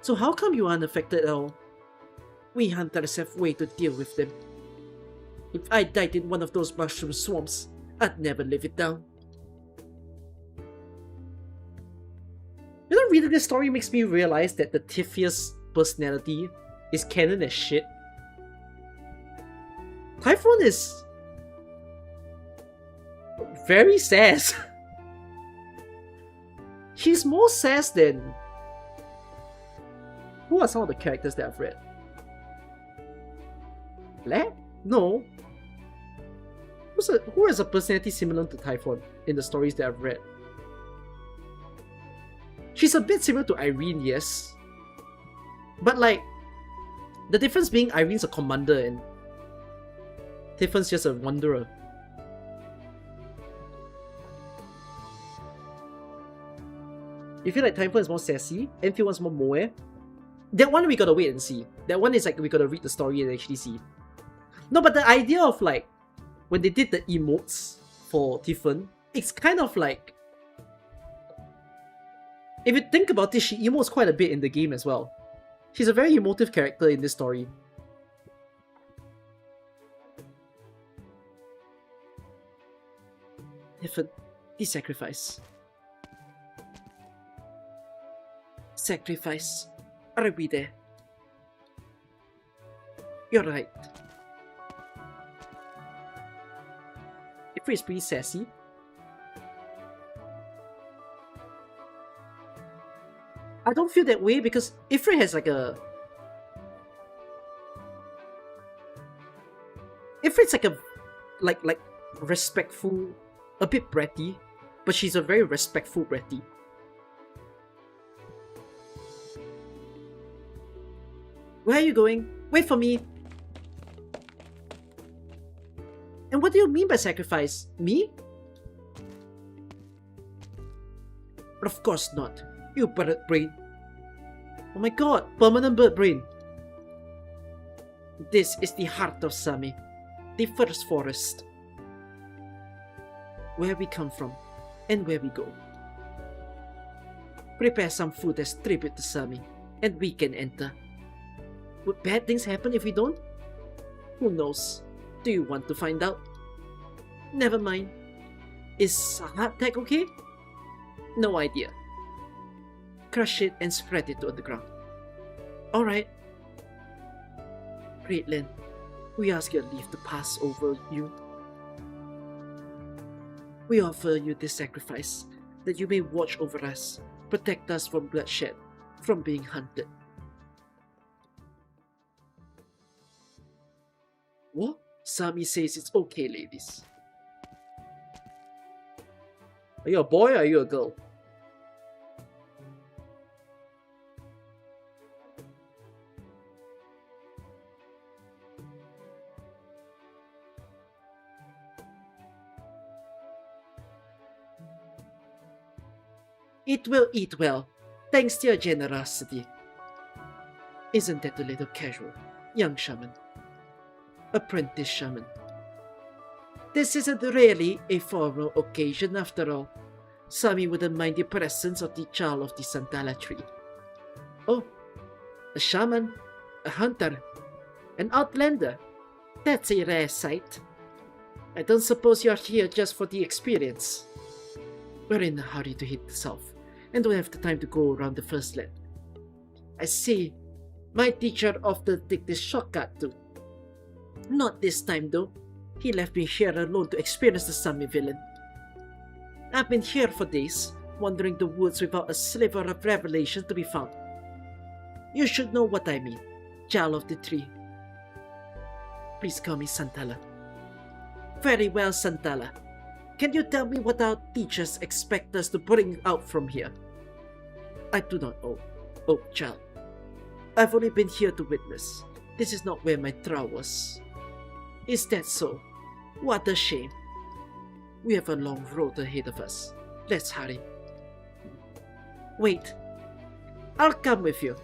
So how come you are unaffected at all? We hunters have way to deal with them. If I died in one of those mushroom swamps, I'd never live it down. You know, reading this story makes me realize that the Tifia's personality is canon as shit. Typhon is very sass. She's more sass than... Who are some of the characters that I've read? Black? No. Who has a personality similar to Typhon in the stories that I've read? She's a bit similar to Irene, yes. But like, the difference being Irene's a commander and Typhon's just a wanderer. You feel like Typhon is more sassy, Enfield's more moe. That one we gotta wait and see. That one is like we gotta read the story and actually see. No, but the idea of like, when they did the emotes for Typhon, it's kind of like... If you think about it, she emotes quite a bit in the game as well. She's a very emotive character in this story. Typhon, the sacrifice. Sacrifice. Are we there? You're right. Ifrit is pretty sassy. I don't feel that way because Ifrit has like a... Ifrit's like a... Like respectful, a bit bratty, but she's a very respectful bratty. Where are you going? Wait for me! And what do you mean by sacrifice? Me? But of course not. You bird brain. Oh my god, permanent bird brain. This is the heart of Sami, the first forest. Where we come from, and where we go. Prepare some food as tribute to Sami, and we can enter. Would bad things happen if we don't? Who knows? Do you want to find out? Never mind. Is a heart attack okay? No idea. Crush it and spread it on the ground. Alright. Great Lin, we ask your leave to pass over you. We offer you this sacrifice, that you may watch over us, protect us from bloodshed, from being hunted. What? Sammy says it's okay, ladies. Are you a boy or are you a girl? It will eat well, thanks to your generosity. Isn't that a little casual, young shaman? Apprentice shaman. This isn't really a formal occasion after all. Sammy wouldn't mind the presence of the child of the Santala tree. Oh, a shaman, a hunter, an outlander. That's a rare sight. I don't suppose you're here just for the experience. We're in a hurry to hit the south, and don't have the time to go around the first land. I see. My teacher often take this shortcut too. Not this time though. He left me here alone to experience the Sami villain. I've been here for days, wandering the woods without a sliver of revelation to be found. You should know what I mean, child of the tree. Please call me Santala. Very well, Santala. Can you tell me what our teachers expect us to bring out from here? I do not know, oh child. I've only been here to witness. This is not where my trial was. Is that so? What a shame. We have a long road ahead of us. Let's hurry. Wait. I'll come with you.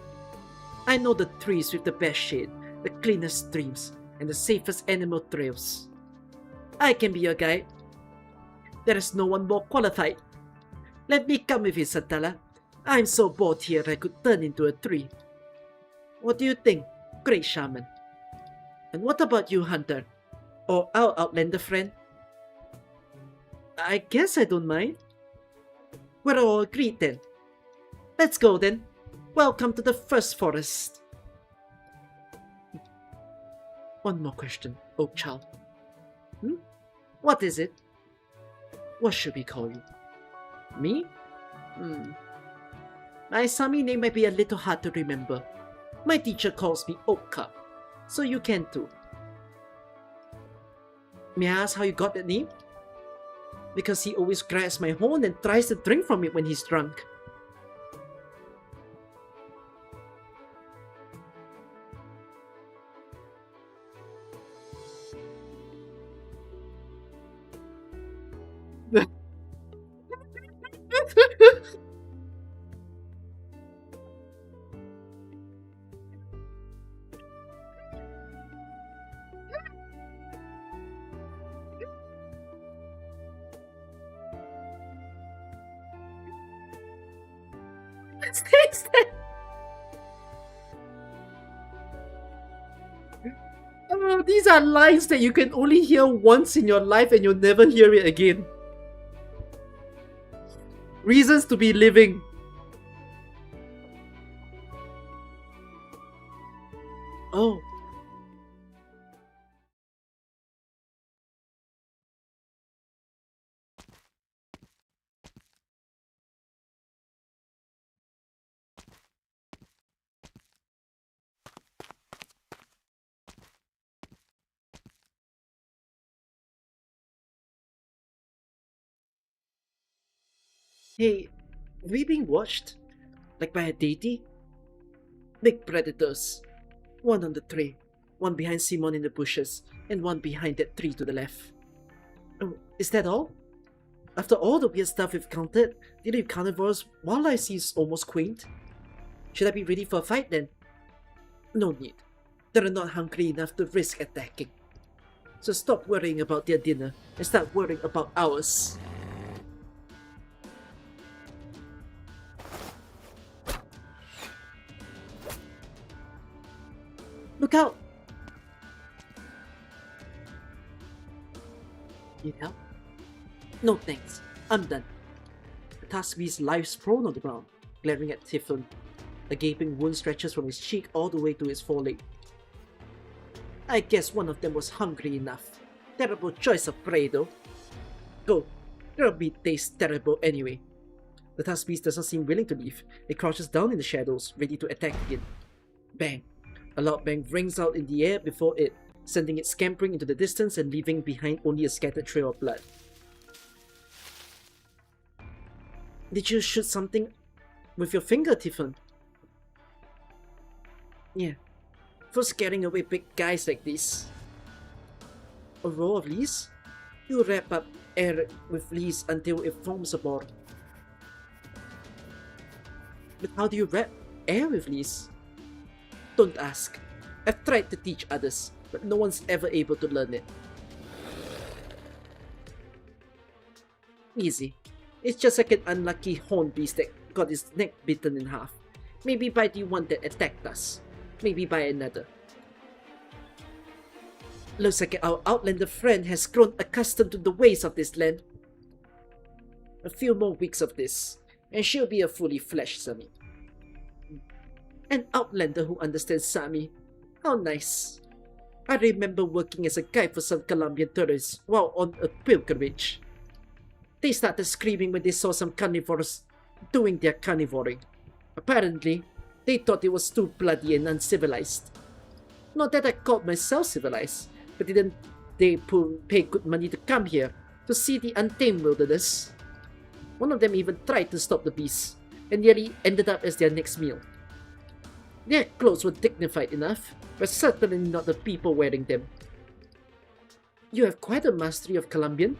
I know the trees with the best shade, the cleanest streams, and the safest animal trails. I can be your guide. There is no one more qualified. Let me come with you, Santala. I'm so bored here I could turn into a tree. What do you think, great shaman? And what about you, hunter? Or our outlander friend? I guess I don't mind. We're all agreed then. Let's go then. Welcome to the first forest. One more question, oak child. What is it? What should we call you? Me? My Sami name might be a little hard to remember. My teacher calls me Oka, so you can too. May I ask how you got that name? Because he always grabs my horn and tries to drink from it when he's drunk. These are lines that you can only hear once in your life and you'll never hear it again. Reasons to be living. Oh. Hey, are we being watched? Like by a deity? Big predators. One on the tree, one behind Simon in the bushes, and one behind that tree to the left. Oh, is that all? After all the weird stuff we've counted, the little carnivore's wildlife seems almost quaint. Should I be ready for a fight then? No need. They're not hungry enough to risk attacking. So stop worrying about their dinner and start worrying about ours. Look out! Need help? No thanks. I'm done. The task beast lies prone on the ground, glaring at Typhon. A gaping wound stretches from his cheek all the way to his foreleg. I guess one of them was hungry enough. Terrible choice of prey though. Go. Your meat tastes terrible anyway. The task beast doesn't seem willing to leave. It crouches down in the shadows, ready to attack again. Bang! A loud bang rings out in the air before it sending it scampering into the distance and leaving behind only a scattered trail of blood. Did you shoot something with your finger, Tiffin? Yeah, for scaring away big guys like this. A row of leaves? You wrap up air with leaves until it forms a ball. But how do you wrap air with leaves? Don't ask. I've tried to teach others, but no one's ever able to learn it. Easy. It's just like an unlucky horned beast that got his neck bitten in half. Maybe by the one that attacked us. Maybe by another. Looks like our outlander friend has grown accustomed to the ways of this land. A few more weeks of this, and she'll be a fully fleshed Sami. An outlander who understands Sami. How nice. I remember working as a guide for some Colombian tourists while on a pilgrimage. They started screaming when they saw some carnivores doing their carnivoring. Apparently, they thought it was too bloody and uncivilized. Not that I called myself civilized, but didn't they pay good money to come here to see the untamed wilderness? One of them even tried to stop the beasts, and nearly ended up as their next meal. Their clothes were dignified enough, but certainly not the people wearing them. You have quite a mastery of Colombian.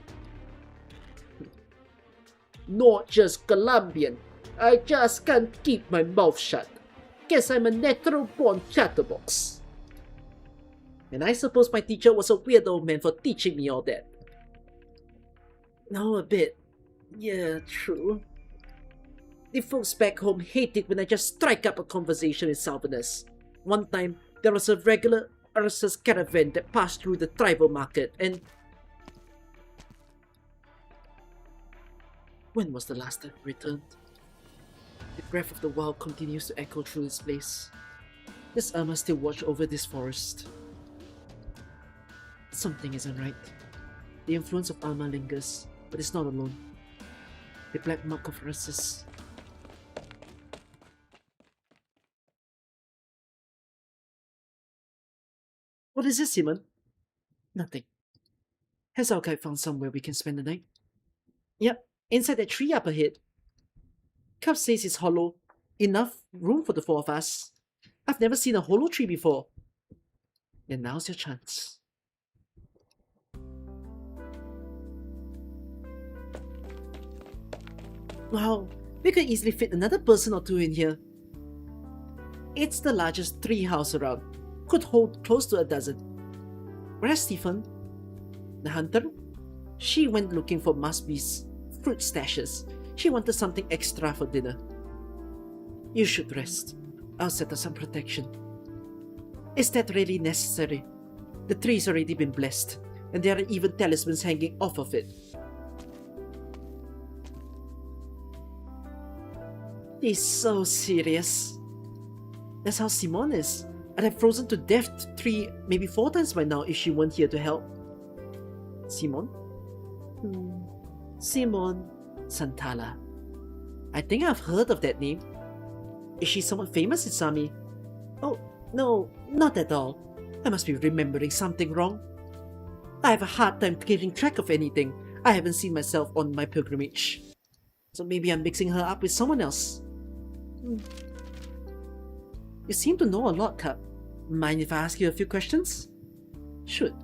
Not just Colombian. I just can't keep my mouth shut. Guess I'm a natural-born chatterbox. And I suppose my teacher was a weird old man for teaching me all that. No, a bit. Yeah, true. The folks back home hate it when I just strike up a conversation with Southerners. One time, there was a regular Ursus caravan that passed through the tribal market and... When was the last time I returned? The breath of the wild continues to echo through this place. Does Irma still watch over this forest? Something isn't right. The influence of Irma lingers, but it's not alone. The black mark of Ursus. What is this, Simon? Nothing. Has our guide found somewhere we can spend the night? Yep, inside that tree up ahead. Cup says it's hollow. Enough room for the four of us. I've never seen a hollow tree before. And now's your chance. Wow, we could easily fit another person or two in here. It's the largest tree house around. Could hold close to a dozen. Where's Stephen? The hunter? She went looking for Musby's fruit stashes. She wanted something extra for dinner. You should rest. I'll set up some protection. Is that really necessary? The tree's already been blessed, and there are even talismans hanging off of it. He's so serious. That's how Simone is. I'd have frozen to death maybe 4 times by now if she weren't here to help. Simone? Simone Santala. I think I've heard of that name. Is she someone famous in Sami? Oh, no, not at all. I must be remembering something wrong. I have a hard time keeping track of anything. I haven't seen myself on my pilgrimage. So maybe I'm mixing her up with someone else. You seem to know a lot, Cup. Mind if I ask you a few questions? Should.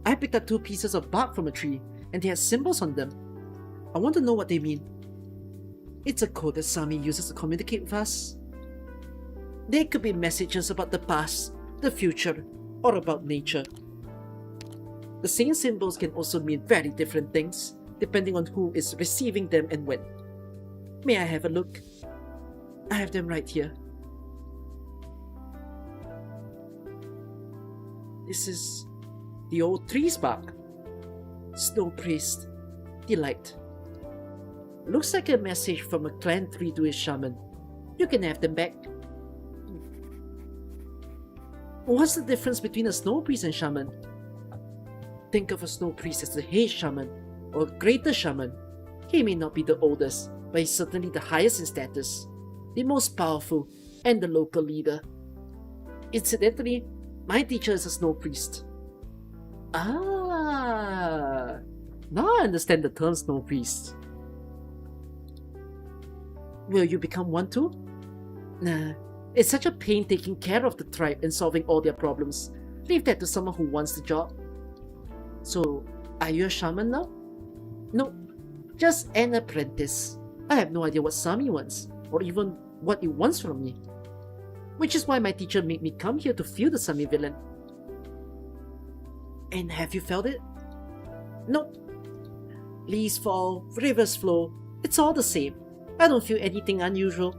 I picked up 2 pieces of bark from a tree, and they had symbols on them. I want to know what they mean. It's a code that Sami uses to communicate with us. They could be messages about the past, the future, or about nature. The same symbols can also mean very different things, depending on who is receiving them and when. May I have a look? I have them right here. This is the old tree's bark. Snow Priest. Delight. Looks like a message from a clan tree to his shaman. You can have them back. What's the difference between a snow priest and shaman? Think of a snow priest as the head shaman, or greater shaman. He may not be the oldest, but he's certainly the highest in status, the most powerful, and the local leader. Incidentally, My teacher is a snow priest. Ah, now I understand the term snow priest. Will you become one too? Nah, it's such a pain taking care of the tribe and solving all their problems. Leave that to someone who wants the job. So, are you a shaman now? No, just an apprentice. I have no idea what Sami wants, or even what it wants from me. Which is why my teacher made me come here to feel the Sami villain. And have you felt it? Nope. Leaves fall, rivers flow, it's all the same. I don't feel anything unusual.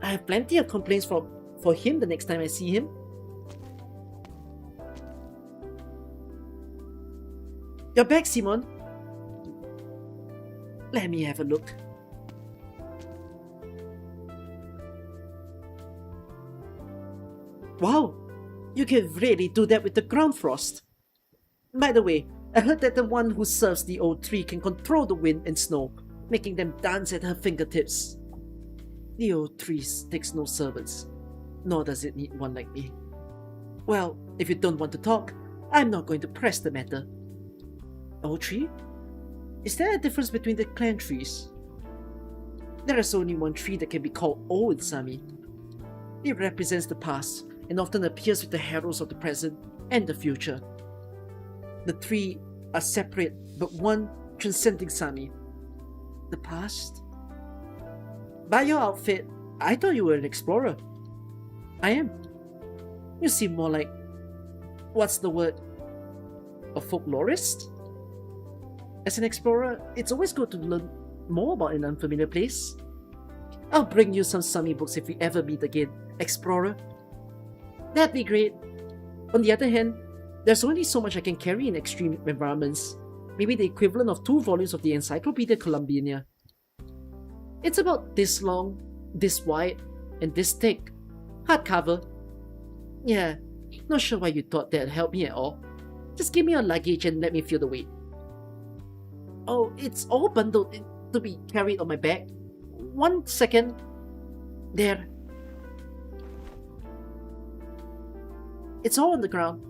I have plenty of complaints for him the next time I see him. You're back, Simon. Let me have a look. Wow, you can really do that with the ground frost. By the way, I heard that the one who serves the old tree can control the wind and snow, making them dance at her fingertips. The old tree takes no servants, nor does it need one like me. Well, if you don't want to talk, I'm not going to press the matter. Old tree? Is there a difference between the clan trees? There is only one tree that can be called old in Sami. It represents the past and often appears with the heralds of the present and the future. The three are separate, but one transcending Sami. The past? By your outfit, I thought you were an explorer. I am. You seem more like... what's the word? A folklorist? As an explorer, it's always good to learn more about an unfamiliar place. I'll bring you some Sami books if we ever meet again, explorer. That'd be great. On the other hand, there's only so much I can carry in extreme environments. Maybe the equivalent of 2 volumes of the Encyclopedia Columbiana. It's about this long, this wide, and this thick. Hardcover. Yeah, not sure why you thought that'd help me at all. Just give me your luggage and let me feel the weight. Oh, it's all bundled to be carried on my back. 1 second. There. It's all on the ground.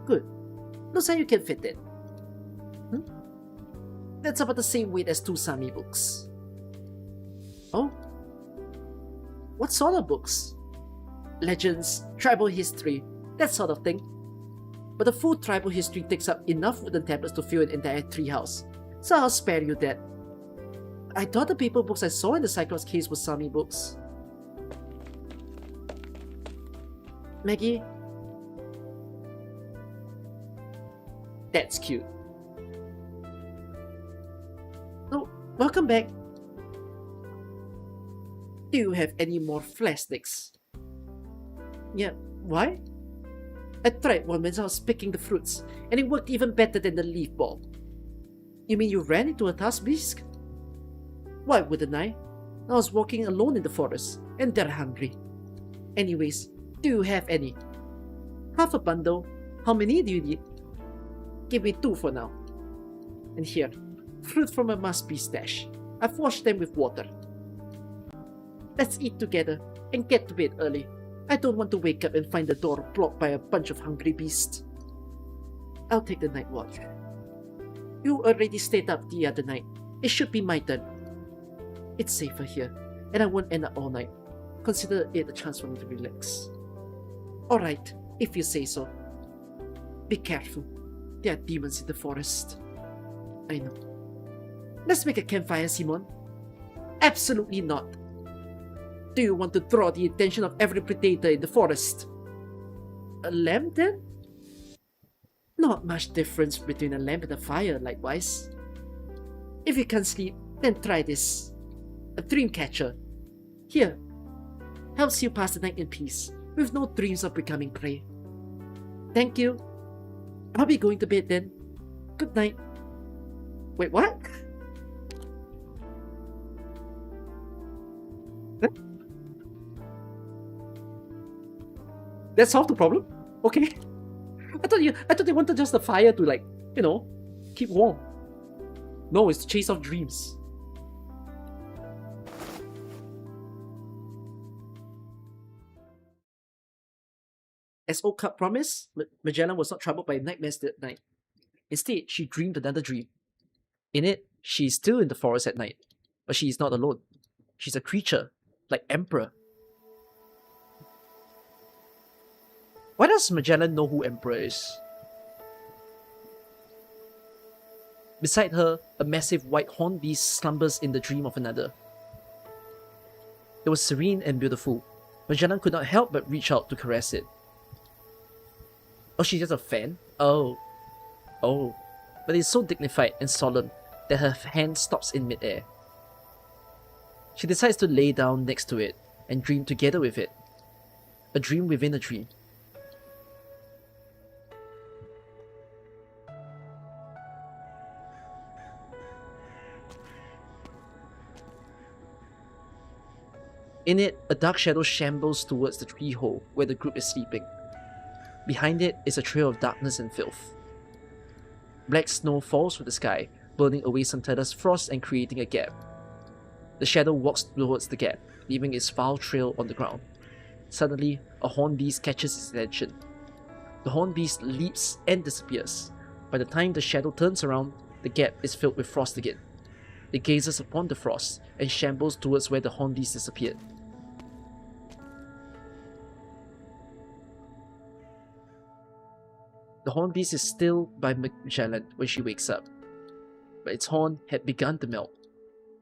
Good. Looks like you can fit it. That's about the same weight as 2 Sami books. Oh? What sort of books? Legends, tribal history, that sort of thing. But the full tribal history takes up enough wooden tablets to fill an entire treehouse, so I'll spare you that. I thought the paper books I saw in the Cyclops case were Sami books. Maggie? That's cute. Oh, welcome back. Do you have any more flash sticks? Yeah, why? I tried one when I was picking the fruits, and it worked even better than the leaf ball. You mean you ran into a tuskbeast? Why wouldn't I? I was walking alone in the forest, and they're hungry. Anyways, do you have any? Half a bundle. How many do you need? Give me 2 for now. And here, fruit from a must-be stash. I've washed them with water. Let's eat together and get to bed early. I don't want to wake up and find the door blocked by a bunch of hungry beasts. I'll take the night watch. You already stayed up the other night. It should be my turn. It's safer here, and I won't end up all night. Consider it a chance for me to relax. Alright, if you say so. Be careful. There are demons in the forest. I know. Let's make a campfire, Simon. Absolutely not. Do you want to draw the attention of every predator in the forest? A lamp, then? Not much difference between a lamp and a fire, likewise. If you can't sleep, then try this. A dream catcher. Here. Helps you pass the night in peace, with no dreams of becoming prey. Thank you. I'll be going to bed then. Good night. Wait, what? That solved the problem? Okay. I thought they wanted just the fire to, like, you know, keep warm. No, it's to chase off dreams. As Oak promised, Magellan was not troubled by nightmares that night. Instead, she dreamed another dream. In it, she is still in the forest at night, but she is not alone. She's a creature, like Emperor. Why does Magellan know who Emperor is? Beside her, a massive white horned beast slumbers in the dream of another. It was serene and beautiful. Magellan could not help but reach out to caress it. Oh, she's just a fan? Oh. But it's so dignified and solemn that her hand stops in midair. She decides to lay down next to it and dream together with it. A dream within a dream. In it, a dark shadow shambles towards the tree hole where the group is sleeping. Behind it is a trail of darkness and filth. Black snow falls from the sky, burning away Santana's frost and creating a gap. The shadow walks towards the gap, leaving its foul trail on the ground. Suddenly, a horned beast catches his attention. The horned beast leaps and disappears. By the time the shadow turns around, the gap is filled with frost again. It gazes upon the frost and shambles towards where the horned beast disappeared. The horned beast is still by Magellan when she wakes up, but its horn had begun to melt.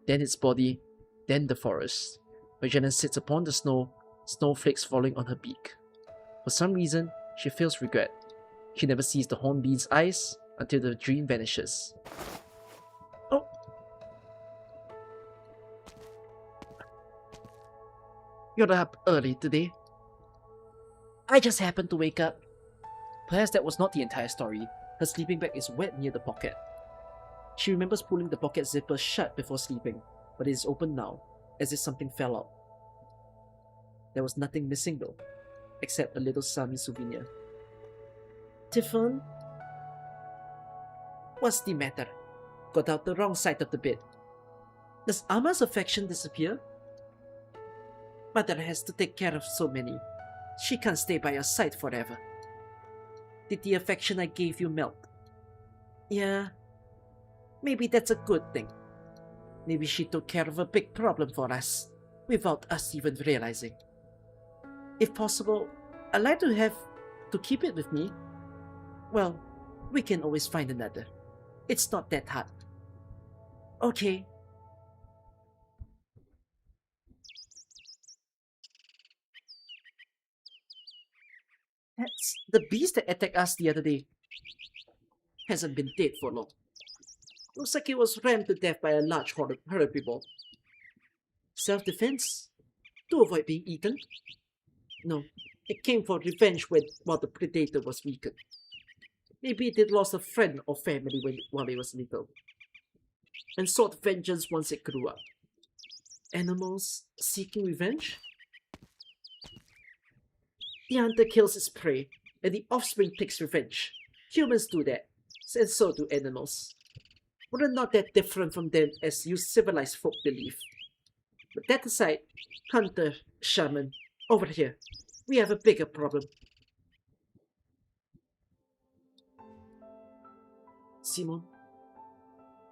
Then its body, then the forest. Magellan sits upon the snow, snowflakes falling on her beak. For some reason, she feels regret. She never sees the horned beast's eyes until the dream vanishes. Oh! You're up early today. I just happened to wake up. Perhaps that was not the entire story. Her sleeping bag is wet near the pocket. She remembers pulling the pocket zipper shut before sleeping, but it is open now, as if something fell out. There was nothing missing though, except a little Sami souvenir. Tiffon? What's the matter? Got out the wrong side of the bed. Does Ama's affection disappear? Mother has to take care of so many. She can't stay by your side forever. Did the affection I gave you melt? Yeah. Maybe that's a good thing. Maybe she took care of a big problem for us, without us even realizing. If possible, I'd like to keep it with me. Well, we can always find another. It's not that hard. Okay. That's the beast that attacked us the other day. Hasn't been dead for long. Looks like it was rammed to death by a large herbivore. Self-defense? To avoid being eaten? No, it came for revenge while the predator was weakened. Maybe it had lost a friend or family while it was little, and sought vengeance once it grew up. Animals seeking revenge? The hunter kills his prey, and the offspring takes revenge. Humans do that, and so do animals. We're not that different from them as you civilized folk believe. But that aside, hunter, shaman, over here, we have a bigger problem. Simon,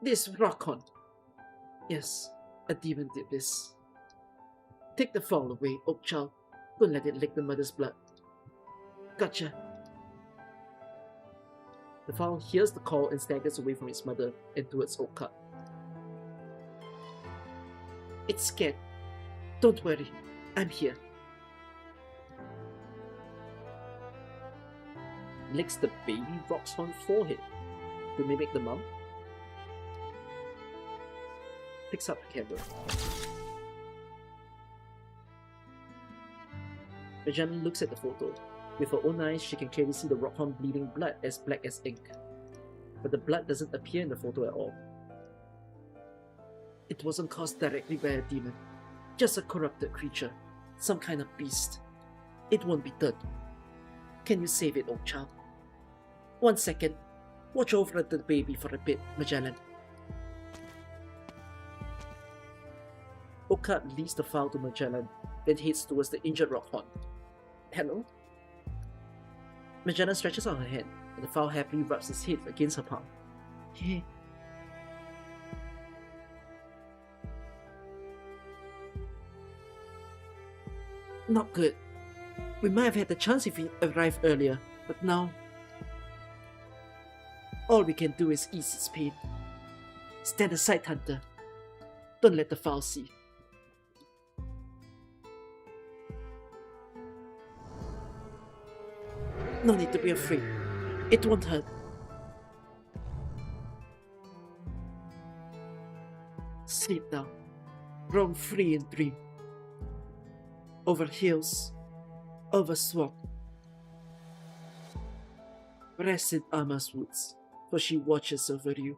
this Rockon. Yes, a demon did this. Take the fall away, oak child. Don't let it lick the mother's blood. Gotcha. The fowl hears the call and staggers away from its mother and towards Oka. It's scared. Don't worry, I'm here. Licks the baby Roxhorn's forehead to mimic the mum. Picks up the camera. Magellan looks at the photo. With her own eyes, she can clearly see the Rockhorn bleeding blood as black as ink. But the blood doesn't appear in the photo at all. It wasn't caused directly by a demon. Just a corrupted creature. Some kind of beast. It won't be done. Can you save it, old child? 1 second. Watch over the baby for a bit, Magellan. Oka leaves the fowl to Magellan, then heads towards the injured Rockhorn. Hello? Magella stretches out her hand, and the fowl happily rubs its head against her palm. Hey. Not good. We might have had the chance if we arrived earlier, but now all we can do is ease its pain. Stand aside, Hunter. Don't let the fowl see. No need to be afraid. It won't hurt. Sleep now. Roam free and dream. Over hills, over swamp. Rest in Amma's woods, for she watches over you.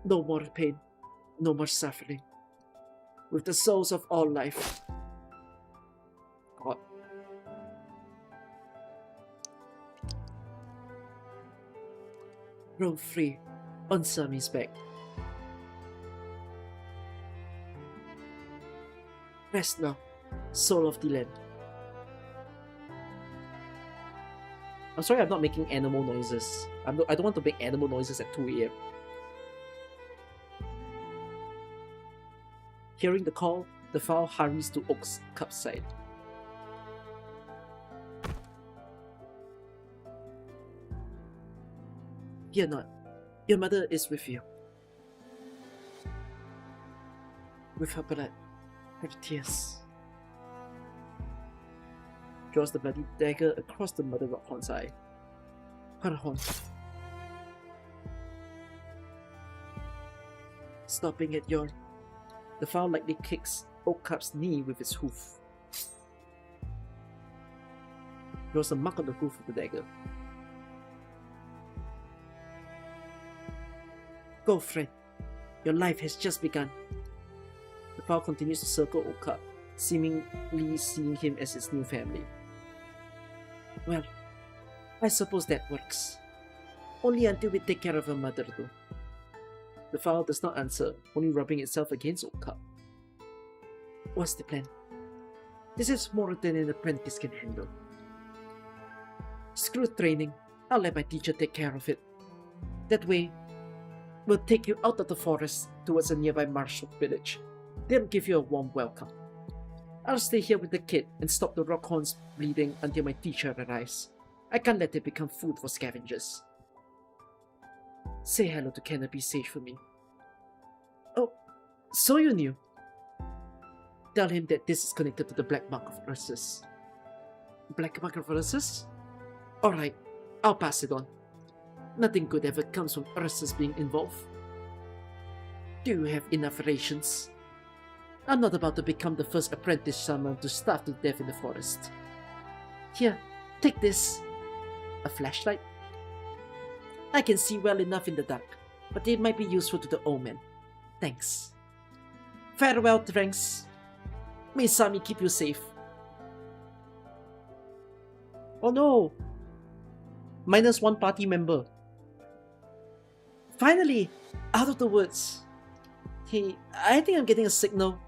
No more pain, no more suffering. With the souls of all life. God. Roam free on Sami's back. Rest now, soul of the land. I'm sorry I'm not making animal noises. I don't want to make animal noises at 2 a.m. Hearing the call, the fowl hurries to Oak's cub's side. Fear not. Your mother is with you. With her blood, her tears. Draws the bloody dagger across the mother Rockhorn's eye. Her horn. Stopping at your... The fowl lightly kicks Oak Cub's knee with its hoof. Draws a mark on the hoof of the dagger. Go, friend. Your life has just begun. The fowl continues to circle Oak Cub, seemingly seeing him as its new family. Well, I suppose that works. Only until we take care of her mother, though. The fowl does not answer, only rubbing itself against Oak Cub. What's the plan? This is more than an apprentice can handle. Screw training. I'll let my teacher take care of it. That way, we'll take you out of the forest towards a nearby marsh village. They'll give you a warm welcome. I'll stay here with the kid and stop the Rockhorn's bleeding until my teacher arrives. I can't let it become food for scavengers. Say hello to Canopy Sage for me. Oh, so you knew. Tell him that this is connected to the Black Mark of Ursus. Black Mark of Ursus? Alright, I'll pass it on. Nothing good ever comes from Ursus being involved. Do you have enough rations? I'm not about to become the first apprentice shaman to starve to death in the forest. Here, take this. A flashlight? I can see well enough in the dark, but it might be useful to the omen. Thanks. Farewell, Tranks. May Sami keep you safe. Oh no! -1 party member. Finally! Out of the woods. Hey, I think I'm getting a signal.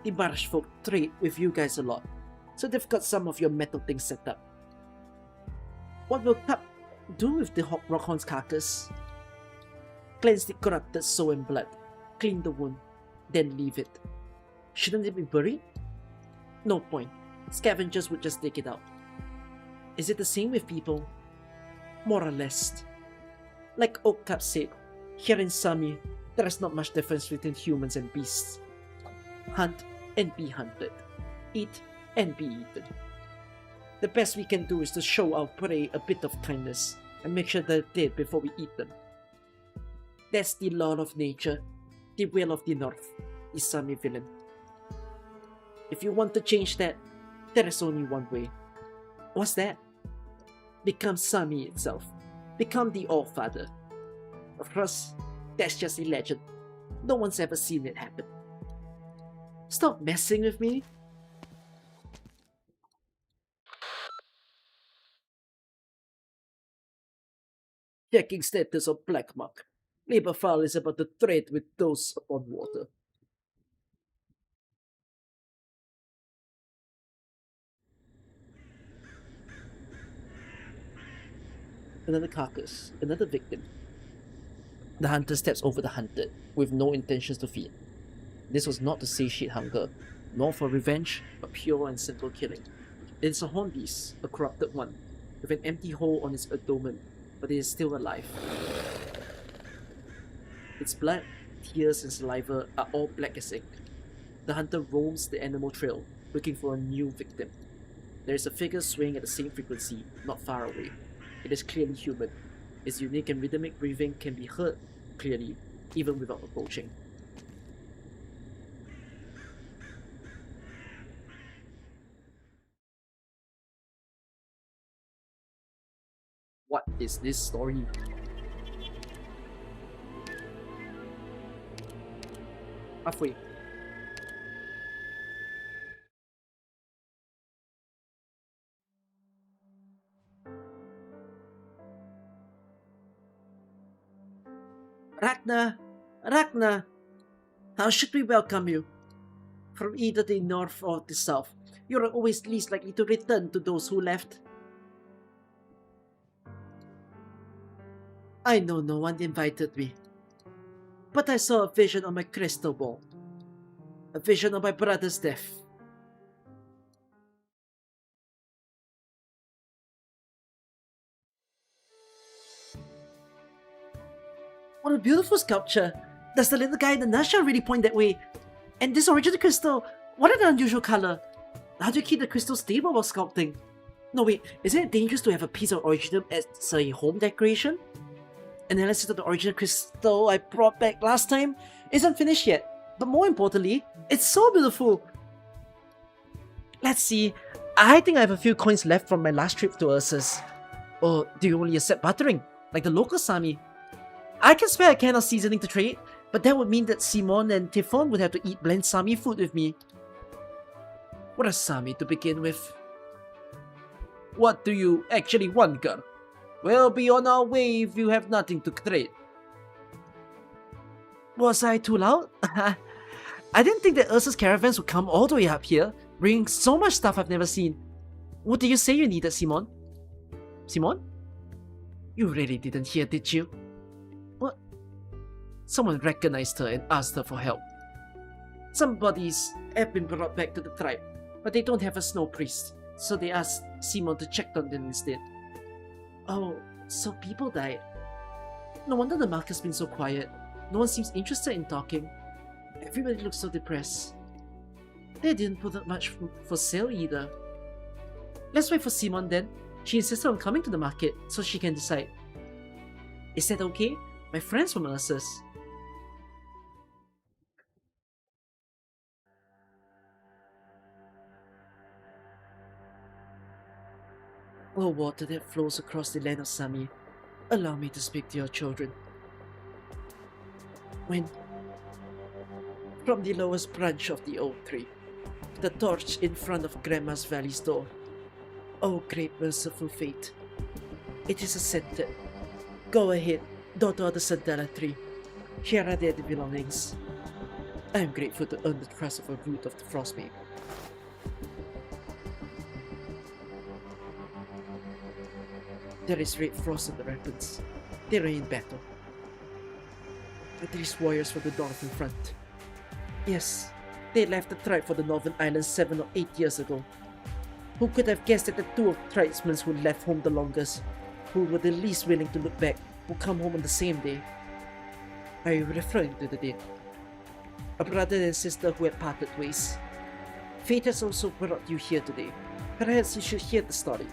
The marsh folk trade with you guys a lot, so they've got some of your metal things set up. What will Cup do with the Rockhorn's carcass? Cleanse the corrupted soul and blood, clean the wound, then leave it. Shouldn't it be buried? No point. Scavengers would just dig it out. Is it the same with people? More or less. Like Oak Cup said, here in Sami, there is not much difference between humans and beasts. Hunt and be hunted. Eat and be eaten. The best we can do is to show our prey a bit of kindness and make sure they're dead before we eat them. That's the law of nature, the will of the North, the Sami villain. If you want to change that, there is only one way. What's that? Become Sami itself. Become the All-Father. Of course, that's just a legend. No one's ever seen it happen. Stop messing with me. Checking status of Black Mark. Labourfile is about to trade with those upon water. Another carcass, another victim. The hunter steps over the hunted, with no intentions to feed. This was not to satiate hunger, nor for revenge, but pure and simple killing. It is a horned beast, a corrupted one, with an empty hole on its abdomen, but it is still alive. Its blood, tears, and saliva are all black as ink. The hunter roams the animal trail, looking for a new victim. There is a figure swaying at the same frequency, not far away. It is clearly human. Its unique and rhythmic breathing can be heard clearly, even without approaching. What is this story? Halfway. Ragnar, how should we welcome you? From either the north or the south, you are always least likely to return to those who left. I know no one invited me, but I saw a vision on my crystal ball. A vision of my brother's death. What a beautiful sculpture! Does the little guy in the nutshell really point that way? And this original crystal, what an unusual color! How do you keep the crystal stable while sculpting? No wait, isn't it dangerous to have a piece of original as a home decoration? Analysis of the original crystal I brought back last time isn't finished yet, but more importantly, it's so beautiful! Let's see, I think I have a few coins left from my last trip to Ursus. Or do you only accept buttering, like the local Sami? I can spare a can of seasoning to trade, but that would mean that Simon and Typhon would have to eat blend Sami food with me. What a Sami to begin with. What do you actually want, girl? We'll be on our way if you have nothing to trade. Was I too loud? I didn't think that Ursa's caravans would come all the way up here, bringing so much stuff I've never seen. What did you say you needed, Simon? Simon? You really didn't hear, did you? What? Someone recognized her and asked her for help. Some bodies have been brought back to the tribe, but they don't have a snow priest, so they asked Simon to check on them instead. Oh, so people died. No wonder the market's been so quiet. No one seems interested in talking. Everybody looks so depressed. They didn't put up much for sale either. Let's wait for Simon then. She insisted on coming to the market so she can decide. Is that okay? My friend's from Ursus. Oh, water that flows across the land of Sami, allow me to speak to your children. When, from the lowest branch of the oak tree, the torch in front of Grandma's valley's door, oh great merciful fate, it is ascended. Go ahead, daughter of the Sandala tree. Here are their belongings. I am grateful to earn the trust of a root of the frostmaid. There is red frost on the rapids. They are in battle. But there is warriors from the north in front. Yes, they left the tribe for the northern islands 7 or 8 years ago. Who could have guessed that the two of tribesmen who left home the longest, who were the least willing to look back, would come home on the same day? Are you referring to the dead? A brother and sister who had parted ways. Fate has also brought you here today. Perhaps you should hear the story.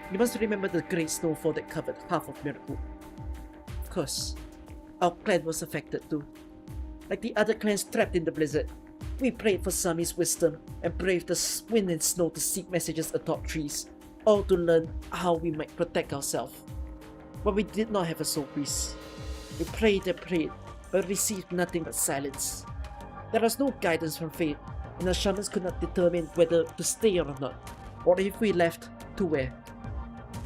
You must remember the great snowfall that covered half of Miracwood. Of course, our clan was affected too. Like the other clans trapped in the blizzard, we prayed for Sami's wisdom and braved the wind and snow to seek messages atop trees, all to learn how we might protect ourselves. But we did not have a soul priest. We prayed and prayed, but received nothing but silence. There was no guidance from fate, and our shamans could not determine whether to stay or not, or if we left, to where.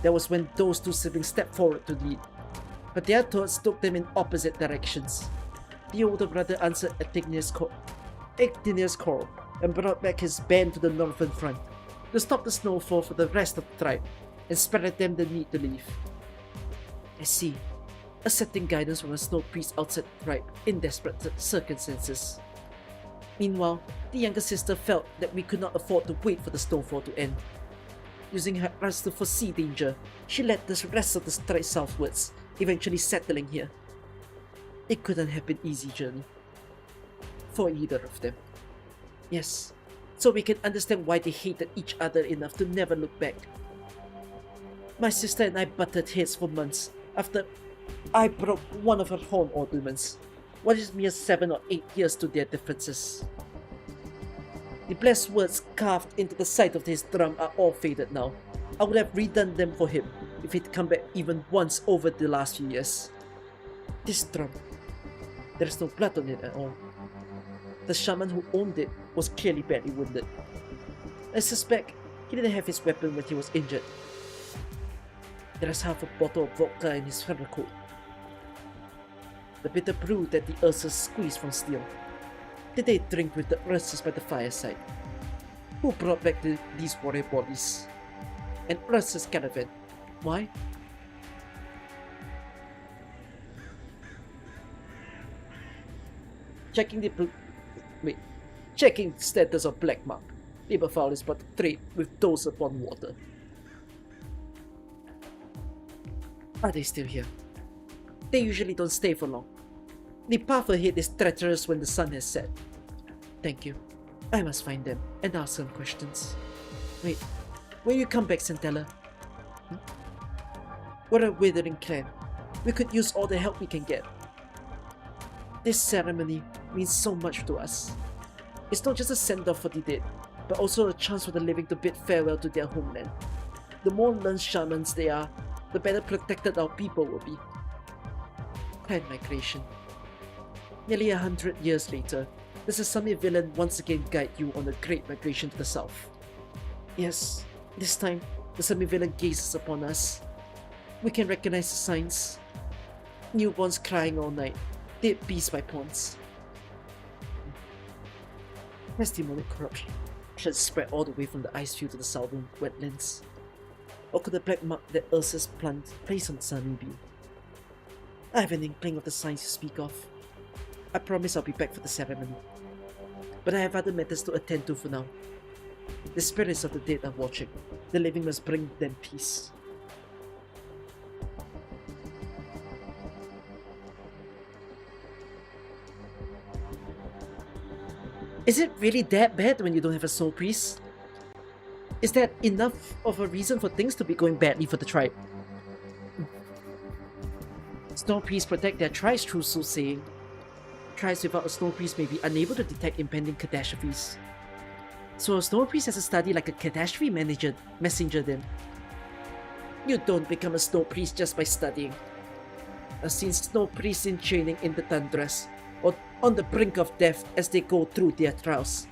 That was when those two siblings stepped forward to lead, but their thoughts took them in opposite directions. The older brother answered Actinius' call and brought back his band to the northern front to stop the snowfall for the rest of the tribe and spread them the need to leave. I see. Accepting guidance from a snow priest outside tribe in desperate circumstances. Meanwhile, the younger sister felt that we could not afford to wait for the snowfall to end. Using her eyes to foresee danger, she led the rest of the stride southwards, eventually settling here. It couldn't have been easy journey for either of them. Yes, so we can understand why they hated each other enough to never look back. My sister and I butted heads for months after I broke one of her horn ornaments, what is mere 7 or 8 years to their differences. The blessed words carved into the side of his drum are all faded now. I would have redone them for him if he'd come back even once over the last few years. This drum, there is no blood on it at all. The shaman who owned it was clearly badly wounded. I suspect he didn't have his weapon when he was injured. There is half a bottle of vodka in his fur coat. The bitter brew that the Ursas squeezed from steel. Did they drink with the Ursas by the fireside? Who brought back these warrior bodies? An Ursa's caravan. Why? Checking the status of Black Mark. Liverfowl is but to trade with those upon water. Are they still here? They usually don't stay for long. The path ahead is treacherous when the sun has set. Thank you. I must find them and ask some questions. Wait, when you come back, Centella? We're a withering clan. We could use all the help we can get. This ceremony means so much to us. It's not just a send-off for the dead, but also a chance for the living to bid farewell to their homeland. The more learned shamans they are, the better protected our people will be. Clan migration. Nearly 100 years later, the Sasami villain once again guide you on a great migration to the south. Yes, this time, the Sami villain gazes upon us. We can recognize the signs. Newborns crying all night, dead beasts by ponds. Has demonic corruption should spread all the way from the ice field to the southern wetlands? Or could the black mark that Ursa's plant place on Sunny be? I have an inkling of the signs you speak of. I promise I'll be back for the ceremony. But I have other matters to attend to for now. The spirits of the dead are watching. The living must bring them peace. Is it really that bad when you don't have a soul priest? Is that enough of a reason for things to be going badly for the tribe? Snow priests protect their tribes through soothsaying. Tribes without a snow priest may be unable to detect impending catastrophes. So a snow priest has to study like a catastrophe messenger then. You don't become a snow priest just by studying. I've seen snow priests in training in the tundras, or on the brink of death as they go through their trials.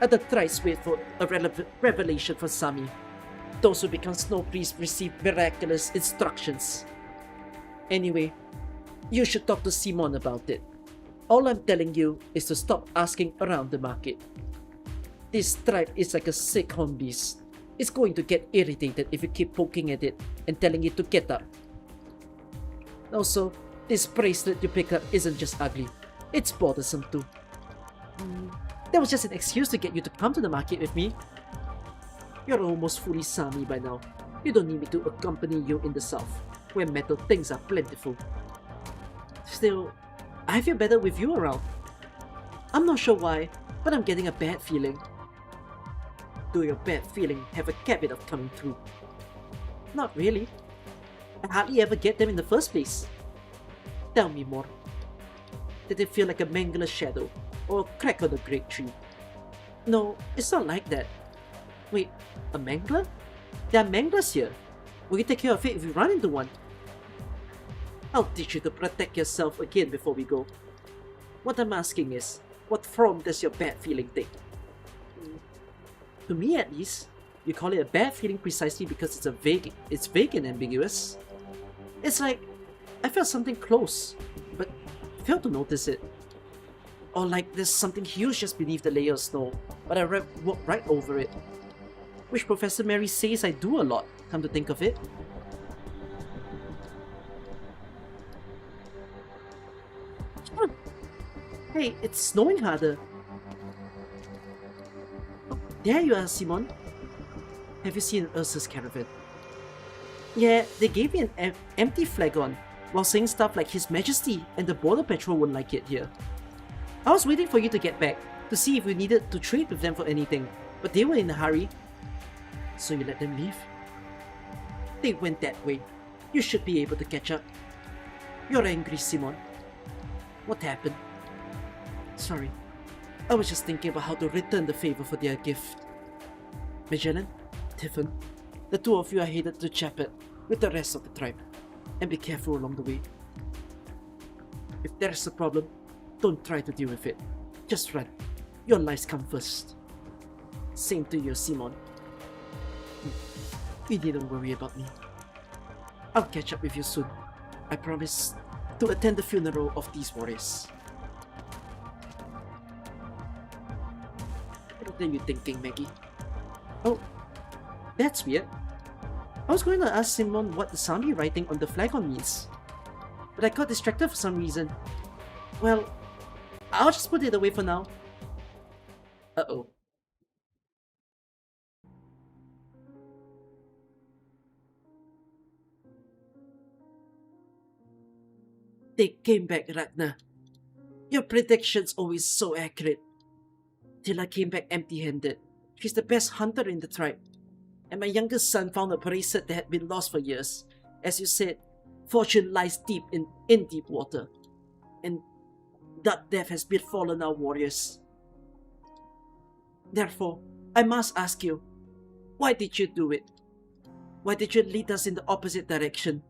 Other tribes wait for a revelation from Sami. Those who become snow priests receive miraculous instructions. Anyway, you should talk to Simon about it. All I'm telling you is to stop asking around the market. This tribe is like a sick horned beast. It's going to get irritated if you keep poking at it and telling it to get up. Also, this bracelet you picked up isn't just ugly, it's bothersome too. That was just an excuse to get you to come to the market with me. You're almost fully Sami by now. You don't need me to accompany you in the south, where metal things are plentiful. Still, I feel better with you around. I'm not sure why, but I'm getting a bad feeling. Do your bad feeling have a habit of coming through? Not really. I hardly ever get them in the first place. Tell me more. Did it feel like a mangler shadow, or a crack on the great tree? No, it's not like that. Wait, a mangler? There are manglers here. Will you take care of it if you run into one? I'll teach you to protect yourself again before we go. What I'm asking is, what form does your bad feeling take? To me at least, you call it a bad feeling precisely because it's vague and ambiguous. It's like, I felt something close, but failed to notice it. Or like there's something huge just beneath the layer of snow, but I walked right over it. Which Professor Mary says I do a lot, come to think of it. Hey, it's snowing harder. Oh, there you are, Simon. Have you seen Ursa's caravan? Yeah, they gave me an empty flag on, while saying stuff like His Majesty and the Border Patrol wouldn't like it here. I was waiting for you to get back, to see if we needed to trade with them for anything, but they were in a hurry. So you let them leave? They went that way. You should be able to catch up. You're angry, Simon. What happened? Sorry. I was just thinking about how to return the favor for their gift. Magellan, Tiffin, the two of you are headed to Chapet with the rest of the tribe. And be careful along the way. If there's a problem, don't try to deal with it. Just run. Your lives come first. Same to you, Simon. You needn't worry about me. I'll catch up with you soon. I promise to attend the funeral of these warriors. What are you thinking, Maggie? Oh, that's weird. I was going to ask Simon what the Sami writing on the flag on means, but I got distracted for some reason. Well, I'll just put it away for now. Uh-oh. They came back, Ragnar. Your prediction's always so accurate. Till I came back empty-handed. She's the best hunter in the tribe. And my youngest son found a bracelet that had been lost for years. As you said, fortune lies deep in deep water. And dark death has befallen our warriors. Therefore, I must ask you, why did you do it? Why did you lead us in the opposite direction?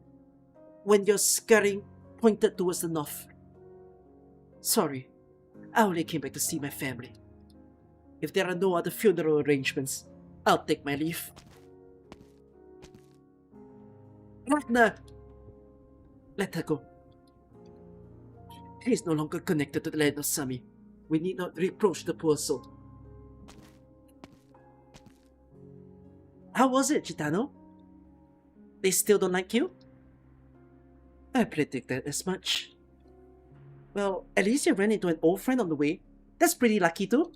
When your scurrying pointed towards the north. Sorry, I only came back to see my family. If there are no other funeral arrangements, I'll take my leave. Ragnar! Let her go. She is no longer connected to the land of Sami. We need not reproach the poor soul. How was it, Gitano? They still don't like you? I predicted as much. Well, at least you ran into an old friend on the way. That's pretty lucky too.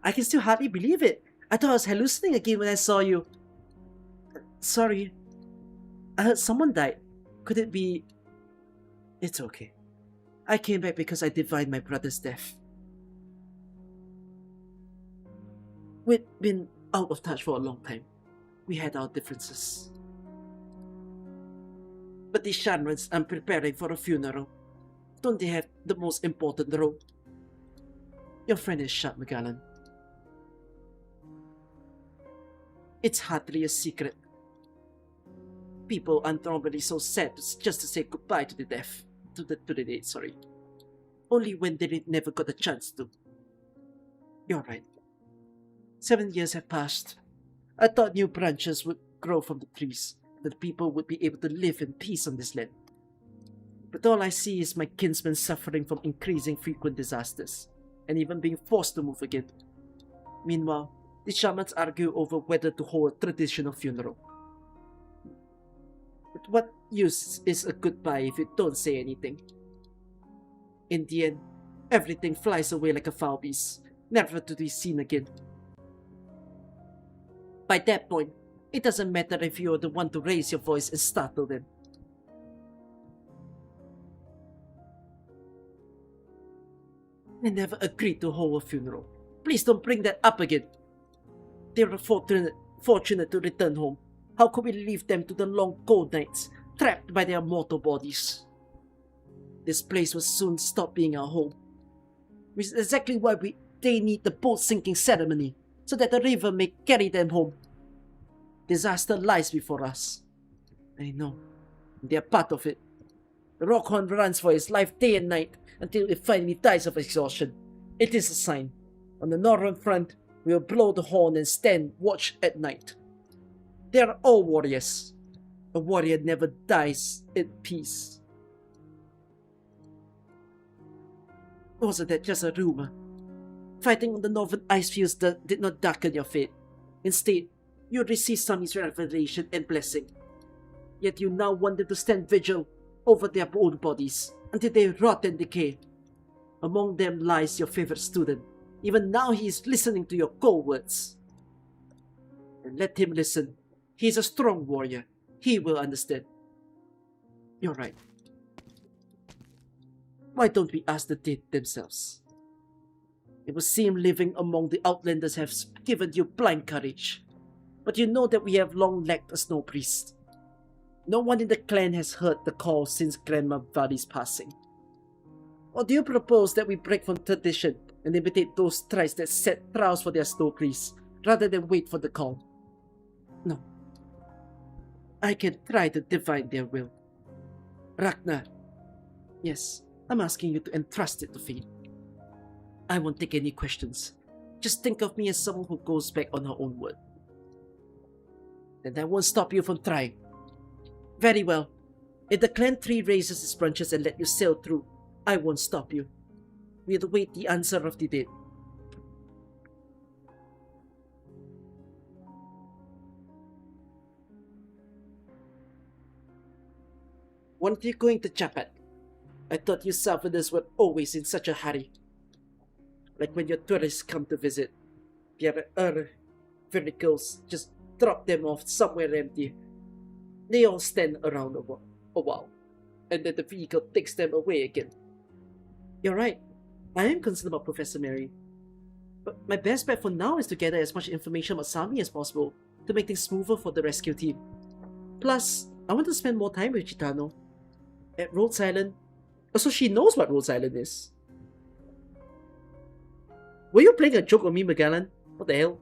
I can still hardly believe it. I thought I was hallucinating again when I saw you. Sorry. I heard someone died. Could it be... It's okay. I came back because I divined my brother's death. We'd been out of touch for a long time. We had our differences. But the Shanrans are preparing for a funeral. Don't they have the most important role? Your friend is shot, Magellan. It's hardly a secret. People aren't normally so sad just to say goodbye to the death. To the dead, sorry. Only when they never got a chance to. You're right. 7 years have passed. I thought new branches would grow from the trees, that people would be able to live in peace on this land. But all I see is my kinsmen suffering from increasing frequent disasters, and even being forced to move again. Meanwhile, the shamans argue over whether to hold a traditional funeral. But what use is a goodbye if you don't say anything? In the end, everything flies away like a foul beast, never to be seen again. By that point, it doesn't matter if you're the one to raise your voice and startle them. I never agreed to hold a funeral. Please don't bring that up again. They were fortunate to return home. How could we leave them to the long cold nights, trapped by their mortal bodies? This place will soon stop being our home. Which is exactly why they need the boat-sinking ceremony, so that the river may carry them home. Disaster lies before us. I know. They are part of it. The Rockhorn runs for his life day and night until it finally dies of exhaustion. It is a sign. On the northern front, we will blow the horn and stand watch at night. They are all warriors. A warrior never dies in peace. Wasn't that just a rumor? Fighting on the northern ice fields did not darken your fate. Instead, you received Sami's revelation and blessing. Yet you now want them to stand vigil over their own bodies until they rot and decay. Among them lies your favorite student. Even now he is listening to your cold words. And let him listen. He is a strong warrior. He will understand. You're right. Why don't we ask the dead themselves? It would seem living among the Outlanders has given you blind courage. But you know that we have long lacked a snow priest. No one in the clan has heard the call since Grandma Vali's passing. Or do you propose that we break from tradition and imitate those tribes that set trials for their snow priests, rather than wait for the call? No. I can try to divine their will. Ragnar. Yes, I'm asking you to entrust it to fate. I won't take any questions. Just think of me as someone who goes back on her own word. Then I won't stop you from trying. Very well. If the clan tree raises its branches and let you sail through, I won't stop you. We'll await the answer of the dead. When are you going to Chapat? I thought you Southerners were always in such a hurry. Like when your tourists come to visit. Your vehicles, just drop them off somewhere empty. They all stand around a while, and then the vehicle takes them away again. You're right. I am concerned about Professor Mary. But my best bet for now is to gather as much information about Sami as possible to make things smoother for the rescue team. Plus, I want to spend more time with Chitano. At Rhodes Island. So she knows what Rhodes Island is. Were you playing a joke on me, Magellan? What the hell?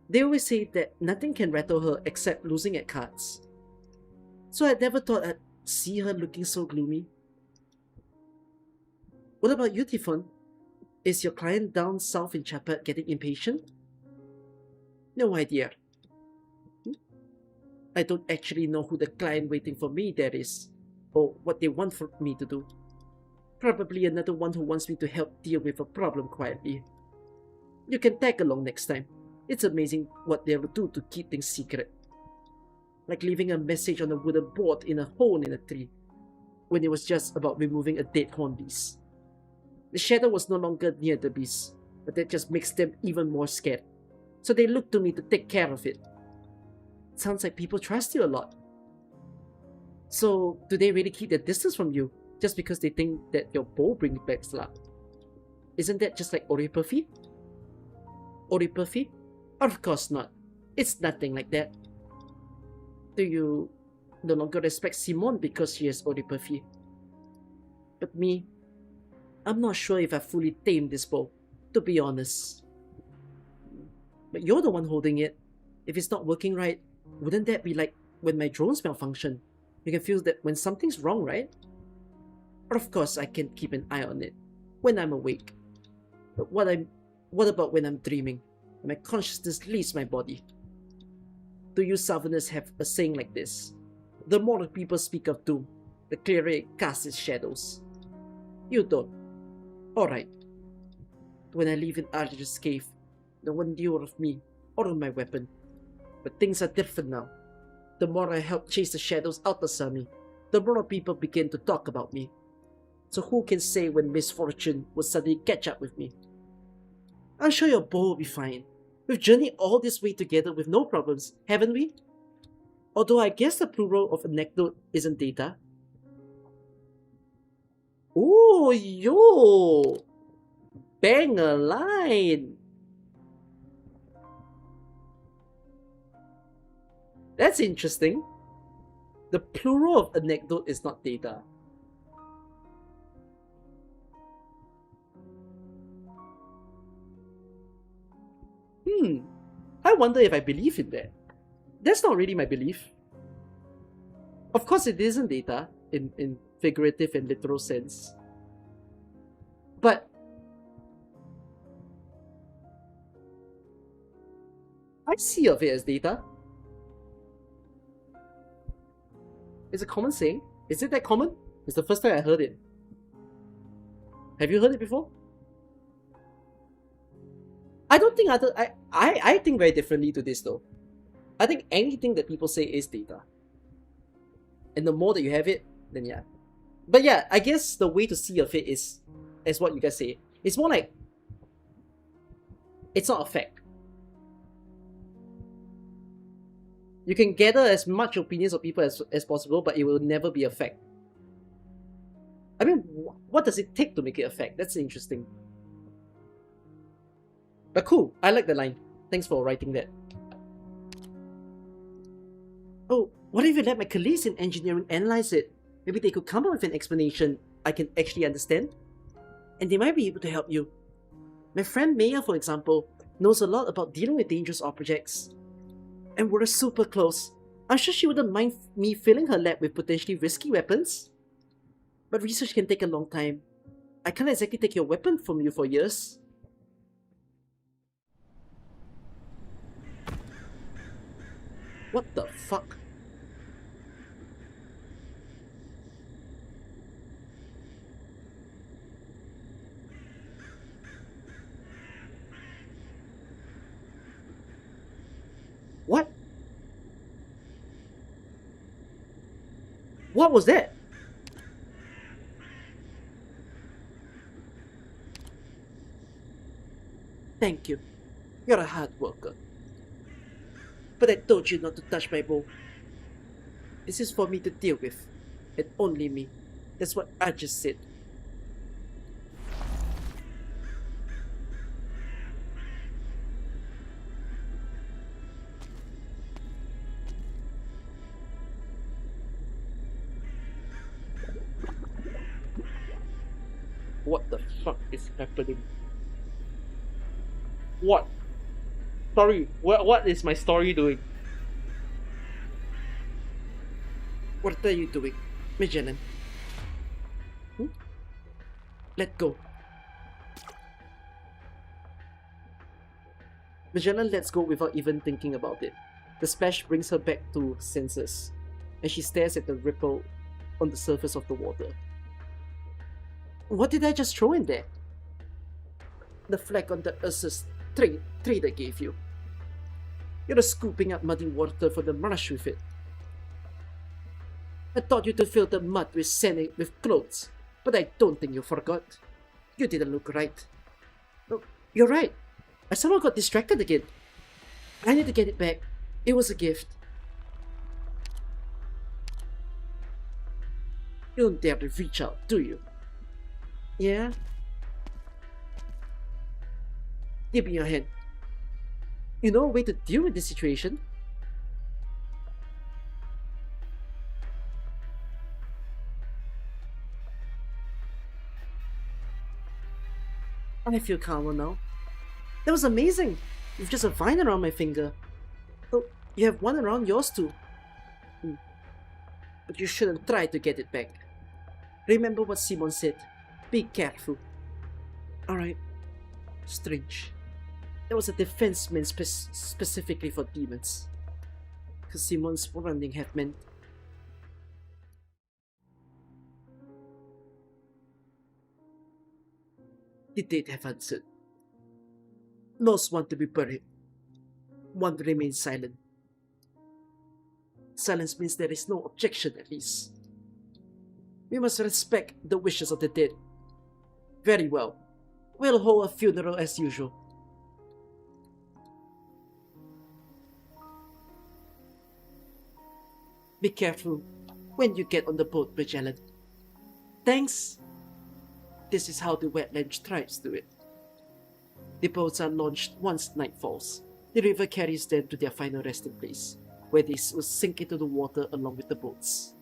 They always say that nothing can rattle her except losing at cards. So I never thought I'd see her looking so gloomy. What about you, Tifon? Is your client down south in Chapat getting impatient? No idea. I don't actually know who the client waiting for me there is, or what they want for me to do. Probably another one who wants me to help deal with a problem quietly. You can tag along next time. It's amazing what they'll do to keep things secret. Like leaving a message on a wooden board in a hole in a tree, when it was just about removing a dead horn beast. The shadow was no longer near the beast, but that just makes them even more scared. So they look to me to take care of it. Sounds like people trust you a lot. So, do they really keep their distance from you just because they think that your bow brings back luck? Isn't that just like Oriperfi? Oriperfi? Of course not. It's nothing like that. Do you no longer respect Simone because she has Oriperfi? But me, I'm not sure if I fully tamed this bow, to be honest. But you're the one holding it. If it's not working right, wouldn't that be like when my drones malfunction? You can feel that when something's wrong, right? But of course I can keep an eye on it when I'm awake. But what about when I'm dreaming? And my consciousness leaves my body? Do you Southerners have a saying like this? The more people speak of doom, the clearer it casts its shadows. You don't. Alright. When I leave in Archer's cave, no one knew of me or of my weapon. But things are different now. The more I help chase the shadows out of Sami, the more people begin to talk about me. So who can say when misfortune will suddenly catch up with me? I'm sure your bow will be fine. We've journeyed all this way together with no problems, haven't we? Although I guess the plural of anecdote isn't data. Ooh, yo! Bang a line! That's interesting. The plural of anecdote is not data. I wonder if I believe in that. That's not really my belief. Of course it isn't data in figurative and literal sense. But I see of it as data. It's a common saying. Is it that common? It's the first time I heard it. Have you heard it before? I don't think I think very differently to this though. I think anything that people say is data. And the more that you have it, then yeah. But yeah, I guess the way to see of it is what you guys say. It's more like it's not a fact. You can gather as much opinions of people as possible, but it will never be a fact. I mean, what does it take to make it a fact? That's interesting. But cool, I like the line. Thanks for writing that. Oh, what if you let my colleagues in engineering analyze it? Maybe they could come up with an explanation I can actually understand? And they might be able to help you. My friend Maya, for example, knows a lot about dealing with dangerous objects. And we're super close. I'm sure she wouldn't mind me filling her lab with potentially risky weapons. But research can take a long time. I can't exactly take your weapon from you for years. What the fuck? What? What was that? Thank you. You're a hard worker. But I told you not to touch my bow. This is for me to deal with. And only me. That's what I just said. What the fuck is happening? What? Sorry, what is my story doing? What are you doing, Magellan? Let go. Magellan lets go without even thinking about it. The splash brings her back to senses, and she stares at the ripple on the surface of the water. What did I just throw in there? The flag on the Ursus trader gave you. You're scooping up muddy water for the marsh with it. I taught you to fill the mud with sand with clothes, but I don't think you forgot. You didn't look right. Oh, you're right. I somehow got distracted again. I need to get it back. It was a gift. You don't dare to reach out, do you? Yeah? Give me your hand. You know a way to deal with this situation? I feel calmer now. That was amazing! With just a vine around my finger. Oh, you have one around yours too. But you shouldn't try to get it back. Remember what Simon said. Be careful. Alright. Strange. There was a defense meant specifically for demons. Because Simon's warning have meant. The dead have answered. Most want to be buried. One remains silent. Silence means there is no objection, at least. We must respect the wishes of the dead. Very well. We'll hold a funeral as usual. Be careful when you get on the boat, Magellan. Thanks. This is how the wetland tribes do it. The boats are launched once night falls. The river carries them to their final resting place, where they will sink into the water along with the boats.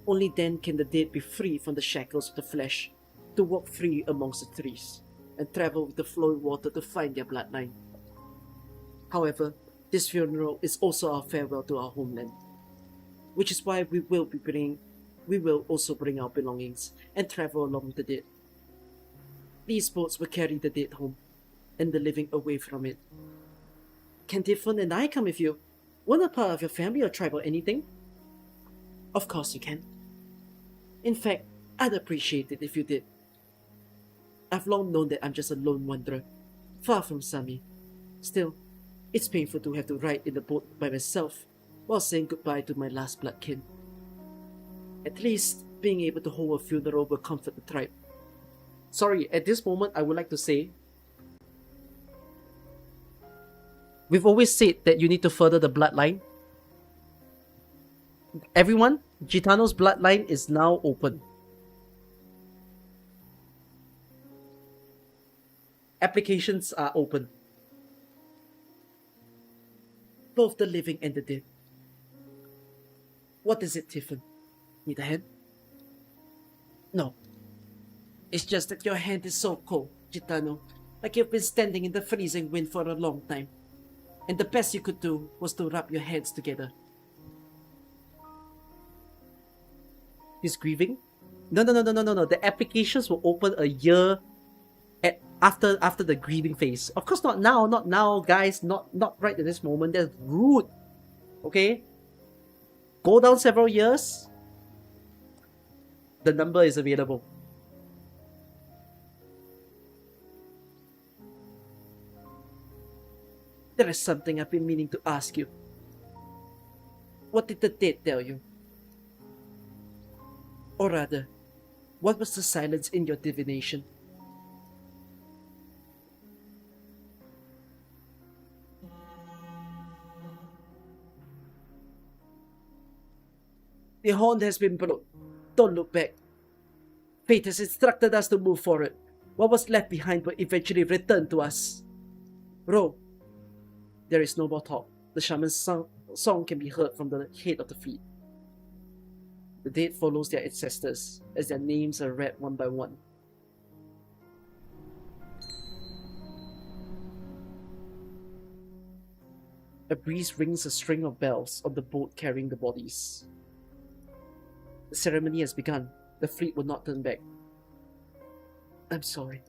Only then can the dead be free from the shackles of the flesh, to walk free amongst the trees, and travel with the flowing water to find their bloodline. However, this funeral is also our farewell to our homeland, which is why we will also bring our belongings and travel along with the dead. These boats will carry the dead home, and the living away from it. Can Diffon and I come with you? We're not part of your family or tribe or anything. Of course you can. In fact, I'd appreciate it if you did. I've long known that I'm just a lone wanderer, far from Sami. Still, it's painful to have to ride in the boat by myself while saying goodbye to my last blood kin. At least, being able to hold a funeral will comfort the tribe. Sorry, at this moment I would like to say, we've always said that you need to further the bloodline. Everyone, Gitano's bloodline is now open. Applications are open. Both the living and the dead. What is it, Tiffin? Need a hand? No. It's just that your hand is so cold, Gitano. Like you've been standing in the freezing wind for a long time. And the best you could do was to rub your hands together. He's grieving? No. The applications will open a year after the grieving phase. Of course not now, guys. Not right at this moment. That's rude. Okay? Go down several years. The number is available. There is something I've been meaning to ask you. What did the dead tell you? Or rather, what was the silence in your divination? The horn has been broke. Don't look back. Fate has instructed us to move forward. What was left behind will eventually return to us. Ro, there is no more talk. The shaman's song can be heard from the head of the fleet. The dead follows their ancestors as their names are read one by one. A breeze rings a string of bells on the boat carrying the bodies. The ceremony has begun. The fleet will not turn back. I'm sorry.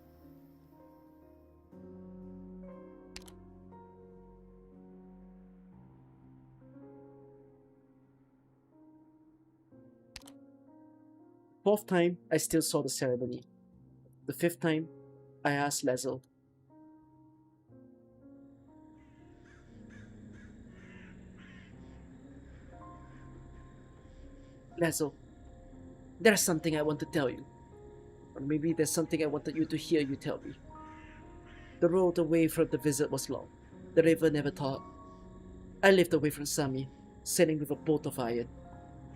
Fourth time, I still saw the ceremony. The fifth time, I asked Lazel. Lazel, there's something I want to tell you. Or maybe there's something I wanted you to hear you tell me. The road away from the visit was long. The river never taught. I lived away from Sami, sailing with a boat of iron.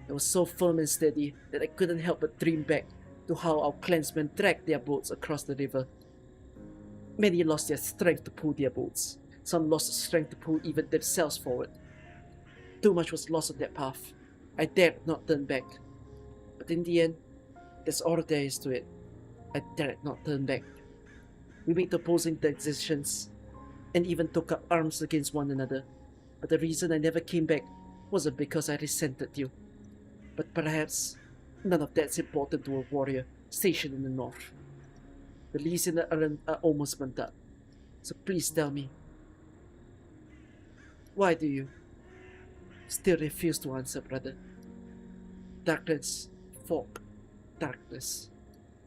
It was so firm and steady that I couldn't help but dream back to how our clansmen dragged their boats across the river. Many lost their strength to pull their boats. Some lost the strength to pull even themselves forward. Too much was lost on that path. I dared not turn back. But in the end, that's all there is to it. I dared not turn back. We made opposing decisions and even took up arms against one another. But the reason I never came back wasn't because I resented you. But perhaps none of that's important to a warrior stationed in the north. The leaves in the island are almost burnt up. So please tell me, why do you still refuse to answer, brother? Darkness, fog, darkness,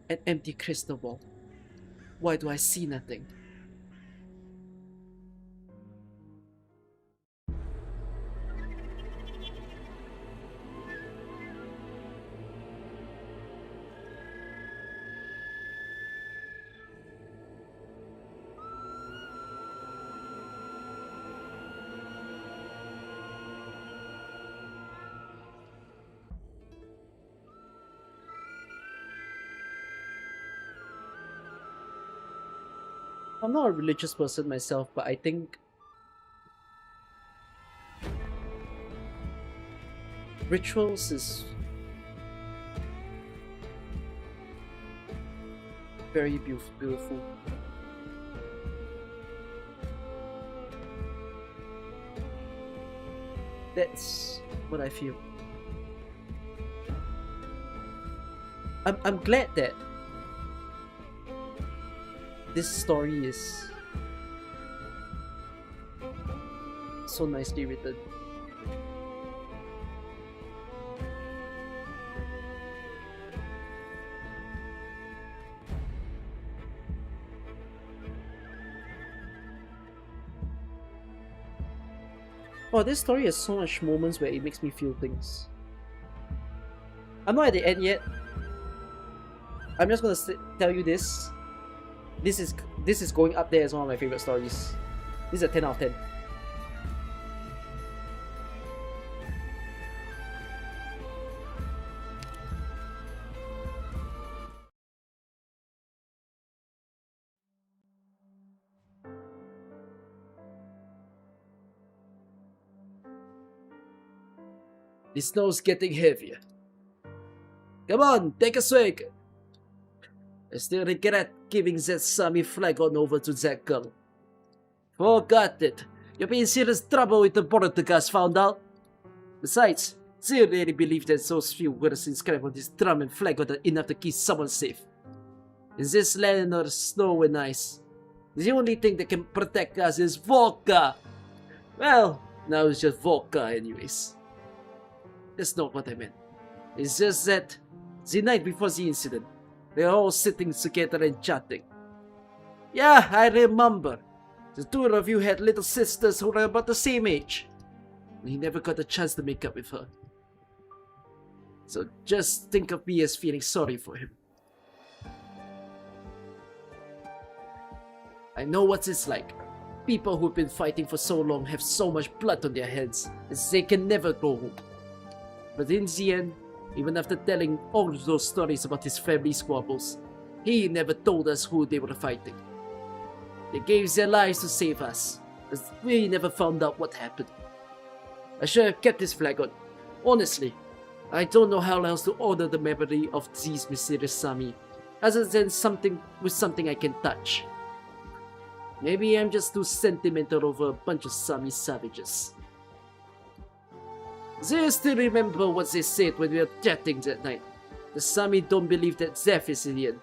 an empty crystal ball. Why do I see nothing? I'm not a religious person myself, but I think rituals is very beautiful. That's what I feel. I'm glad that this story is so nicely written. Oh, this story has so much moments where it makes me feel things. I'm not at the end yet. I'm just gonna tell you this. This is going up there as one of my favorite stories. This is a 10 out of 10. The snow's getting heavier. Come on, take a swig. I still regret giving that Sammy flagon over to that girl. Forgot it. You'll be in serious trouble with the Bordegas found out. Besides, they really believe that those few words inscribed on this drum and flagon are enough to keep someone safe. In this land of snow and ice, the only thing that can protect us is vodka. Well, now it's just vodka anyways. That's not what I meant. It's just that the night before the incident, they were all sitting together and chatting. Yeah, I remember. The two of you had little sisters who were about the same age. And he never got a chance to make up with her. So just think of me as feeling sorry for him. I know what it's like. People who've been fighting for so long have so much blood on their hands, as they can never go home. But in the end, even after telling all those stories about his family squabbles, he never told us who they were fighting. They gave their lives to save us, as we never found out what happened. I should have kept this flag on. Honestly, I don't know how else to honor the memory of these mysterious Sami, other than something I can touch. Maybe I'm just too sentimental over a bunch of Sami savages. They still remember what they said when we were chatting that night. The Sami don't believe that Zeph is in the end.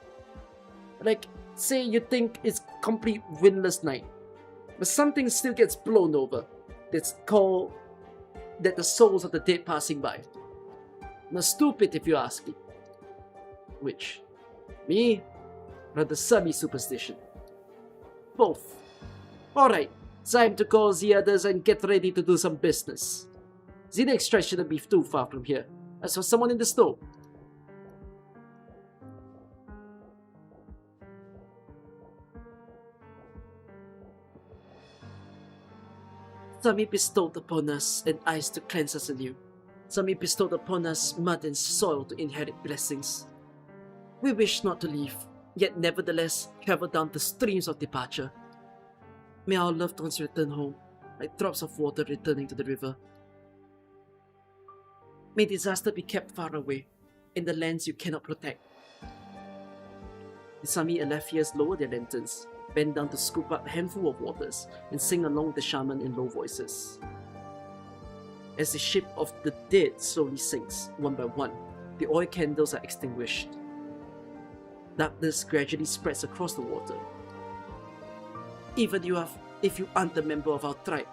Like, say you think it's complete windless night, but something still gets blown over. That's called that the souls of the dead passing by. Now stupid if you ask me. Which? Me? Or the Sami superstition? Both. Alright, time to call the others and get ready to do some business. The next stretch shouldn't be too far from here. I saw someone in the snow. Sami bestowed upon us an ice to cleanse us anew. Sami bestowed upon us mud and soil to inherit blessings. We wish not to leave, yet nevertheless travel down the streams of departure. May our loved ones return home, like drops of water returning to the river. May disaster be kept far away, in the lands you cannot protect. The Sami Alefias lower their lanterns, bend down to scoop up a handful of waters, and sing along with the shaman in low voices. As the ship of the dead slowly sinks, one by one, the oil candles are extinguished. Darkness gradually spreads across the water. Even if you aren't a member of our tribe,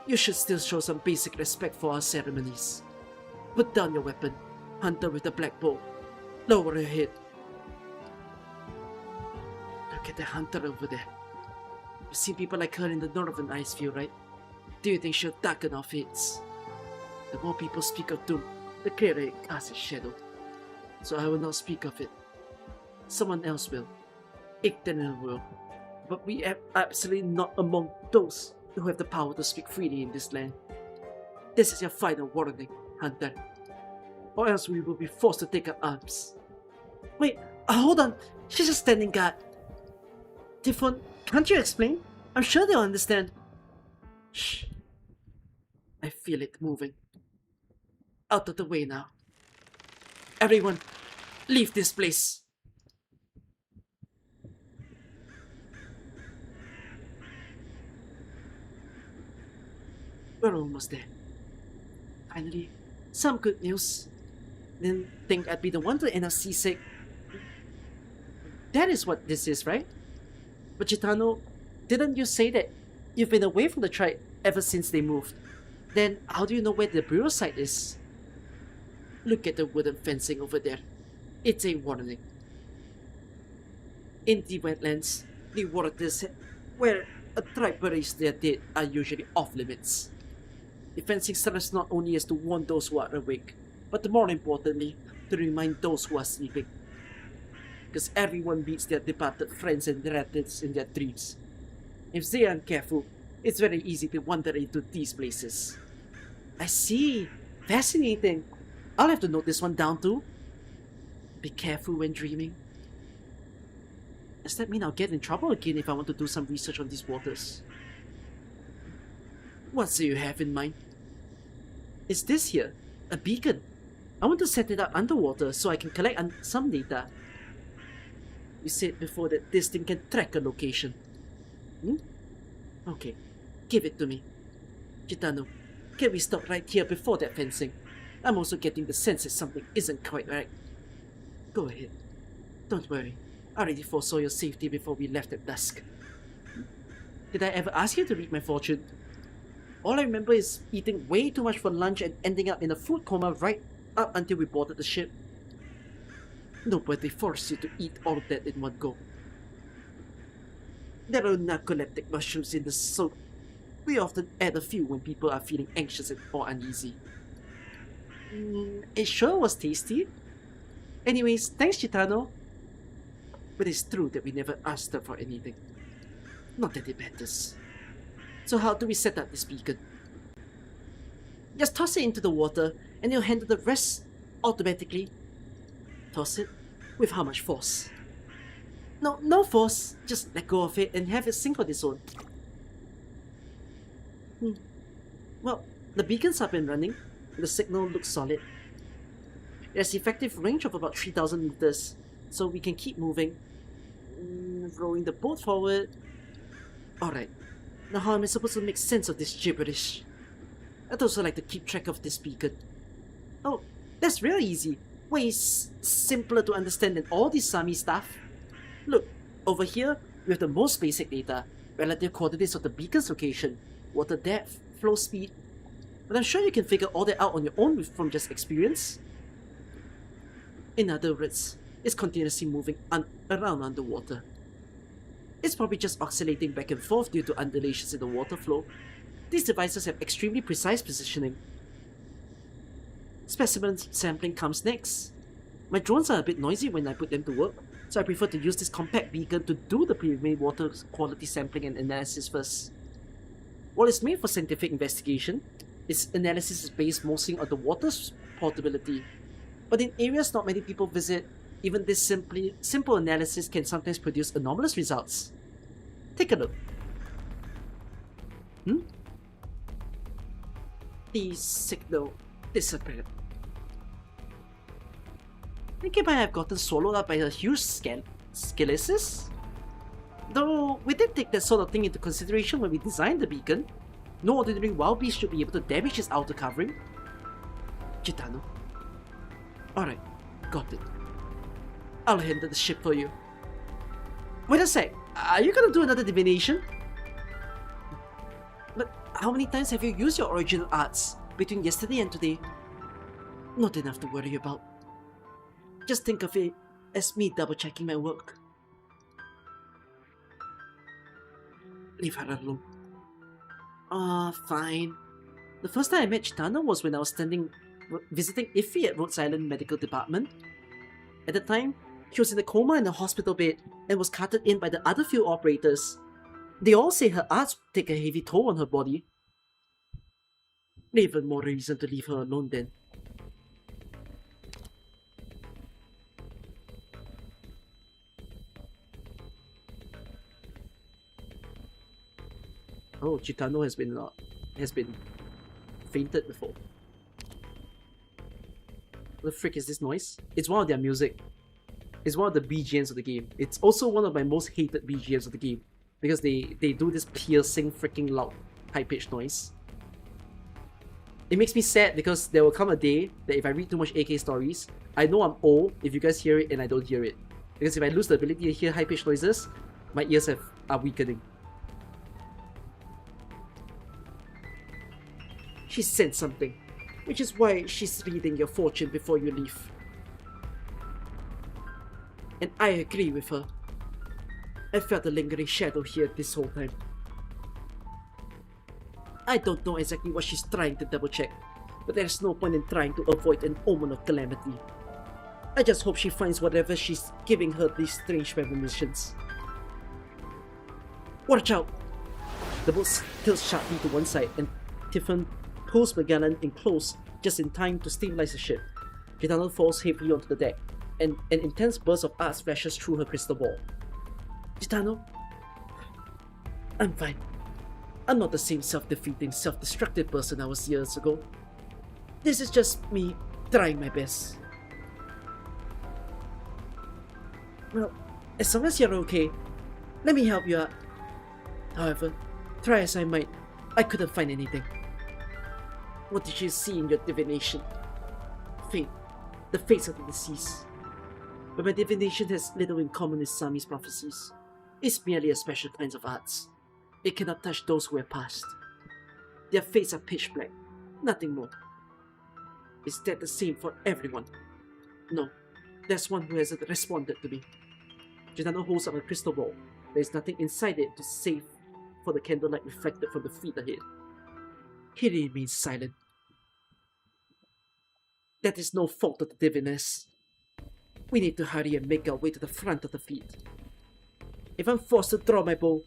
you should still show some basic respect for our ceremonies. Put down your weapon, hunter with the black bow. Lower your head. Look at the hunter over there. You've seen people like her in the northern icefield, right? Do you think she'll darken our fates? The more people speak of doom, the clearer it casts its shadow. So I will not speak of it. Someone else will. Ignorant will. But we are absolutely not among those who have the power to speak freely in this land. This is your final warning, Hunter. Or else we will be forced to take up arms. Wait, hold on. She's just standing guard. Typhon, can't you explain? I'm sure they'll understand. Shh. I feel it moving. Out of the way now. Everyone, leave this place. We're almost there. Finally, some good news. Didn't think I'd be the one to end up seasick. That is what this is, right? But Chitano, didn't you say that you've been away from the tribe ever since they moved? Then how do you know where the bureau site is? Look at the wooden fencing over there. It's a warning. In the wetlands, the waters where a tribe buries their dead are usually off limits. The fencing serves not only as to warn those who are awake, but more importantly, to remind those who are sleeping. Because everyone meets their departed friends and relatives in their dreams. If they aren't careful, it's very easy to wander into these places. I see. Fascinating. I'll have to note this one down too. Be careful when dreaming. Does that mean I'll get in trouble again if I want to do some research on these waters? What do you have in mind? It's this here, a beacon. I want to set it up underwater so I can collect some data. You said before that this thing can track a location. Okay, give it to me. Chitano, can we stop right here before that fencing? I'm also getting the sense that something isn't quite right. Go ahead. Don't worry. I already foresaw your safety before we left at dusk. Did I ever ask you to read my fortune? All I remember is eating way too much for lunch and ending up in a food coma right up until we boarded the ship. Nobody forced you to eat all of that in one go. There are narcoleptic mushrooms in the soup. We often add a few when people are feeling anxious or uneasy. It sure was tasty. Anyways, thanks Chitano. But it's true that we never asked her for anything. Not that it matters. So how do we set up this beacon? Just toss it into the water and it'll handle the rest automatically. Toss it? With how much force? No force. Just let go of it and have it sink on its own. Well, the beacon's up and running. The signal looks solid. It has effective range of about 3,000 meters, so we can keep moving. Rowing the boat forward. Alright, now how am I supposed to make sense of this gibberish? I'd also like to keep track of this beacon. Oh, that's real easy. Way simpler to understand than all this Sami stuff. Look, over here, we have the most basic data. Relative coordinates of the beacon's location, water depth, flow speed. But I'm sure you can figure all that out on your own from just experience. In other words, it's continuously moving around underwater. It's probably just oscillating back and forth due to undulations in the water flow. These devices have extremely precise positioning. Specimen sampling comes next. My drones are a bit noisy when I put them to work, so I prefer to use this compact beacon to do the preliminary water quality sampling and analysis first. While it's made for scientific investigation, its analysis is based mostly on the water's portability. But in areas not many people visit, even this simple analysis can sometimes produce anomalous results. Take a look. The signal disappeared. I think it might have gotten swallowed up by a huge skelesis? Though we did take that sort of thing into consideration when we designed the beacon. No ordinary wild beast should be able to damage its outer covering. Chitano. Alright, got it. I'll handle the ship for you. Wait a sec, are you gonna do another divination? But how many times have you used your original arts between yesterday and today? Not enough to worry about. Just think of it as me double-checking my work. Leave her alone. Fine. The first time I met Chitano was when I was visiting Iffy at Rhodes Island Medical Department. At the time, she was in a coma in a hospital bed and was carted in by the other few operators. They all say her arts take a heavy toll on her body. Even more reason to leave her alone then. Oh, Chitano has been fainted before. What the frick is this noise? It's one of their music. It's one of the BGMs of the game. It's also one of my most hated BGMs of the game because they do this piercing, freaking loud, high-pitched noise. It makes me sad because there will come a day that if I read too much AK stories, I know I'm old if you guys hear it and I don't hear it. Because if I lose the ability to hear high-pitched noises, my ears are weakening. She said something, which is why she's reading your fortune before you leave. And I agree with her. I felt a lingering shadow here this whole time. I don't know exactly what she's trying to double check, but there's no point in trying to avoid an omen of calamity. I just hope she finds whatever she's giving her these strange premonitions. Watch out! The boat tilts sharply to one side and Tiffin pulls Magellan in close just in time to stabilize the ship. Gitano falls heavily onto the deck, and an intense burst of arts flashes through her crystal ball. Gitano? I'm fine. I'm not the same self-defeating, self-destructive person I was years ago. This is just me trying my best. Well, as long as you're okay, let me help you out. However, try as I might, I couldn't find anything. What did you see in your divination? Fate. The fates of the deceased. But my divination has little in common with Sami's prophecies. It's merely a special kind of arts. It cannot touch those who have passed. Their fates are pitch black, nothing more. Is that the same for everyone? No, there's one who hasn't responded to me. Gitano holds up a crystal ball. There is nothing inside it to save for the candlelight reflected from the feet ahead. He remains silent. That is no fault of the diviness. We need to hurry and make our way to the front of the fleet. If I'm forced to draw my bow,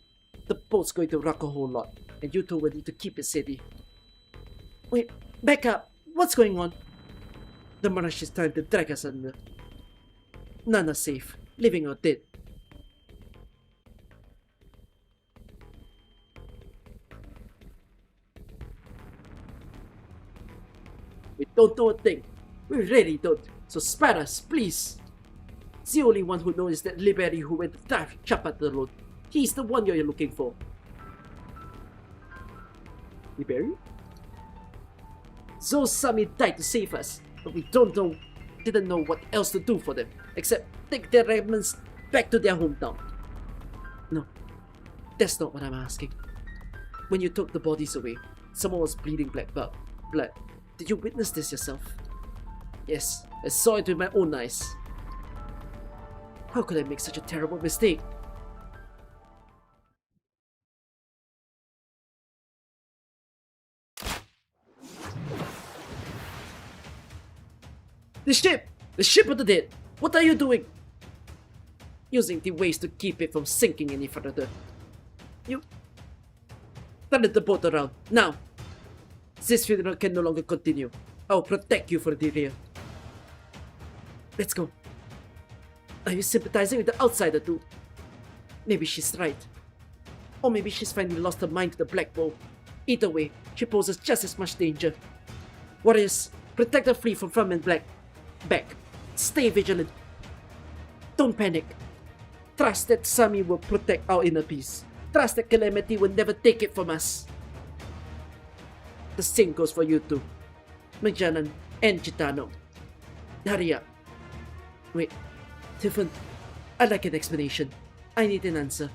the boat's going to rock a whole lot, and you two will need to keep it steady. Wait, back up! What's going on? The Mirage is trying to drag us under. None are safe, living or dead. We don't know a thing. We really don't. So spare us, please. The only one who knows is that Liberi who went to dive chop at the road. He's the one you're looking for. Liberi? Zo Sami died to save us, but we didn't know what else to do for them, except take their remnants back to their hometown. No, that's not what I'm asking. When you took the bodies away, someone was bleeding black blood. Did you witness this yourself? Yes, I saw it with my own eyes. How could I make such a terrible mistake? The ship! The ship of the dead! What are you doing? Using the ways to keep it from sinking any further. You... turn the boat around, now! This funeral can no longer continue. I'll protect you for the rear. Let's go. Are you sympathizing with the outsider too? Maybe she's right. Or maybe she's finally lost her mind to the Black Bow. Either way, she poses just as much danger. Warriors, protect the fleet from Front and Black. Back. Stay vigilant. Don't panic. Trust that Sami will protect our inner peace. Trust that Calamity will never take it from us. The same goes for you two, Magellan and Gitano. Hurry up. Wait, Tiffin, I'd like an explanation. I need an answer.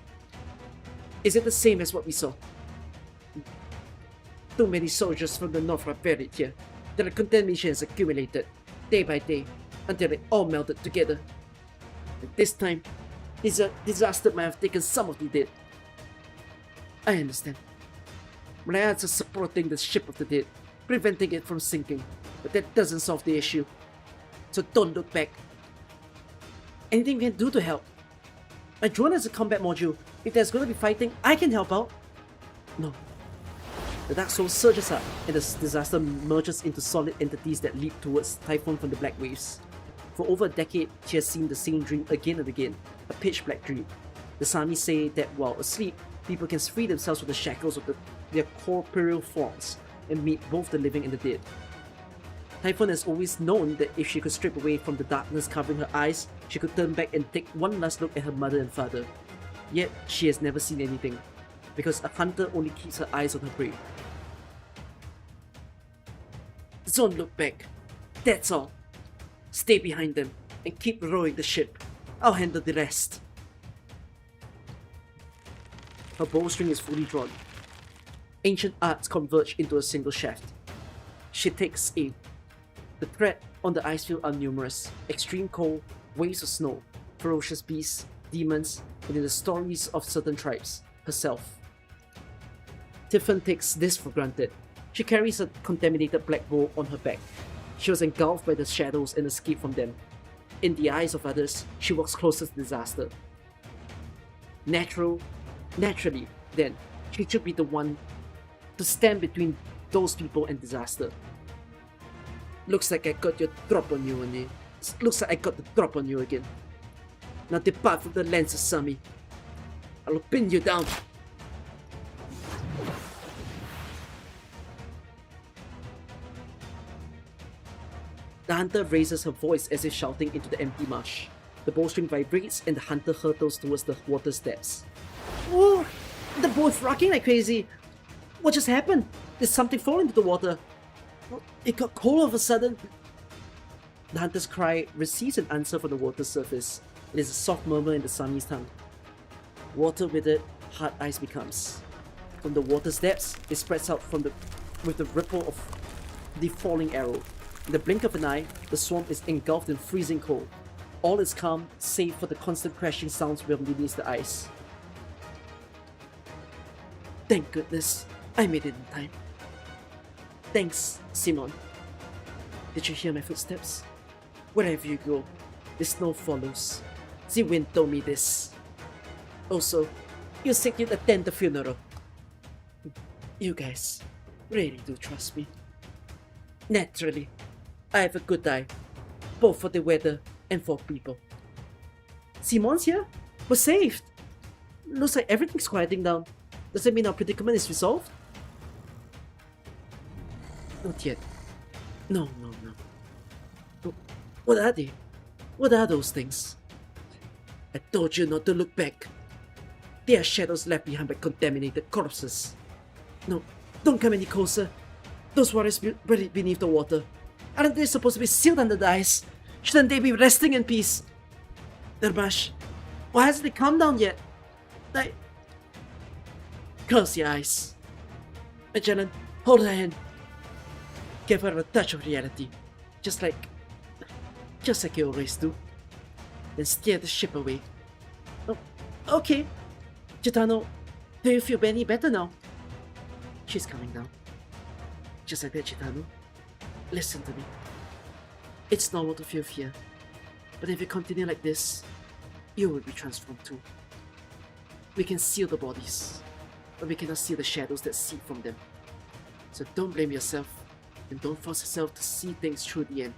Is it the same as what we saw? Too many soldiers from the north are buried here. Their contamination has accumulated, day by day, until it all melted together. At this time, disaster might have taken some of the dead. I understand. My answer is supporting the ship of the dead, preventing it from sinking, but that doesn't solve the issue. So don't look back. Anything we can do to help? My drone has a combat module. If there's going to be fighting, I can help out. No. The Dark Soul surges up, and the disaster merges into solid entities that leap towards Typhon from the Black Waves. For over a decade, she has seen the same dream again and again, a pitch black dream. The Sami say that while asleep, people can free themselves from the shackles of their corporeal forms and meet both the living and the dead. Typhon has always known that if she could strip away from the darkness covering her eyes, she could turn back and take one last look at her mother and father. Yet, she has never seen anything, because a hunter only keeps her eyes on her prey. Don't look back. That's all. Stay behind them and keep rowing the ship. I'll handle the rest. Her bowstring is fully drawn. Ancient arts converge into a single shaft. She takes aim. The threat on the ice field are numerous. Extreme cold, waves of snow, ferocious beasts, demons, and in the stories of certain tribes, herself. Tiffin takes this for granted. She carries a contaminated black bowl on her back. She was engulfed by the shadows and escaped from them. In the eyes of others, she walks closer to disaster. Naturally, then, she should be the one to stand between those people and disaster. Looks like I got your drop on you again. Looks like I got the drop on you again. Now depart from the lands of Sami. I will pin you down. The hunter raises her voice as if shouting into the empty marsh. The bowstring vibrates and the hunter hurtles towards the water steps. Whoa! The boat's rocking like crazy! What just happened? Did something fall into the water? It got cold all of a sudden. The hunter's cry receives an answer from the water's surface. It is a soft murmur in the Sami's tongue. Water withered, hard ice becomes. From the water's depths, it spreads out with the ripple of the falling arrow. In the blink of an eye, the swamp is engulfed in freezing cold. All is calm, save for the constant crashing sounds from beneath the ice. Thank goodness, I made it in time. Thanks, Simon. Did you hear my footsteps? Wherever you go, the snow follows. The wind told me this. Also, you said you'd attend the funeral. You guys really do trust me. Naturally, I have a good eye, both for the weather and for people. Simon's here? We're saved! Looks like everything's quieting down. Does that mean our predicament is resolved? Not yet. No. What are they? What are those things? I told you not to look back. They are shadows left behind by contaminated corpses. No, don't come any closer. Those warriors buried beneath the water. Aren't they supposed to be sealed under the ice? Shouldn't they be resting in peace? Dermash, why hasn't it calmed down yet? Close your eyes. Magellan, hold her hand. Give her a touch of reality. Just like you always do. Then steer the ship away. Oh, okay. Gitano, do you feel any better now? She's coming down. Just like that, Gitano. Listen to me. It's normal to feel fear. But if you continue like this, you will be transformed too. We can seal the bodies, but we cannot see the shadows that seep from them. So don't blame yourself, and don't force yourself to see things through the end.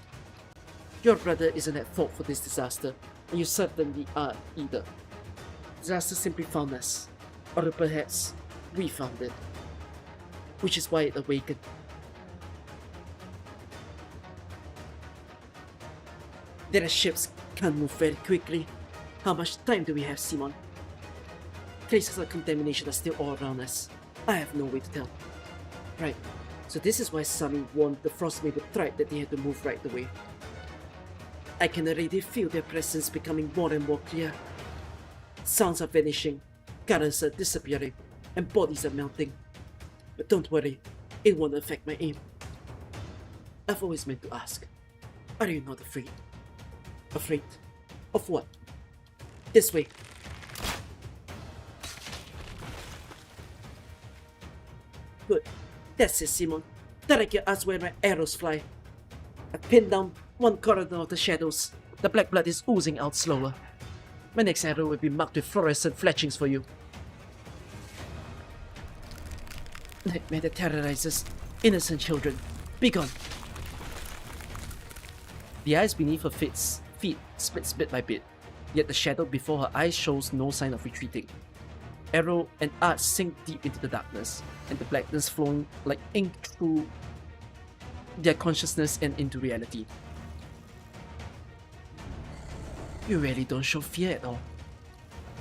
Your brother isn't at fault for this disaster, and you certainly aren't either. Disaster simply found us, or perhaps we found it, which is why it awakened. Their ships can't move very quickly. How much time do we have, Simon? Traces of contamination are still all around us. I have no way to tell. Right, so this is why Sami warned the Frostmaiden tribe that they had to move right away. I can already feel their presence becoming more and more clear. Sounds are vanishing, colors are disappearing, and bodies are melting. But don't worry, it won't affect my aim. I've always meant to ask, are you not afraid? Afraid of what? This way. Good. That's it, Simon. Direct your ass where my arrows fly. I pinned down one corridor of the shadows. The black blood is oozing out slower. My next arrow will be marked with fluorescent fletchings for you. Nightmare that terrorizes innocent children. Be gone. The ice beneath her feet splits bit by bit, yet the shadow before her eyes shows no sign of retreating. Arrow and arch sink deep into the darkness, and the blackness flowing like ink through their consciousness and into reality. You really don't show fear at all.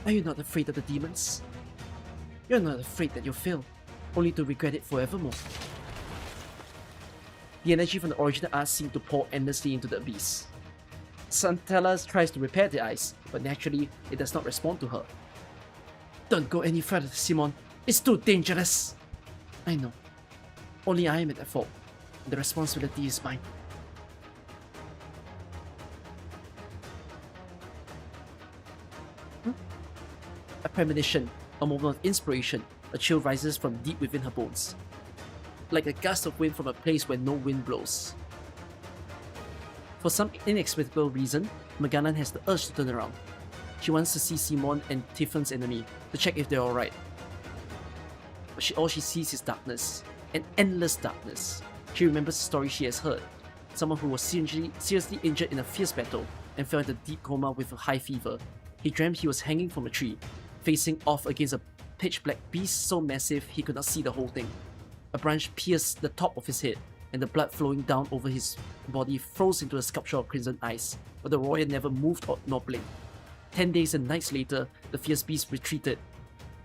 Are you not afraid of the demons? You're not afraid that you'll fail, only to regret it forevermore. The energy from the original arch seemed to pour endlessly into the abyss. Santella tries to repair the ice, but naturally, it does not respond to her. Don't go any further, Simon. It's too dangerous. I know. Only I am at fault. The responsibility is mine. A premonition, a moment of inspiration, A chill rises from deep within her bones, like a gust of wind from a place where no wind blows. For some inexplicable reason, Morgana has the urge to turn around. She wants to see Simon and Tiffon's enemy, to check if they're alright. But all she sees is darkness, an endless darkness. She remembers the story she has heard. Someone who was seriously injured in a fierce battle and fell into deep coma with a high fever. He dreamt he was hanging from a tree, facing off against a pitch-black beast so massive he could not see the whole thing. A branch pierced the top of his head, and the blood flowing down over his body froze into a sculpture of crimson ice, but the warrior never moved nor blinked. 10 days and nights later, the fierce beast retreated,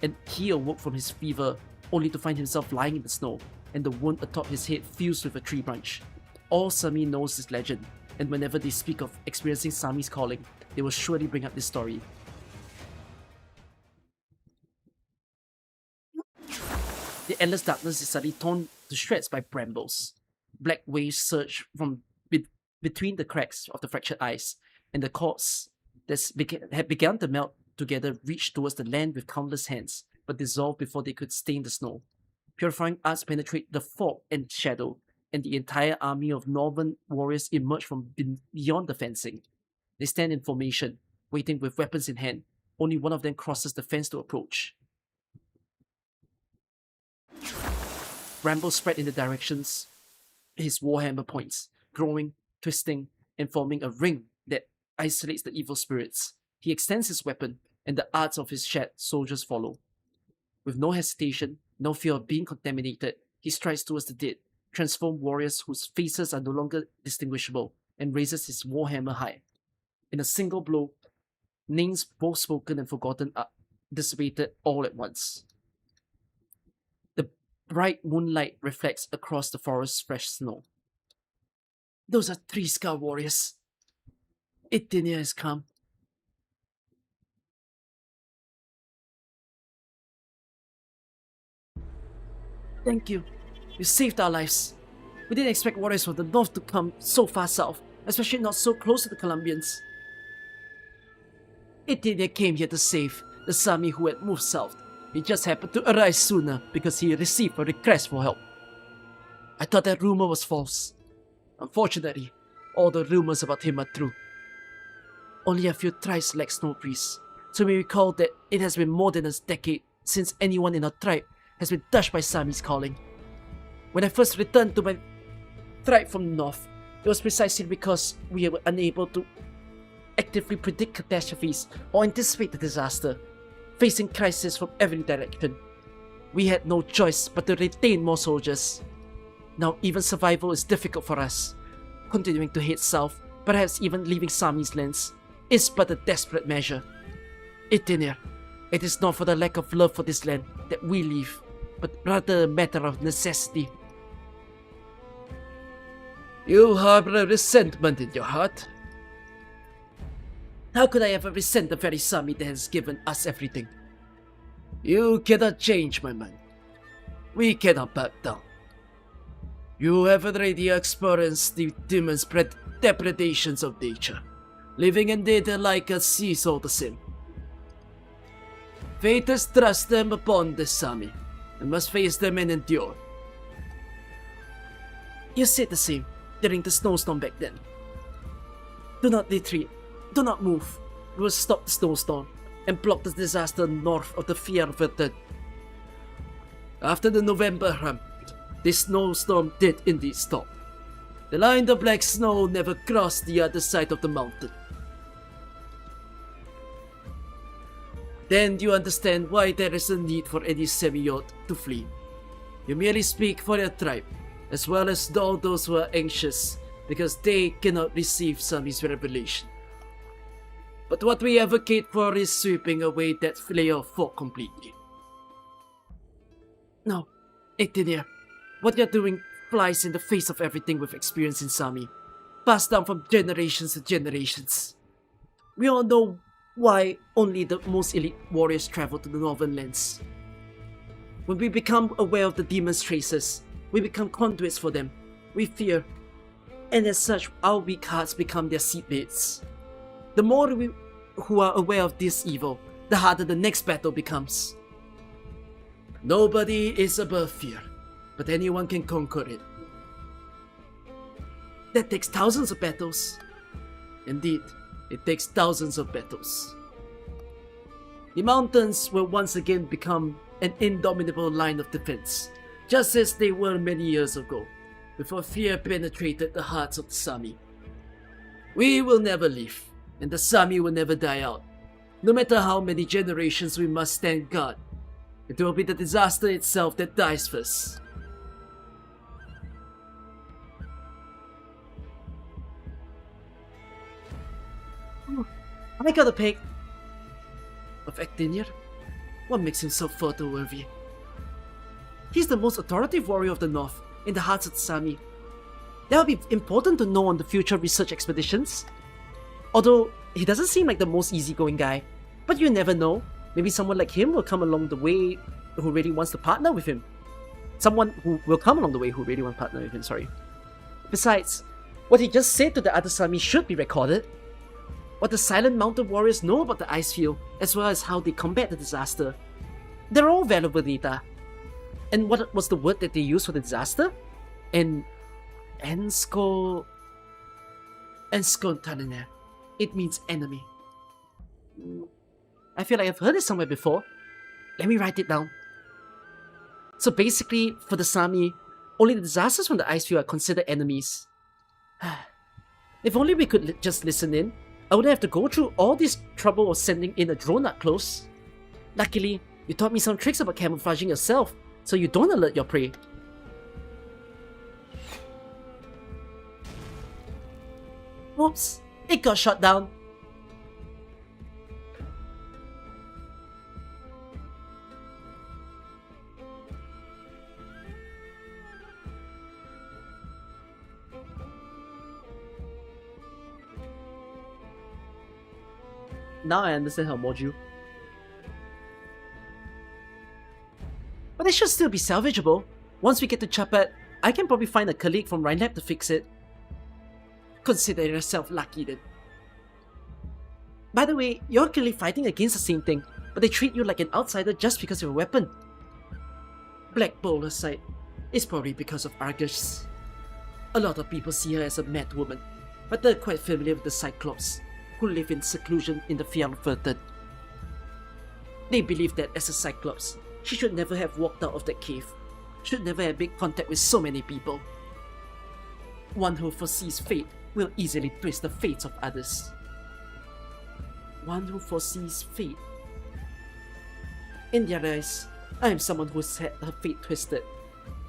and he awoke from his fever, only to find himself lying in the snow, and the wound atop his head fused with a tree branch. All Sami knows is legend, and whenever they speak of experiencing Sami's calling, they will surely bring up this story. The endless darkness is suddenly torn to shreds by brambles. Black waves surge from between the cracks of the fractured ice, and the corpse that had begun to melt together reached towards the land with countless hands, but dissolved before they could stain the snow. Purifying arts penetrate the fog and shadow, and the entire army of northern warriors emerge from beyond the fencing. They stand in formation, waiting with weapons in hand. Only one of them crosses the fence to approach. Brambles spread in the directions his warhammer points, growing, twisting, and forming a ring that isolates the evil spirits. He extends his weapon, and the arts of his shed soldiers follow. With no hesitation, no fear of being contaminated, he strides towards the dead, transformed warriors whose faces are no longer distinguishable, and raises his warhammer high. In a single blow, names both spoken and forgotten are dissipated all at once. The bright moonlight reflects across the forest's fresh snow. Those are 3 Scar warriors. Itinia has come. Thank you. You saved our lives. We didn't expect warriors from the north to come so far south, especially not so close to the Colombians. Itinia came here to save the Sami who had moved south. He just happened to arrive sooner because he received a request for help. I thought that rumor was false. Unfortunately, all the rumors about him are true. Only a few tribes lack snow priests, so we recall that it has been more than a decade since anyone in our tribe has been touched by Sami's calling. When I first returned to my tribe from the north, it was precisely because we were unable to actively predict catastrophes or anticipate the disaster, facing crises from every direction. We had no choice but to retain more soldiers. Now even survival is difficult for us. Continuing to head south, perhaps even leaving Sami's lands, is but a desperate measure. Itinia, it is not for the lack of love for this land that we leave, but rather a matter of necessity. You harbor a resentment in your heart. How could I ever resent the very Sami that has given us everything? You cannot change, my man. We cannot back down. You have already experienced the demon's depredations of nature. Living and dead alike at sea is all the same. Fate has thrust them upon the Sami, and must face them and endure. You said the same during the snowstorm back then. Do not retreat. Do not move. We will stop the snowstorm and block the disaster north of the Fjärveten. After the November ramp, this snowstorm did indeed stop. The line of black snow never crossed the other side of the mountain. Then you understand why there is a need for any Semiyot to flee. You merely speak for your tribe, as well as all those who are anxious, because they cannot receive Sami's revelation. But what we advocate for is sweeping away that layer of fog completely. No, Itinia, what you're doing flies in the face of everything we've experienced in Sami, passed down from generations to generations. We all know why only the most elite warriors travel to the northern lands. When we become aware of the demon's traces, we become conduits for them. We fear, and as such, our weak hearts become their seatmates. The more who are aware of this evil, the harder the next battle becomes. Nobody is above fear, but anyone can conquer it. That takes thousands of battles. Indeed, it takes thousands of battles. The mountains will once again become an indomitable line of defense, just as they were many years ago, before fear penetrated the hearts of the Sami. We will never leave, and the Sami will never die out. No matter how many generations we must stand guard, it will be the disaster itself that dies first. I got a pick of Actinier. What makes him so photo-worthy? He's the most authoritative warrior of the North, in the hearts of the Sami. That would be important to know on the future research expeditions. Although, he doesn't seem like the most easygoing guy. But you never know. Maybe someone like him will come along the way who really wants to partner with him. Someone who will come along the way who really wants to partner with him, sorry. Besides, what he just said to the other Sami should be recorded. What the silent mountain warriors know about the ice field, as well as how they combat the disaster. They're all valuable data. And what was the word that they used for the disaster? Enskontanene. It means enemy. I feel like I've heard it somewhere before. Let me write it down. So basically, for the Sami, only the disasters from the ice field are considered enemies. If only we could just listen in, I wouldn't have to go through all this trouble of sending in a drone up close. Luckily, you taught me some tricks about camouflaging yourself, so you don't alert your prey. Oops, it got shot down. Now I understand how mod you. But it should still be salvageable. Once we get to Chapat, I can probably find a colleague from Rhinelab to fix it. Consider yourself lucky then. By the way, you're clearly fighting against the same thing, but they treat you like an outsider just because of your weapon. Black Bowl aside, it's probably because of Argus. A lot of people see her as a mad woman, but they're quite familiar with the Cyclops, who live in seclusion in the Fjallfurten. They believe that as a Cyclops, she should never have walked out of that cave, should never have made contact with so many people. One who foresees fate will easily twist the fates of others. One who foresees fate. In their eyes, I am someone who's had her fate twisted,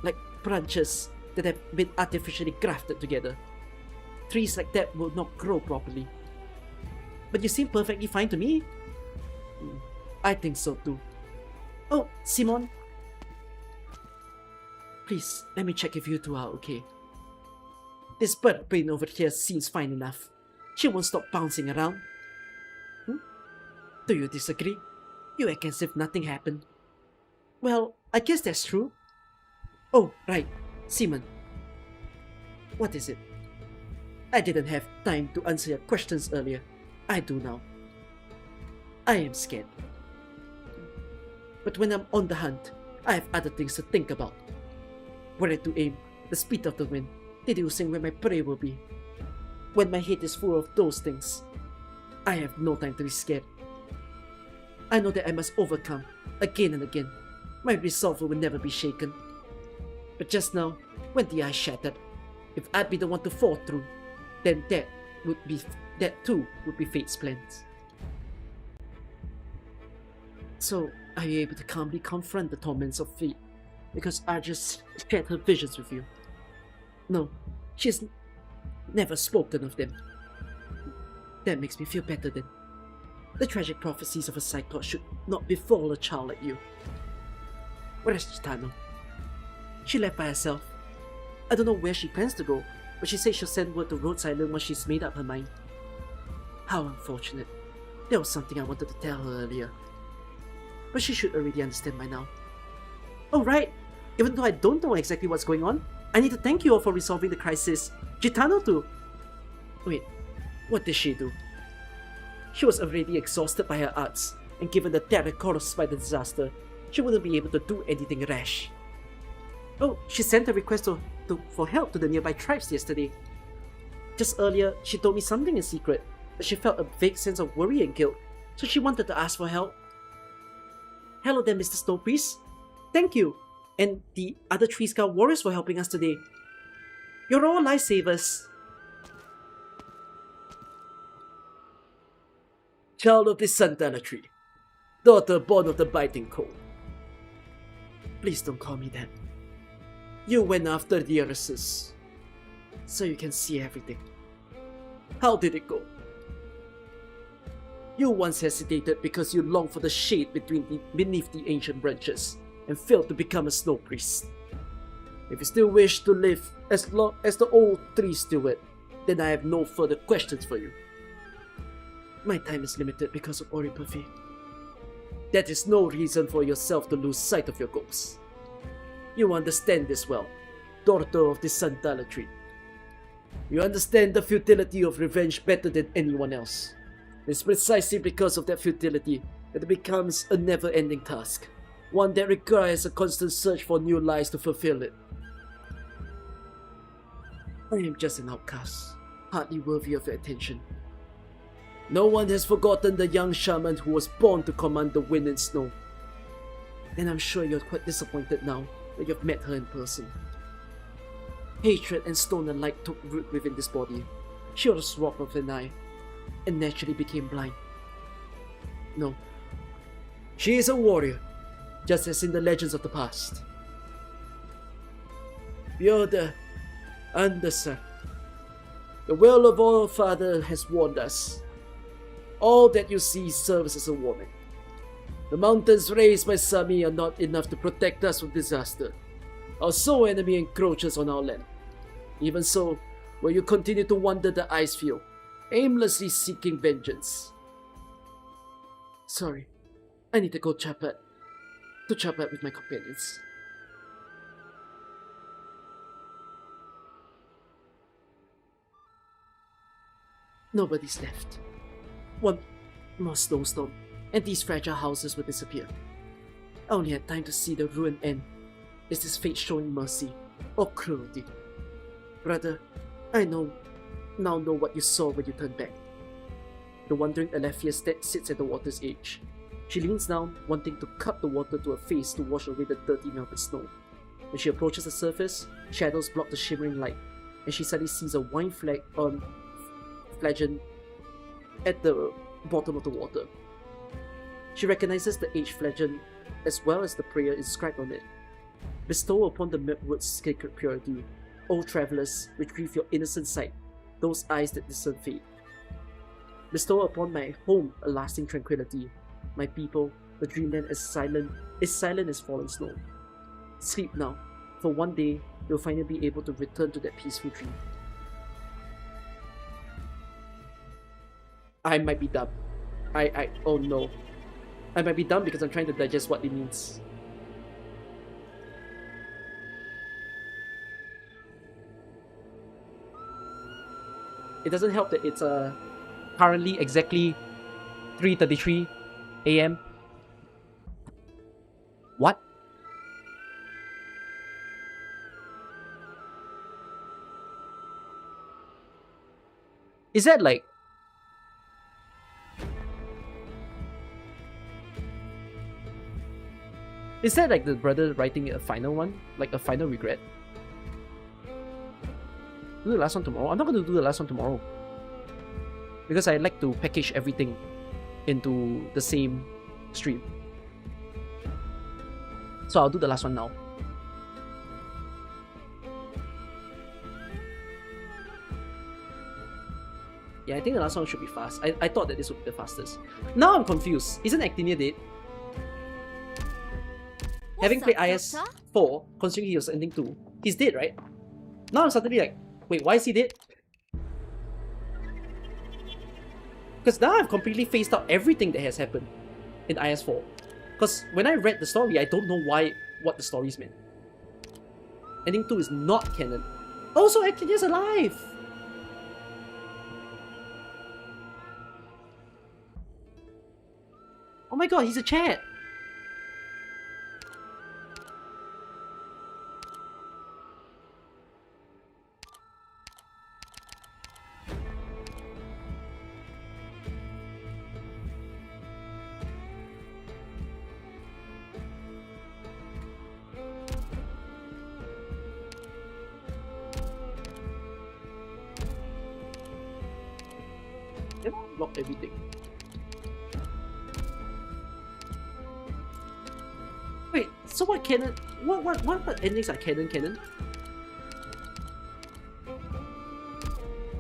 like branches that have been artificially grafted together. Trees like that will not grow properly. But you seem perfectly fine to me. I think so too. Oh, Simon. Please, let me check if you two are okay. This bird brain over here seems fine enough. She won't stop bouncing around. Do you disagree? You act as if nothing happened. Well, I guess that's true. Oh, right. Simon. What is it? I didn't have time to answer your questions earlier. I do now. I am scared. But when I'm on the hunt, I have other things to think about. Where to aim, the speed of the wind, deducing where my prey will be. When my head is full of those things, I have no time to be scared. I know that I must overcome, again and again. My resolve will never be shaken. But just now, when the ice shattered, if I'd be the one to fall through, then that too would be fate's plans. So, are you able to calmly confront the torments of fate? Because I just shared her visions with you. No, she's never spoken of them. That makes me feel better then. The tragic prophecies of a Cyclops should not befall a child like you. Where is Chitano? She left by herself. I don't know where she plans to go, but she said she'll send word to Rhodes Island once she's made up her mind. How unfortunate. There was something I wanted to tell her earlier. But she should already understand by now. Oh right, even though I don't know exactly what's going on, I need to thank you all for resolving the crisis. Gitano too. Wait, what did she do? She was already exhausted by her arts, and given the terror caused by the disaster, she wouldn't be able to do anything rash. Oh, she sent a request for help to the nearby tribes yesterday. Just earlier, she told me something in secret, but she felt a vague sense of worry and guilt, so she wanted to ask for help. Hello there, Mr. Snow Priest. Thank you, and the other 3 Scout Warriors for helping us today. You're all lifesavers. Child of the Santana Tree, daughter born of the biting cold. Please don't call me that. You went after the Irises, so you can see everything. How did it go? You once hesitated because you longed for the shade beneath the ancient branches and failed to become a snow priest. If you still wish to live as long as the old tree steward, then I have no further questions for you. My time is limited because of Oripafi. That is no reason for yourself to lose sight of your goals. You understand this well, daughter of the Santana Tree. You understand the futility of revenge better than anyone else. It's precisely because of that futility that it becomes a never-ending task, one that requires a constant search for new lives to fulfill it. I am just an outcast, hardly worthy of your attention. No one has forgotten the young shaman who was born to command the wind and snow. And I'm sure you're quite disappointed now that you've met her in person. Hatred and stone alike took root within this body. She was robbed of an eye, and naturally became blind. No. She is a warrior, just as in the legends of the past. Bjorda, Anderson, the will of our Father has warned us. All that you see serves as a warning. The mountains raised by Sami are not enough to protect us from disaster. Our sole enemy encroaches on our land. Even so, will you continue to wander the ice field, aimlessly seeking vengeance? Sorry, I need to go chat with my companions. Nobody's left. One more snowstorm, and these fragile houses will disappear. I only had time to see the ruin end. Is this fate showing mercy or cruelty? Brother, I now know what you saw when you turned back. The wandering Alephia that sits at the water's edge. She leans down, wanting to cup the water to her face to wash away the dirty melted snow. When she approaches the surface, shadows block the shimmering light, and she suddenly sees a wine flagon at the bottom of the water. She recognizes the aged flagon as well as the prayer inscribed on it. Bestow upon the milkwood's sacred purity, O travelers, retrieve your innocent sight, those eyes that discern fate. Bestow upon my home a lasting tranquility, my people, the dreamland as silent as fallen snow. Sleep now, for one day you'll finally be able to return to that peaceful dream. I might be dumb. Oh no. I might be dumb because I'm trying to digest what it means. It doesn't help that it's currently exactly 3:33 AM. What? Is that like... Is that like the brother writing a final one? Like a final regret? Do the last one tomorrow? I'm not going to do the last one tomorrow. Because I like to package everything into the same stream. So I'll do the last one now. Yeah, I think the last one should be fast. I thought that this would be the fastest. Now I'm confused. Isn't Actinia dead? Having played IS-4, considering he was ending 2, he's dead, right? Now I'm suddenly like, wait, why is he dead? Because now I've completely phased out everything that has happened in IS-4. Because when I read the story, I don't know what the stories meant. Ending 2 is not canon. Also, Actinia's alive! Oh my god, he's a chat! lock everything. Wait, so what canon? What endings are canon?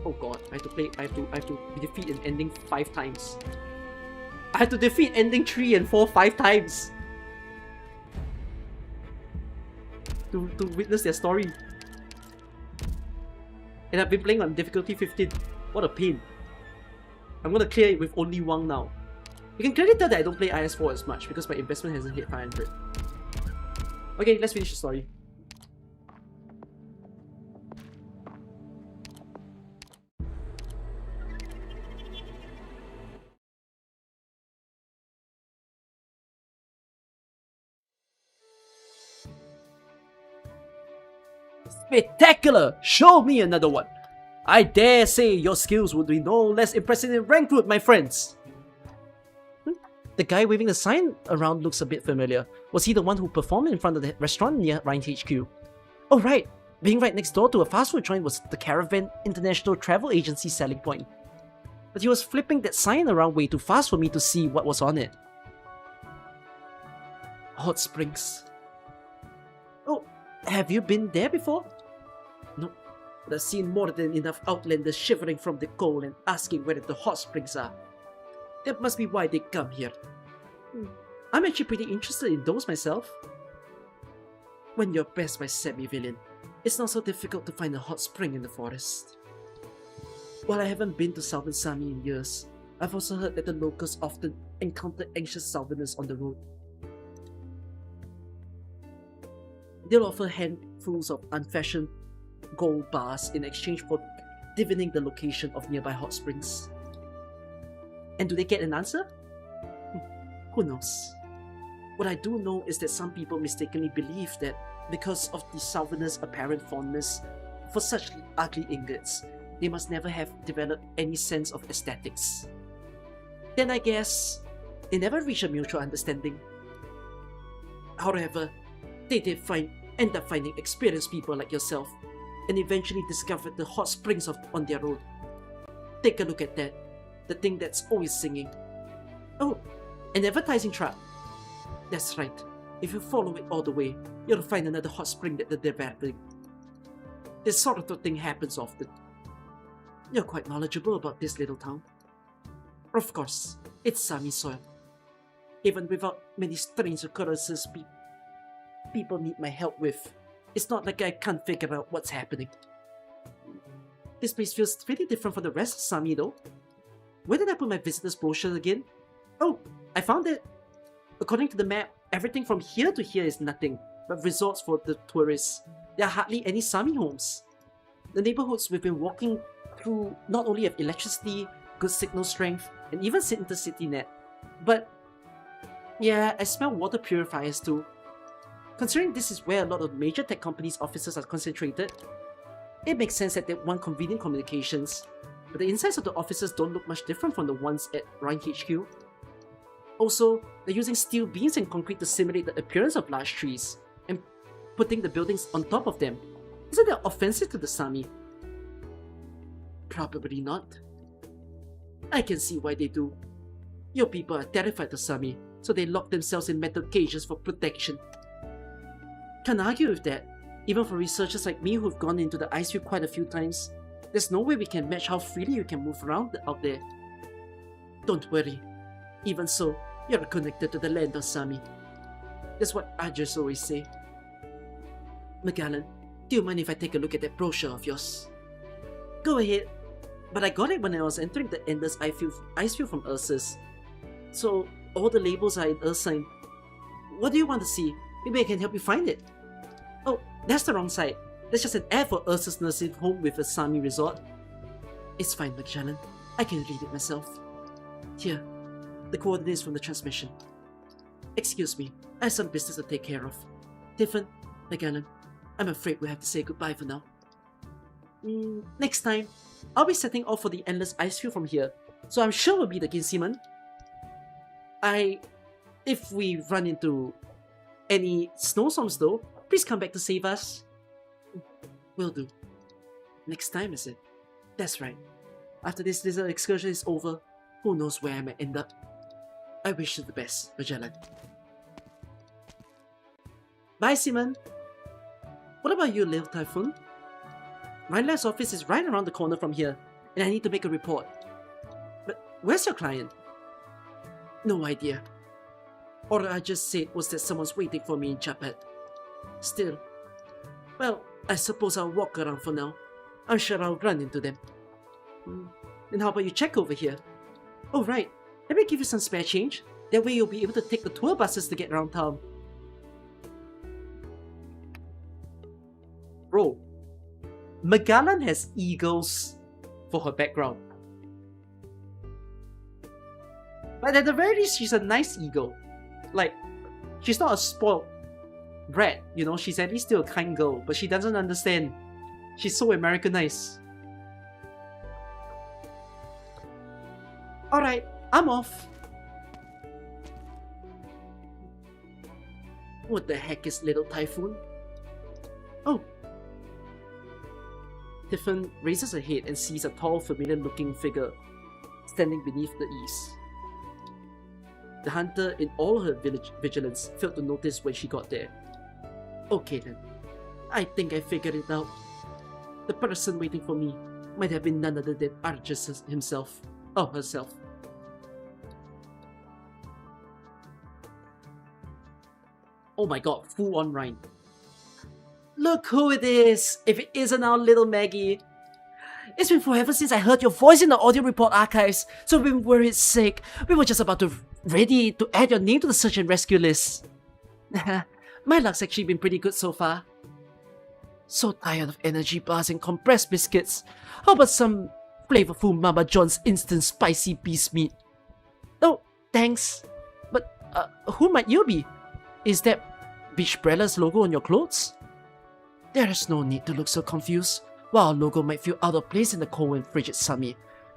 Oh god, I have to defeat an ending 5 times. I have to defeat ending 3 and 4 5 times to witness their story. And I've been playing on difficulty 15. What a pain. I'm gonna clear it with only Wang now. You can clearly tell that I don't play IS4 as much because my investment hasn't hit 500. Okay, let's finish the story. Spectacular! Show me another one! I dare say your skills would be no less impressive in Rankwood, my friends! The guy waving the sign around looks a bit familiar. Was he the one who performed in front of the restaurant near Rhine HQ? Oh right! Being right next door to a fast food joint was the Caravan International Travel Agency's selling point. But he was flipping that sign around way too fast for me to see what was on it. Hot Springs. Oh, have you been there before? No, but I've seen more than enough outlanders shivering from the cold and asking where the hot springs are. That must be why they come here. I'm actually pretty interested in those myself. When you're best by semi-villain, it's not so difficult to find a hot spring in the forest. While I haven't been to Southern Sami in years, I've also heard that the locals often encounter anxious Southerners on the road. They'll offer handfuls of unfashioned gold bars in exchange for divining the location of nearby hot springs. And do they get an answer? Who knows? What I do know is that some people mistakenly believe that because of the Southerners' apparent fondness for such ugly ingots, they must never have developed any sense of aesthetics. Then I guess they never reach a mutual understanding. However, they did end up finding experienced people like yourself and eventually discovered the hot springs on their road. Take a look at that. The thing that's always singing. Oh, an advertising truck. That's right. If you follow it all the way, you'll find another hot spring that they're developing. This sort of thing happens often. You're quite knowledgeable about this little town. Of course, it's Sami soil. Even without many strange occurrences people need my help with, it's not like I can't figure out what's happening. This place feels pretty different from the rest of Sami though. Where did I put my visitor's brochure again? Oh, I found it! According to the map, everything from here to here is nothing but resorts for the tourists. There are hardly any Sami homes. The neighborhoods we've been walking through not only have electricity, good signal strength, and even intercity net, but yeah, I smell water purifiers too. Considering this is where a lot of major tech companies' offices are concentrated, it makes sense that they want convenient communications. But the insides of the offices don't look much different from the ones at Rhine HQ. Also, they're using steel beams and concrete to simulate the appearance of large trees, and putting the buildings on top of them. Isn't that offensive to the Sami? Probably not. I can see why they do. Your people are terrified of Sami, so they lock themselves in metal cages for protection. Can't argue with that. Even for researchers like me who've gone into the ice field quite a few times, there's no way we can match how freely you can move around out there. Don't worry. Even so, you're connected to the land of Sami. That's what I just always say. Magellan, do you mind if I take a look at that brochure of yours? Go ahead. But I got it when I was entering the Endless ice field from Ursus. So, all the labels are in Ursine. What do you want to see? Maybe I can help you find it. Oh, that's the wrong side. That's just an ad for Ursus nursing home with a Sami resort. It's fine, Magellan. I can read it myself. Here, the coordinates from the transmission. Excuse me, I have some business to take care of. Tiffin, Magellan, I'm afraid we have to say goodbye for now. Next time, I'll be setting off for the Endless Ice Field from here, so I'm sure we'll be the Ginseaman. If we run into any snowstorms though, please come back to save us. Will do. Next time, is it? That's right. After this little excursion is over, Who knows where I might end up? I wish you the best, Magellan. Bye, Simon. What about you, little Typhoon? My last office is right around the corner from here, and I need to make a report. But where's your client? No idea. All I just said was that someone's waiting for me in Japan. Still, well, I suppose I'll walk around for now. I'm sure I'll run into them. Then how about you check over here? Oh right, let me give you some spare change. That way you'll be able to take the tour buses to get around town. Bro, Magellan has eagles for her background. But at the very least, she's a nice eagle. Like, she's not a spoiled brat, you know, she's at least still a kind girl, but she doesn't understand. She's so Americanized. Alright, I'm off. What the heck is little Typhoon? Oh. Tiffin raises her head and sees a tall, familiar-looking figure standing beneath the eaves. The hunter, in all her vigilance, failed to notice when she got there. Okay then, I think I figured it out. The person waiting for me might have been none other than Argus himself, or herself. Oh my god, full on rhyme. Look who it is, if it isn't our little Maggie. It's been forever since I heard your voice in the audio report archives, so we were worried sick. We were just about to ready to add your name to the search and rescue list. My luck's actually been pretty good so far. So tired of energy bars and compressed biscuits. How about some flavorful Mama John's instant spicy beast meat? Oh, thanks. But who might you be? Is that Beachbrella's logo on your clothes? There is no need to look so confused. While our logo might feel out of place in the cold and frigid summer,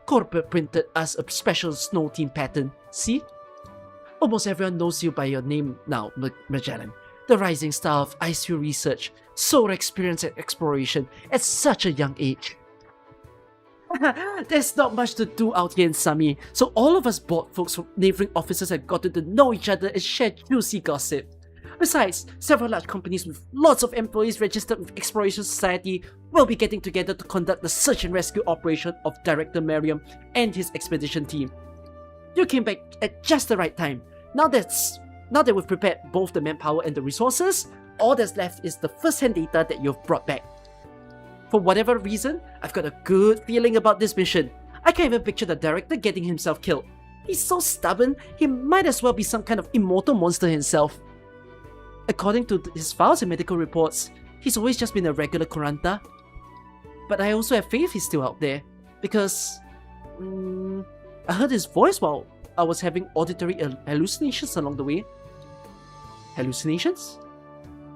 corporate printed as a special snow team pattern. See? Almost everyone knows you by your name now, Magellan. The rising star of icefield research, so experienced at exploration at such a young age. There's not much to do out here in Sami, so all of us board folks from neighboring offices have gotten to know each other and share juicy gossip. Besides, several large companies with lots of employees registered with Exploration Society will be getting together to conduct the search and rescue operation of Director Merriam and his expedition team. You came back at just the right time. Now that we've prepared both the manpower and the resources, all that's left is the first-hand data that you've brought back. For whatever reason, I've got a good feeling about this mission. I can't even picture the director getting himself killed. He's so stubborn, he might as well be some kind of immortal monster himself. According to his files and medical reports, he's always just been a regular Kuranta. But I also have faith he's still out there, because I heard his voice while I was having auditory hallucinations along the way. Hallucinations?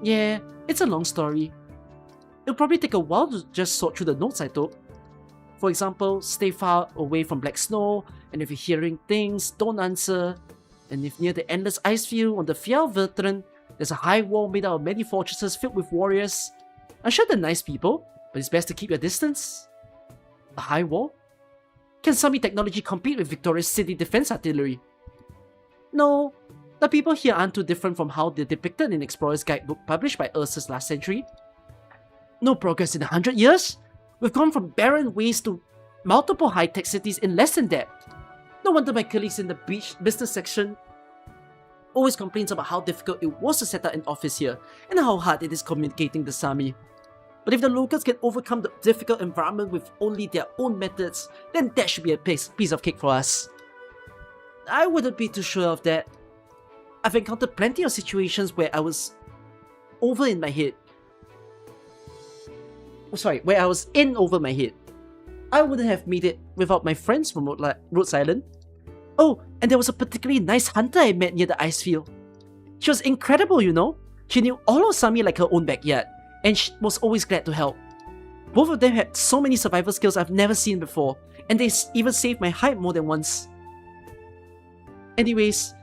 Yeah, it's a long story. It'll probably take a while to just sort through the notes I took. For example, stay far away from black snow, and if you're hearing things, don't answer. And if near the endless ice field on the Fjell Veteran, there's a high wall made out of many fortresses filled with warriors. I'm sure they're nice people, but it's best to keep your distance. A high wall? Can Sami technology compete with Victoria's city defense artillery? No, the people here aren't too different from how they're depicted in Explorer's Guidebook published by Ursus last century. No progress in 100 years? We've gone from barren waste to multiple high-tech cities in less than that. No wonder my colleagues in the business section always complains about how difficult it was to set up an office here and how hard it is communicating to Sami. But if the locals can overcome the difficult environment with only their own methods, then that should be a piece of cake for us. I wouldn't be too sure of that. I've encountered plenty of situations where I was over in my head. Where I was in over my head. I wouldn't have made it without my friends from Rhodes Island. Oh, and there was a particularly nice hunter I met near the ice field. She was incredible, you know. She knew all of Sami like her own backyard, and she was always glad to help. Both of them had so many survival skills I've never seen before, and they even saved my hide more than once. Anyways,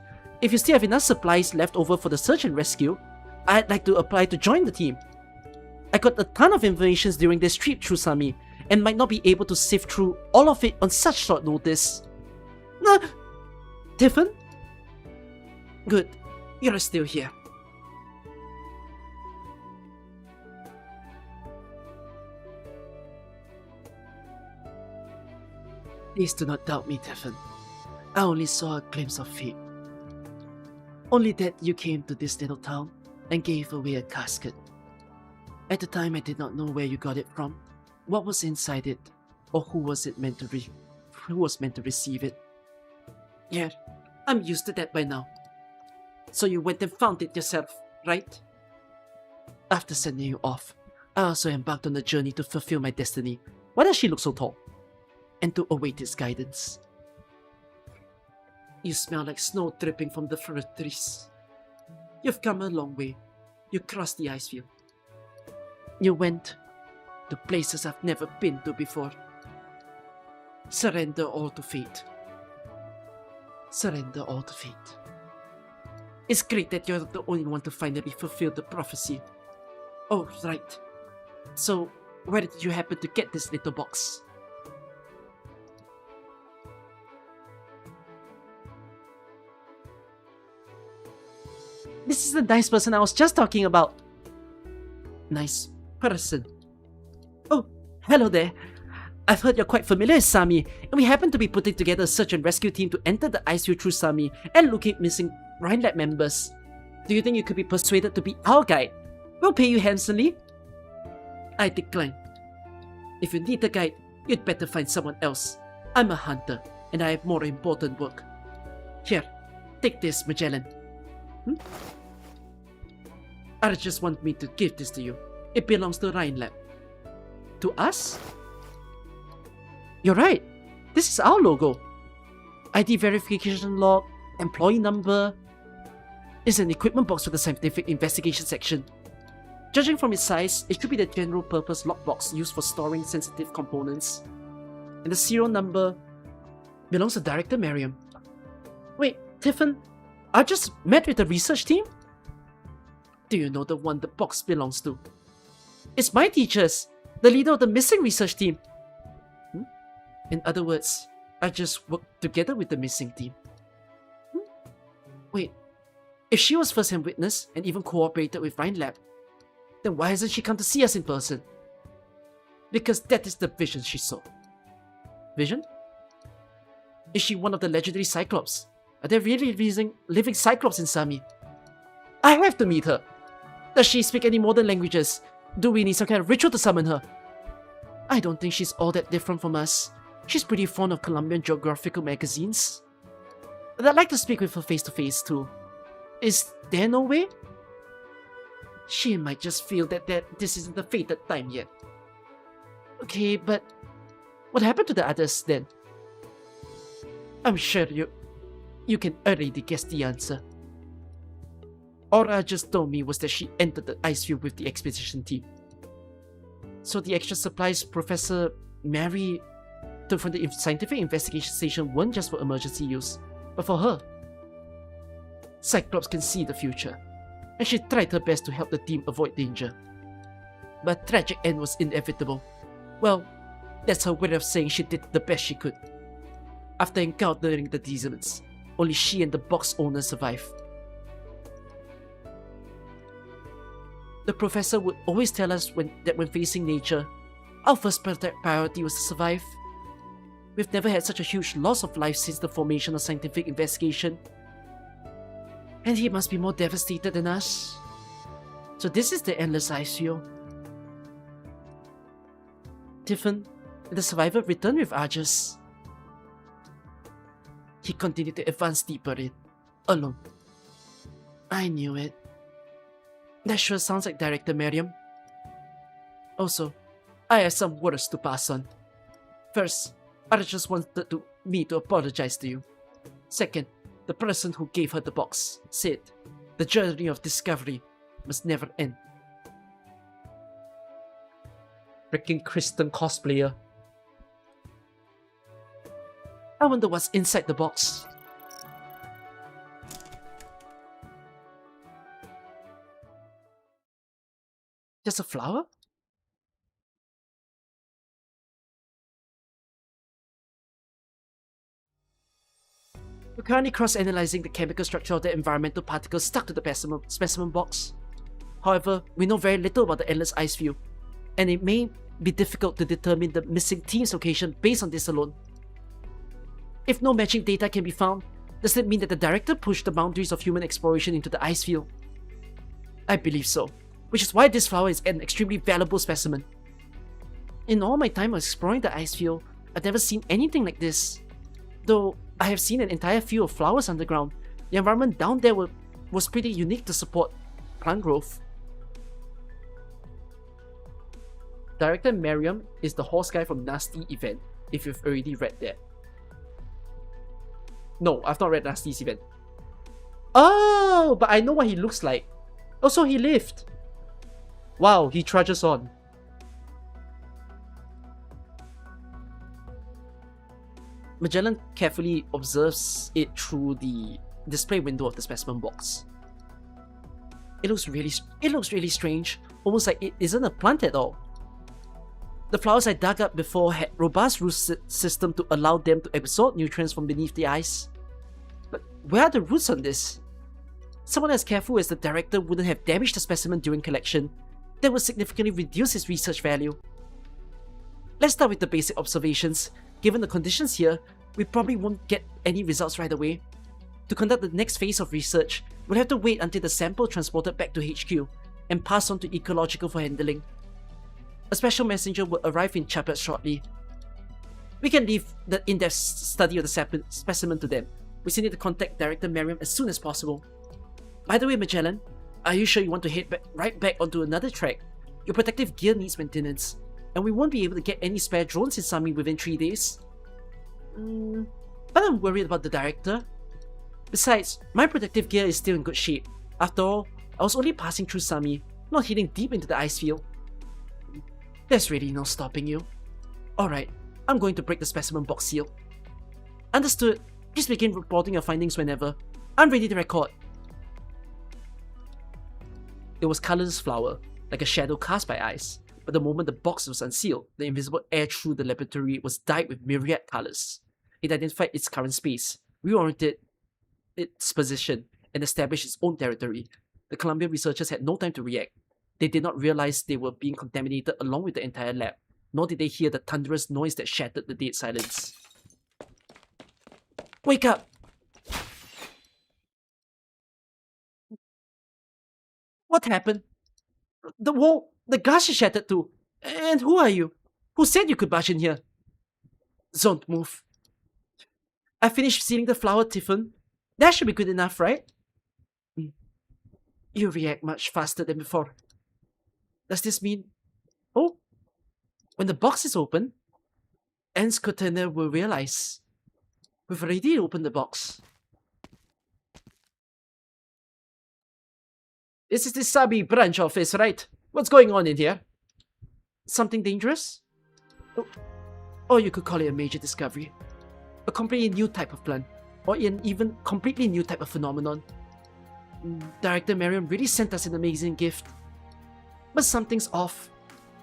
if you still have enough supplies left over for the search and rescue, I'd like to apply to join the team. I got a ton of information during this trip through Sami, and might not be able to sift through all of it on such short notice. No! Tiffin? Good. You're still here. Please do not doubt me, Tiffin. I only saw a glimpse of fate. Only that you came to this little town and gave away a casket. At the time, I did not know where you got it from, what was inside it, or who was meant to receive it. Yeah, I'm used to that by now. So you went and found it yourself, right? After sending you off, I also embarked on a journey to fulfill my destiny. Why does she look so tall? And to await his guidance. You smell like snow dripping from the fruit trees. You've come a long way. You crossed the ice field. You went to places I've never been to before. Surrender all to fate. Surrender all to fate. It's great that you're the only one to finally fulfill the prophecy. Oh, right. So, where did you happen to get this little box? This is the nice person I was just talking about. Nice person. Oh, hello there. I've heard you're quite familiar with Sami, and we happen to be putting together a search and rescue team to enter the icefield through Sami and locate missing Rhinelab members. Do you think you could be persuaded to be our guide? We'll pay you handsomely. I decline. If you need a guide, you'd better find someone else. I'm a hunter, and I have more important work. Here, take this, Magellan. I just want me to give this to you. It belongs to Rhinelab. To us? You're right. This is our logo. ID verification log, employee number. It's an equipment box with a scientific investigation section. Judging from its size, it should be the general purpose lockbox used for storing sensitive components. And the serial number belongs to Director Merriam. Wait, Tiffin, I just met with the research team? Do you know the one the box belongs to? It's my teachers, the leader of the missing research team. In other words, I just worked together with the missing team. Wait, if she was first-hand witness and even cooperated with Rhinelab, then why hasn't she come to see us in person? Because that is the vision she saw. Vision? Is she one of the legendary Cyclops? Are there really living Cyclops in Sami? I have to meet her! Does she speak any modern languages? Do we need some kind of ritual to summon her? I don't think she's all that different from us. She's pretty fond of Colombian geographical magazines. But I'd like to speak with her face to face too. Is there no way? She might just feel that this isn't the fated time yet. Okay, but what happened to the others then? I'm sure you can already guess the answer. Aura just told me was that she entered the icefield with the expedition team. So the extra supplies Professor Mary took from the scientific investigation station weren't just for emergency use, but for her. Cyclops can see the future, and she tried her best to help the team avoid danger. But a tragic end was inevitable. Well, that's her way of saying she did the best she could. After encountering the demons, only she and the box owner survived. The professor would always tell us that when facing nature, our first priority was to survive. We've never had such a huge loss of life since the formation of scientific investigation. And he must be more devastated than us. So this is the endless icefield. Tiffin, the survivor, returned with Argus. He continued to advance deeper in, alone. I knew it. That sure sounds like Director Merriam. Also, I have some words to pass on. First, I just wanted me to apologize to you. Second, the person who gave her the box said the journey of discovery must never end. Freaking Kristen cosplayer. I wonder what's inside the box. Just a flower? We're currently cross-analyzing the chemical structure of the environmental particles stuck to the specimen box. However, we know very little about the endless ice field, and it may be difficult to determine the missing team's location based on this alone. If no matching data can be found, does that mean that the director pushed the boundaries of human exploration into the ice field? I believe so, which is why this flower is an extremely valuable specimen. In all my time of exploring the ice field, I've never seen anything like this. Though I have seen an entire field of flowers underground, the environment down there was pretty unique to support plant growth. Director Mariam is the horse guy from Nasty Event, if you've already read that. No, I've not read Nasty's Event. Oh, but I know what he looks like. Also, he lived. Wow, he trudges on. Magellan carefully observes it through the display window of the specimen box. It looks really strange, almost like it isn't a plant at all. The flowers I dug up before had robust root system to allow them to absorb nutrients from beneath the ice. But where are the roots on this? Someone as careful as the director wouldn't have damaged the specimen during collection. That would significantly reduce its research value. Let's start with the basic observations. Given the conditions here, we probably won't get any results right away. To conduct the next phase of research, we'll have to wait until the sample transported back to HQ and passed on to ecological for handling. A special messenger will arrive in Chaplet shortly. We can leave the in-depth study of the specimen to them. We still need to contact Director Mariam as soon as possible. By the way, Magellan, are you sure you want to head right back onto another track? Your protective gear needs maintenance, and we won't be able to get any spare drones in Sami within 3 days. But I'm worried about the director. Besides, my protective gear is still in good shape. After all, I was only passing through Sami, not hitting deep into the ice field. There's really no stopping you. Alright, I'm going to break the specimen box seal. Understood. Please begin reporting your findings whenever. I'm ready to record. It was colorless flower, like a shadow cast by ice. But the moment the box was unsealed, the invisible air through the laboratory was dyed with myriad colors. It identified its current space, reoriented its position, and established its own territory. The Columbia researchers had no time to react. They did not realize they were being contaminated along with the entire lab, nor did they hear the thunderous noise that shattered the dead silence. Wake up! What happened? The wall, the glass is shattered too. And who are you? Who said you could barge in here? Don't move. I finished sealing the flower, Tiffin. That should be good enough, right? You react much faster than before. Does this mean... Oh, when the box is open, Anne's container will realize we've already opened the box. This is the Sabi branch office, right? What's going on in here? Something dangerous? Oh, or you could call it a major discovery. A completely new type of plant, or an even completely new type of phenomenon. Director Marion really sent us an amazing gift. But something's off.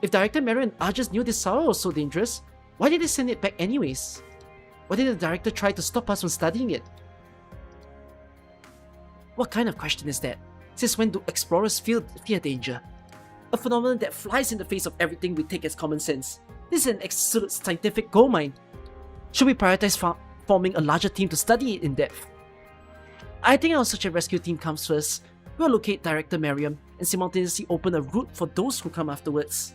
If Director Marion and Argus knew this flower was so dangerous, why did they send it back anyways? Why did the director try to stop us from studying it? What kind of question is that? Since when do explorers fear danger? A phenomenon that flies in the face of everything we take as common sense. This is an absolute scientific goldmine. Should we prioritize forming a larger team to study it in depth? I think our search and rescue team comes first. We'll locate Director Mariam and simultaneously open a route for those who come afterwards.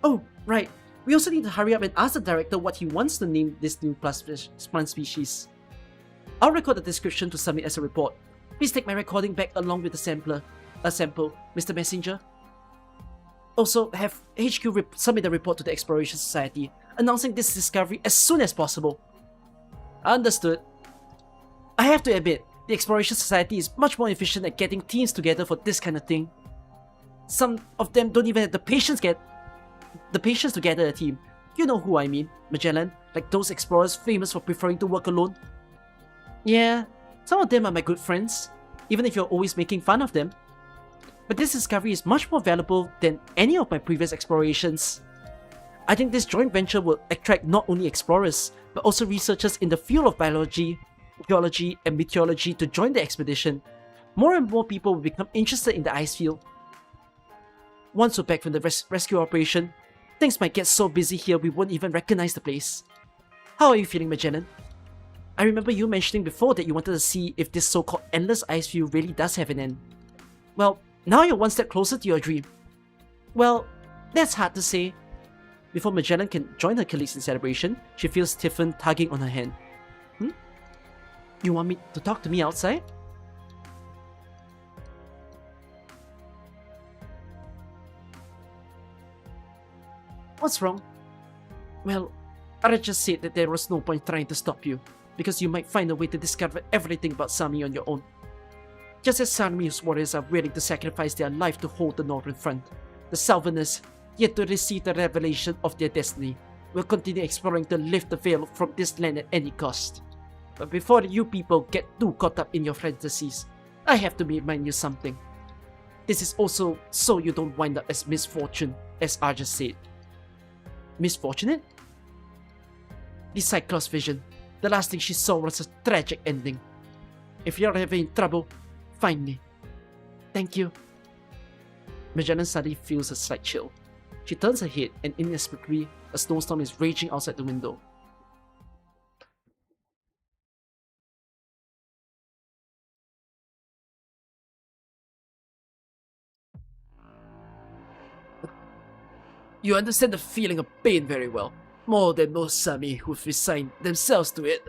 Oh, right. We also need to hurry up and ask the director what he wants to name this new plant species. I'll record the description to submit as a report. Please take my recording back along with the sample, Mr. Messenger. Also, have HQ submit a report to the Exploration Society, announcing this discovery as soon as possible. Understood. I have to admit, the Exploration Society is much more efficient at getting teams together for this kind of thing. Some of them don't even have the patience to gather a team. You know who I mean, Magellan, like those explorers famous for preferring to work alone. Yeah, some of them are my good friends, even if you're always making fun of them. But this discovery is much more valuable than any of my previous explorations. I think this joint venture will attract not only explorers, but also researchers in the field of biology. geology, and meteorology to join the expedition, more and more people will become interested in the ice field. Once we're back from the rescue operation, things might get so busy here we won't even recognize the place. How are you feeling, Magellan? I remember you mentioning before that you wanted to see if this so-called endless ice field really does have an end. Well, now you're one step closer to your dream. Well, that's hard to say. Before Magellan can join her colleagues in celebration, she feels Tiffin tugging on her hand. You want me to talk to me outside? What's wrong? Well, I just said that there was no point trying to stop you, because you might find a way to discover everything about Sami on your own. Just as Sami's warriors are willing to sacrifice their life to hold the Northern Front, the Southerners, yet to receive the revelation of their destiny, will continue exploring to lift the veil from this land at any cost. But before you people get too caught up in your fantasies, I have to remind you something. This is also so you don't wind up as misfortune, as Arja said. Misfortunate? The Cyclops vision, the last thing she saw was a tragic ending. If you're having trouble, find me. Thank you. Magellan suddenly feels a slight chill. She turns her head and inexplicably, a snowstorm is raging outside the window. You understand the feeling of pain very well, more than most Sami who've resigned themselves to it.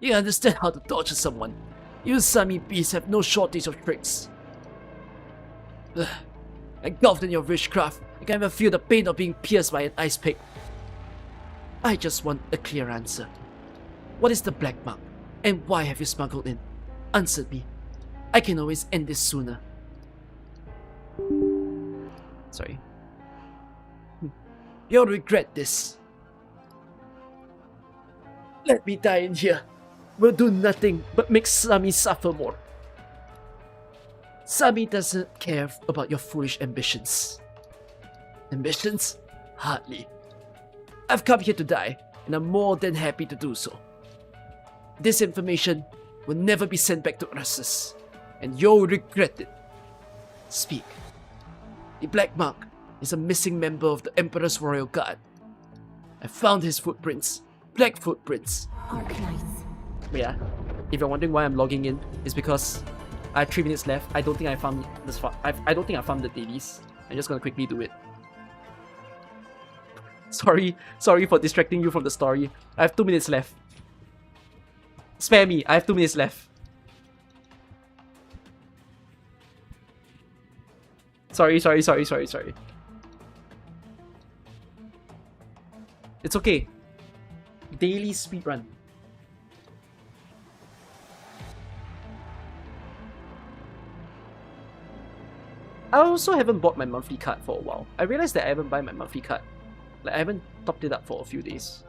You understand how to torture someone. You Sami beasts have no shortage of tricks. Engulfed in your witchcraft, I can even feel the pain of being pierced by an ice pick. I just want a clear answer. What is the black mark, and why have you smuggled in? Answer me. I can always end this sooner. Sorry. You'll regret this. Let me die in here. We'll do nothing but make Sami suffer more. Sami doesn't care about your foolish ambitions. Ambitions? Hardly. I've come here to die, and I'm more than happy to do so. This information will never be sent back to Ursus, and you'll regret it. Speak. The Black Mark is a missing member of the Emperor's Royal Guard. I found his footprints. Black footprints. Arknights. Yeah. If you're wondering why I'm logging in, it's because I have 3 minutes left. I don't think I found this. I don't think I found the dailies. I'm just gonna quickly do it. Sorry for distracting you from the story. I have 2 minutes left. Spare me. I have 2 minutes left. Sorry. It's okay. Daily speedrun. I also haven't bought my monthly card for a while. I realized that I haven't bought my monthly card. Like, I haven't topped it up for a few days.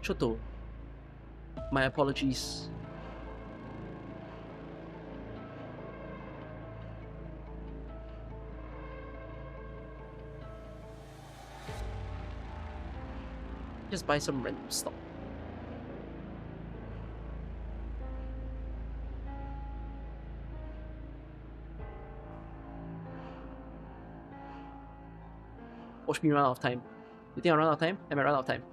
Choto. My apologies. Just buy some random stock. Watch me run out of time. You think I run out of time? I might run out of time.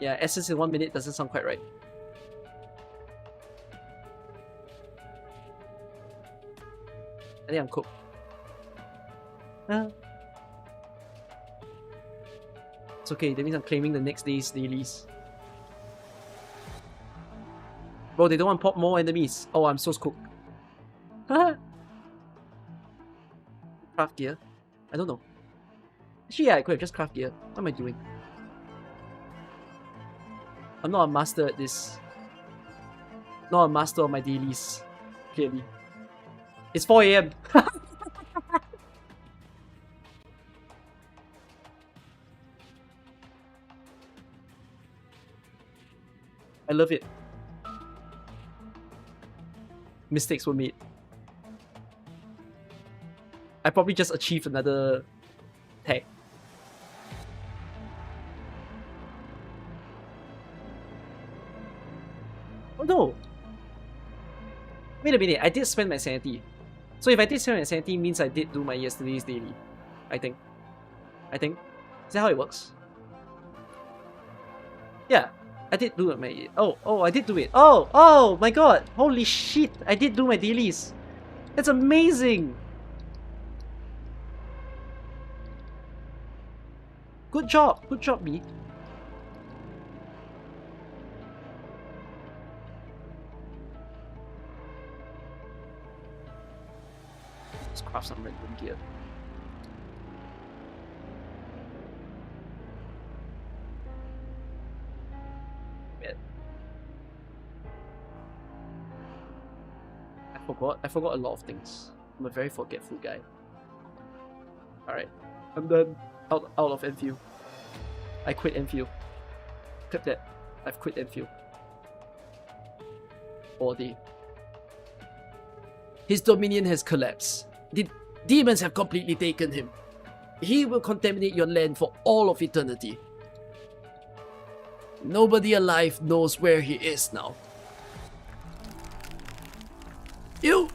Yeah, essence in 1 minute doesn't sound quite right. I think I'm cooked. It's okay, that means I'm claiming the next day's dailies. Bro, they don't want to pop more enemies. Oh, I'm so cooked. Craft gear? I don't know. Actually, yeah, I could have just craft gear. What am I doing? I'm not a master at this. Not a master of my dailies. Clearly. It's 4 AM. I love it. Mistakes were made. I probably just achieved another tag. Oh no! Wait a minute, I did spend my sanity. So if I did spend my sanity, means I did do my yesterday's daily. I think. Is that how it works? Yeah, I did do my... Oh, I did do it. Oh my god! Holy shit! I did do my dailies. That's amazing! Good job, B. Let's craft some random gear. I forgot a lot of things. I'm a very forgetful guy. Alright, I'm done. Out of Enfield. I quit Enfield. Clip that. I've quit Enfield. Body. His dominion has collapsed. The demons have completely taken him. He will contaminate your land for all of eternity. Nobody alive knows where he is now. You!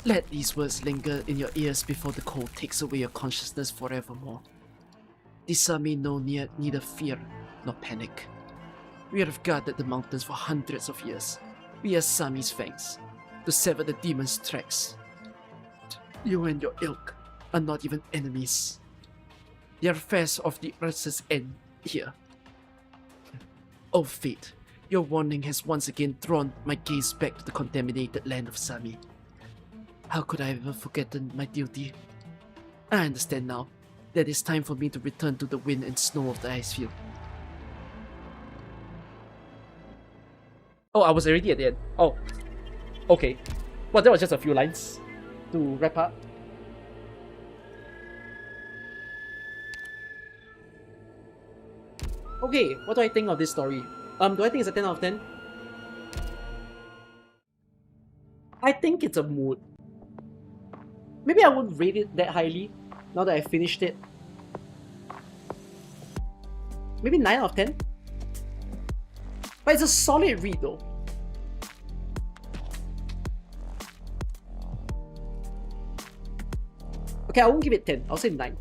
Let these words linger in your ears before the cold takes away your consciousness forevermore. The Sami know neither fear nor panic. We have guarded the mountains for hundreds of years. We are Sami's fangs, to sever the demon's tracks. You and your ilk are not even enemies. The affairs of the earth's end here. Oh fate, your warning has once again drawn my gaze back to the contaminated land of Sami. How could I ever forgotten my duty? I understand now that it's time for me to return to the wind and snow of the icefield. Oh, I was already at the end. Oh, okay. Well, that was just a few lines to wrap up. Okay, what do I think of this story? Do I think it's a 10 out of 10? I think it's a mood. Maybe I wouldn't rate it that highly now that I finished it. Maybe 9 out of 10? But it's a solid read though. Okay, I won't give it 10. I'll say 9.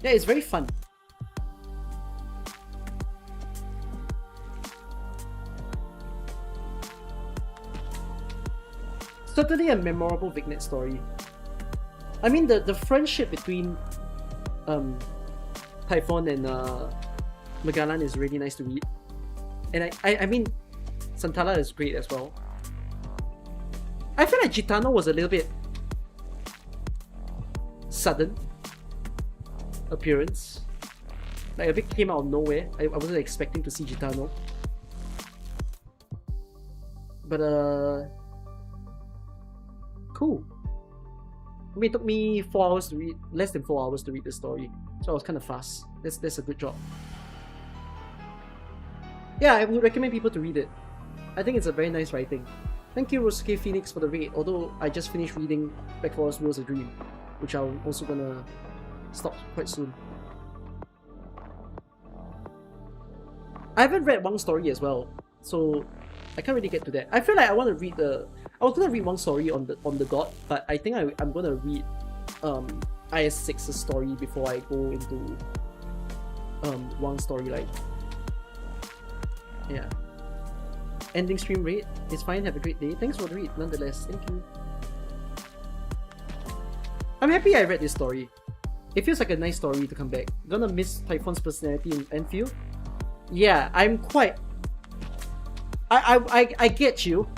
Yeah, it's very fun. Certainly a memorable Vignette story. I mean, the friendship between Typhon and Magalan is really nice to read. And I mean, Santala is great as well. I feel like Gitano was a little bit sudden appearance. Like a bit came out of nowhere. I wasn't expecting to see Gitano. But cool. I mean, it took me 4 hours to read, less than 4 hours to read the story. So I was kind of fast. That's a good job. Yeah, I would recommend people to read it. I think it's a very nice writing. Thank you, Rosuke Phoenix, for the raid, although I just finished reading Black Forest Rules a Dream, which I'm also gonna stop quite soon. I haven't read one story as well, so I can't really get to that. I feel like I want to read the... I was gonna read one story on the dot, but I think I'm gonna read IS6's story before I go into one storyline. Yeah. Ending stream rate. It's fine, have a great day. Thanks for the read, nonetheless. Thank you. I'm happy I read this story. It feels like a nice story to come back. Gonna miss Typhon's personality in Enfield? Yeah, I'm quite... I get you.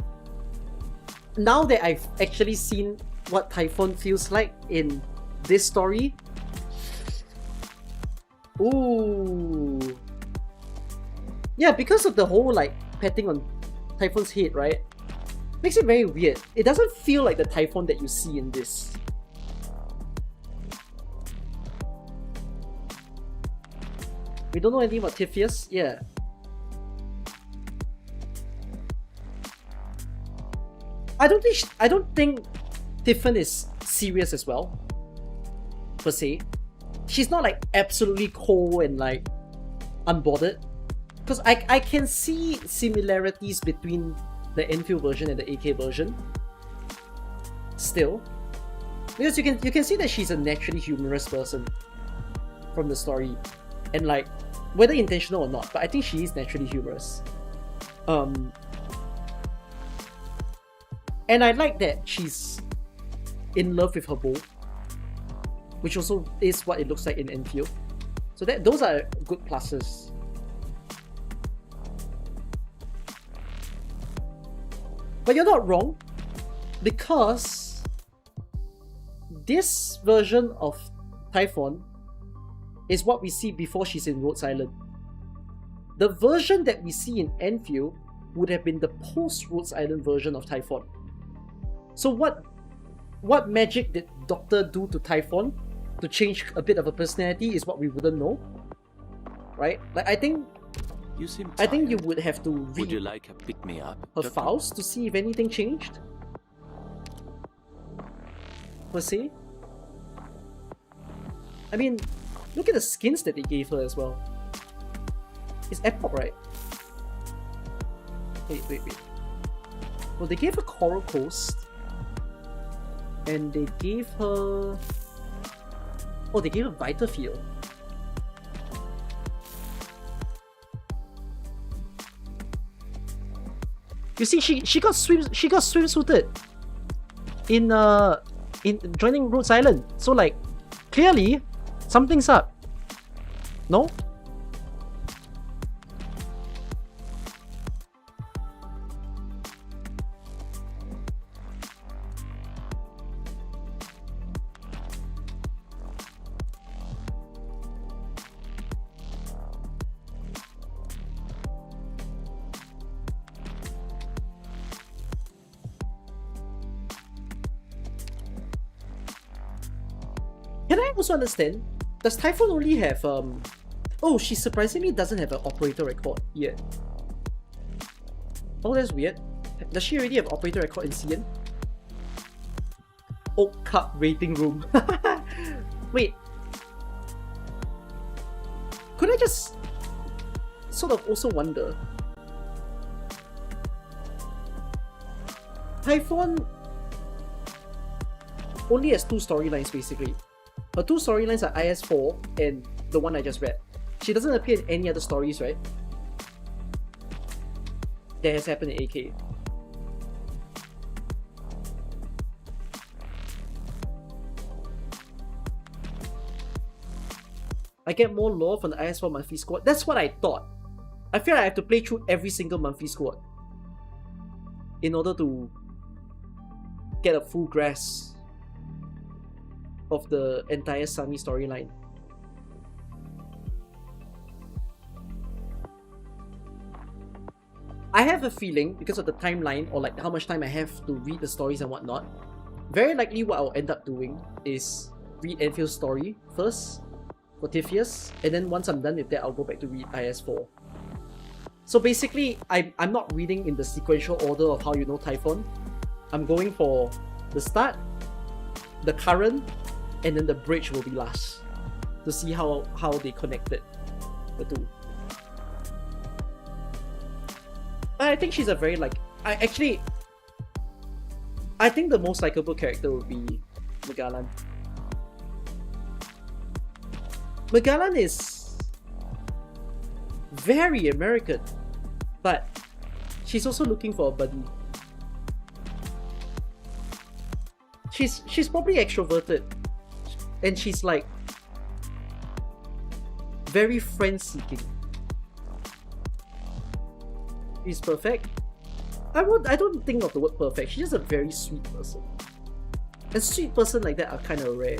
Now that I've actually seen what Typhon feels like in this story... Ooh... Yeah, because of the whole, like, petting on Typhon's head, right? Makes it very weird. It doesn't feel like the Typhon that you see in this. We don't know anything about Tifius. Yeah. I don't think Tiffin is serious as well, per se. She's not like absolutely cold and like unbothered. Because I can see similarities between the Enfield version and the AK version. Still. Because you can see that she's a naturally humorous person from the story. And like, whether intentional or not, but I think she is naturally humorous. And I like that she's in love with her bow, which also is what it looks like in Enfield. So those are good pluses. But you're not wrong, because this version of Typhon is what we see before she's in Rhodes Island. The version that we see in Enfield would have been the post-Rhodes Island version of Typhon. So what magic did Doctor do to Typhon to change a bit of her personality is what we wouldn't know, right? Like I think you would have to read Would you like a pick-me-up, her Doctor? files to see if anything changed, per se. I mean, look at the skins that they gave her as well. It's Epcot, right? Wait. Well, they gave her Coral Coast. And they gave her... Oh, they gave her Vitafield. You see, she got swimsuited in joining Rhodes Island. So like, clearly, something's up. No? Can I also understand? Does Typhon only have Oh, she surprisingly doesn't have an operator record yet. Oh, that's weird. Does she already have operator record in CN? Oak Cup rating room. Wait. Could I just sort of also wonder? Typhon only has two storylines basically. Her two storylines are IS4 and the one I just read. She doesn't appear in any other stories, right? That has happened in AK. I get more lore from the IS4 monthly squad. That's what I thought. I feel like I have to play through every single monthly squad in order to get a full grasp of the entire Sunny storyline. I have a feeling, because of the timeline or like how much time I have to read the stories and whatnot, very likely what I'll end up doing is read Enfield's story first for Tifius, and then once I'm done with that, I'll go back to read IS4. So basically, I'm not reading in the sequential order of how you know Typhon. I'm going for the start, the current, and then the bridge will be last, to see how they connected the two. But I think she's a very like... I think the most likable character would be Magalan. Magalan is very American, but she's also looking for a buddy. She's probably extroverted, and she's like very friend-seeking. She's perfect. I don't think of the word perfect. She's just a very sweet person. And sweet person like that are kind of rare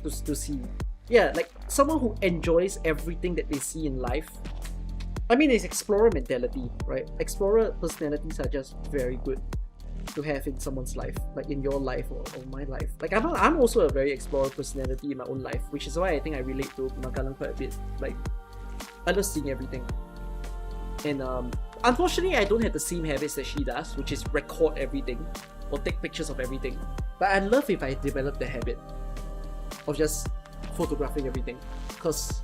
to see. Yeah, like someone who enjoys everything that they see in life. I mean, it's explorer mentality, right? Explorer personalities are just very good. to have in someone's life, like in your life or my life. Like I'm also a very explorer personality in my own life, which is why I think I relate to Magalan quite a bit. Like I love seeing everything. And unfortunately I don't have the same habits that she does, which is record everything or take pictures of everything. But I love if I develop the habit of just photographing everything, because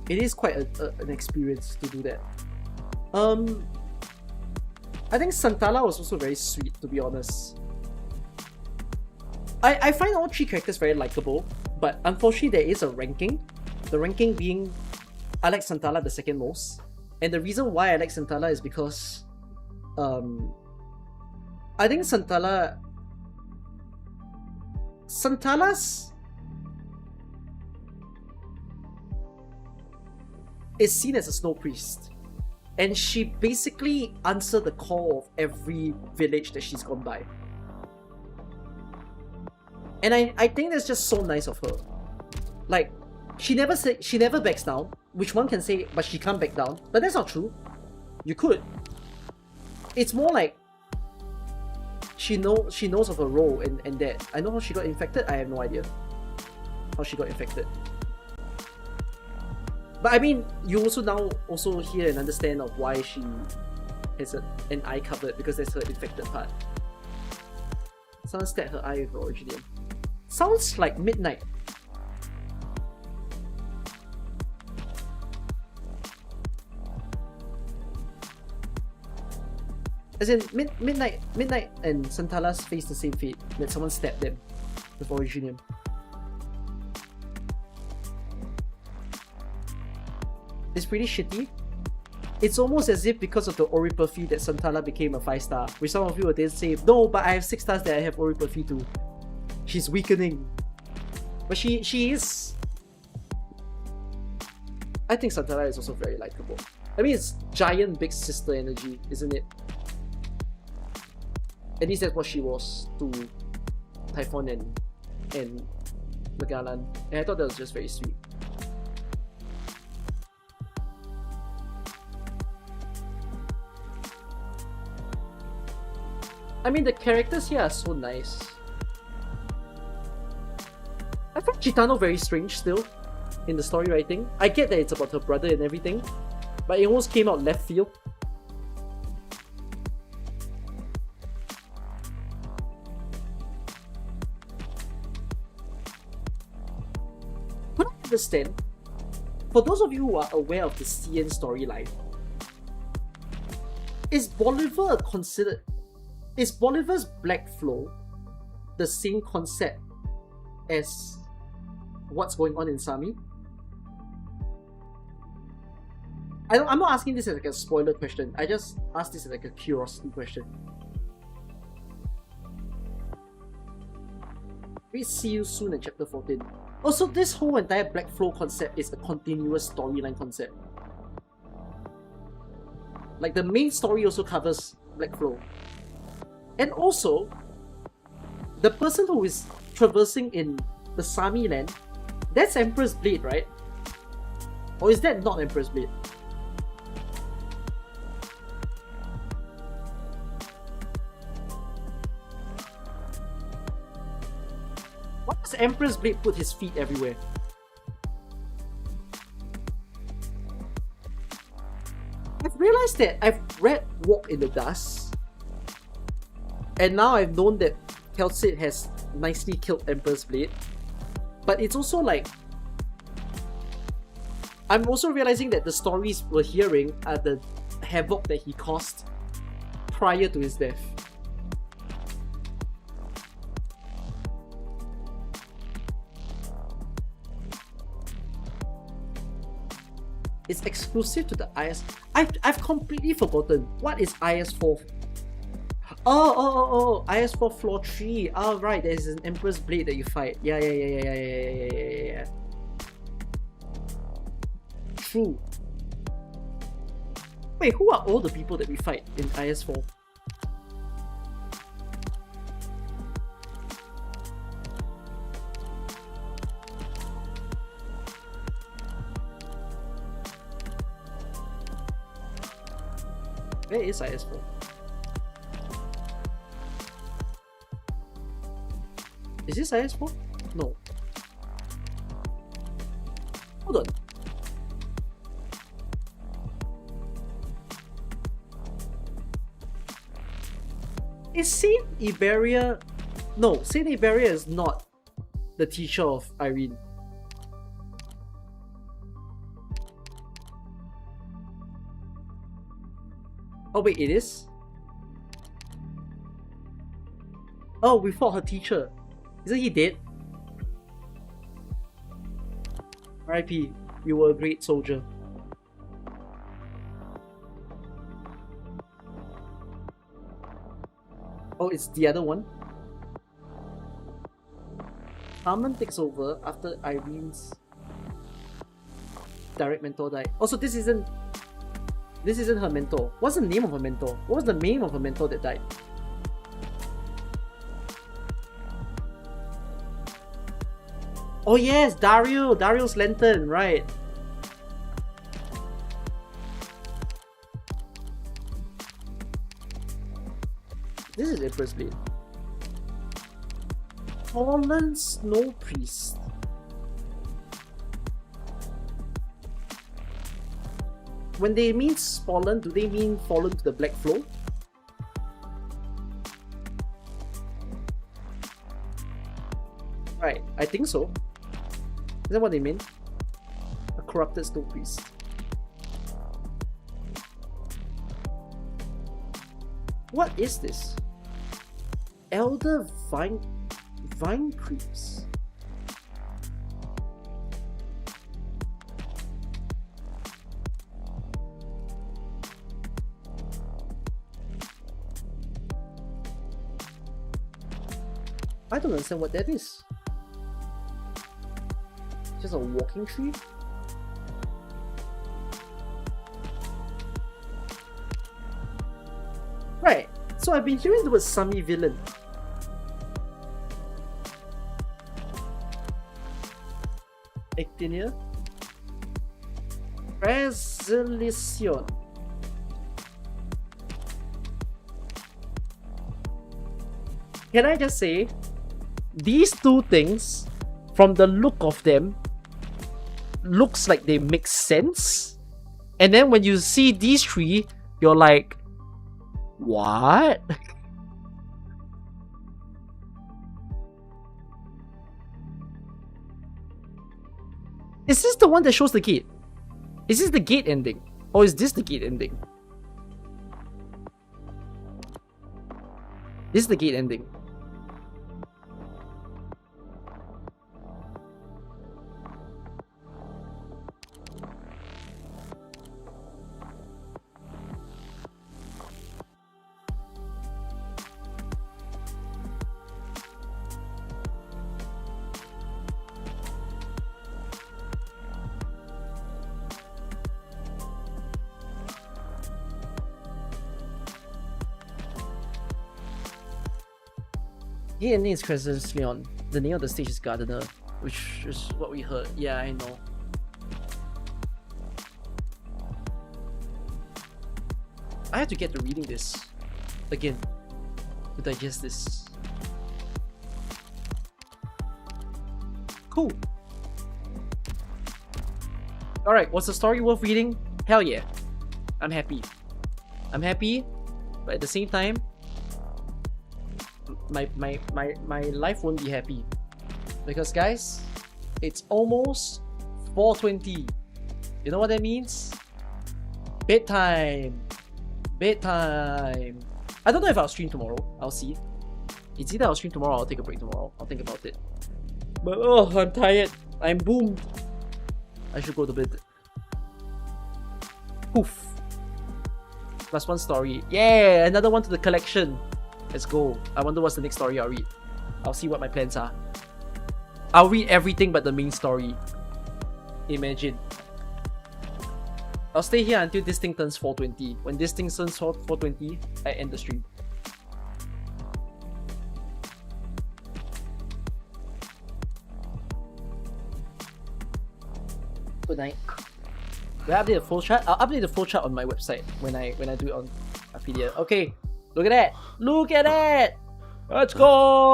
it is quite an experience to do that. I think Santala was also very sweet, to be honest. I find all three characters very likable, but unfortunately there is a ranking. The ranking being I like Santala the second most. And the reason why I like Santala is because I think Santala's is seen as a snow priest, and she basically answered the call of every village that she's gone by. And I think that's just so nice of her. Like, she never backs down, which one can say, but she can't back down. But that's not true. You could. It's more like she knows of her role and that. I know how she got infected. I have no idea how she got infected. But I mean, you also now hear and understand of why she has an eye covered, because that's her infected part. Someone stabbed her eye with Originium. Sounds like midnight. As in, midnight and Santala's face the same fate, that someone stabbed them with Originium. It's pretty shitty. It's almost as if because of the Oripathy that Santala became a 5-star, which some of you would then say, no, but I have 6 stars that I have Oripathy too. She's weakening. But she is... I think Santala is also very likable. I mean, it's giant big sister energy, isn't it? At least that's what she was to Typhon and Magalan. And I thought that was just very sweet. I mean, the characters here are so nice. I find Chitano very strange still in the story writing. I get that it's about her brother and everything, but it almost came out left field. But I understand, for those of you who are aware of the CN storyline, is Bolivar's Black Flow the same concept as what's going on in Sami? I'm not asking this as like a spoiler question. I just asked this as like a curiosity question. We see you soon in chapter 14. Also, this whole entire Black Flow concept is a continuous storyline concept. Like, the main story also covers Black Flow. And also, the person who is traversing in the Sami land, that's Emperor's Blade, right? Or is that not Emperor's Blade? Why does Emperor's Blade put his feet everywhere? I've realized that I've read Walk in the Dust, and now I've known that Kelsit has nicely killed Emperor's Blade. But it's also like, I'm also realizing that the stories we're hearing are the havoc that he caused prior to his death. It's exclusive to the IS. I've completely forgotten. What is IS4? Oh, IS4 floor 3. Oh, right, there's an Emperor's Blade that you fight. Yeah. True. Wait, who are all the people that we fight in IS4? Where is IS4? Is this IS4? No. Hold on. Is Saint Iberia... No, Saint Iberia is not the teacher of Irene. Oh wait, it is? Oh, we fought her teacher. Isn't he dead? R.I.P. You were a great soldier. Oh, it's the other one. Harmon takes over after Irene's direct mentor died. Also, this isn't her mentor. What's the name of her mentor? What was the name of her mentor that died? Oh yes, Dario's lantern, right. This is Empress Blade. Fallen Snow Priest. When they mean fallen, do they mean fallen to the Black Flow? Right, I think so. Is that what they mean? A corrupted Snow Priest. What is this? Elder Vine Creeps. I don't understand what that is. Just a walking tree? Right, so I've been hearing the word Sami villain. Actinia. Resolution. Can I just say, these two things, from the look of them, looks like they make sense. And then when you see these three, you're like, what? Is this the one that shows the gate? Is this the gate ending? Or is this the gate ending? This is the gate ending. Gate ending is Crescent Leon. The name of the stage is Gardener, which is what we heard. Yeah, I know. I have to get to reading this again to digest this. Cool. Alright, was the story worth reading? Hell yeah. I'm happy. I'm happy, but at the same time, my life won't be happy. Because guys, it's almost 4:20. You know what that means? Bedtime. Bedtime. I don't know if I'll stream tomorrow. I'll see. It's either I'll stream tomorrow or I'll take a break tomorrow. I'll think about it. But oh, I'm tired. I'm boomed. I should go to bed. Poof. Plus one story. Yeah, another one to the collection. Let's go. I wonder what's the next story I'll read. I'll see what my plans are. I'll read everything but the main story. Imagine. I'll stay here until this thing turns 420. When this thing turns 420, I end the stream. Good night. Will I update the full chart? I'll update the full chart on my website when I do it on Wikipedia. Okay, look at that! Look at that! Let's go!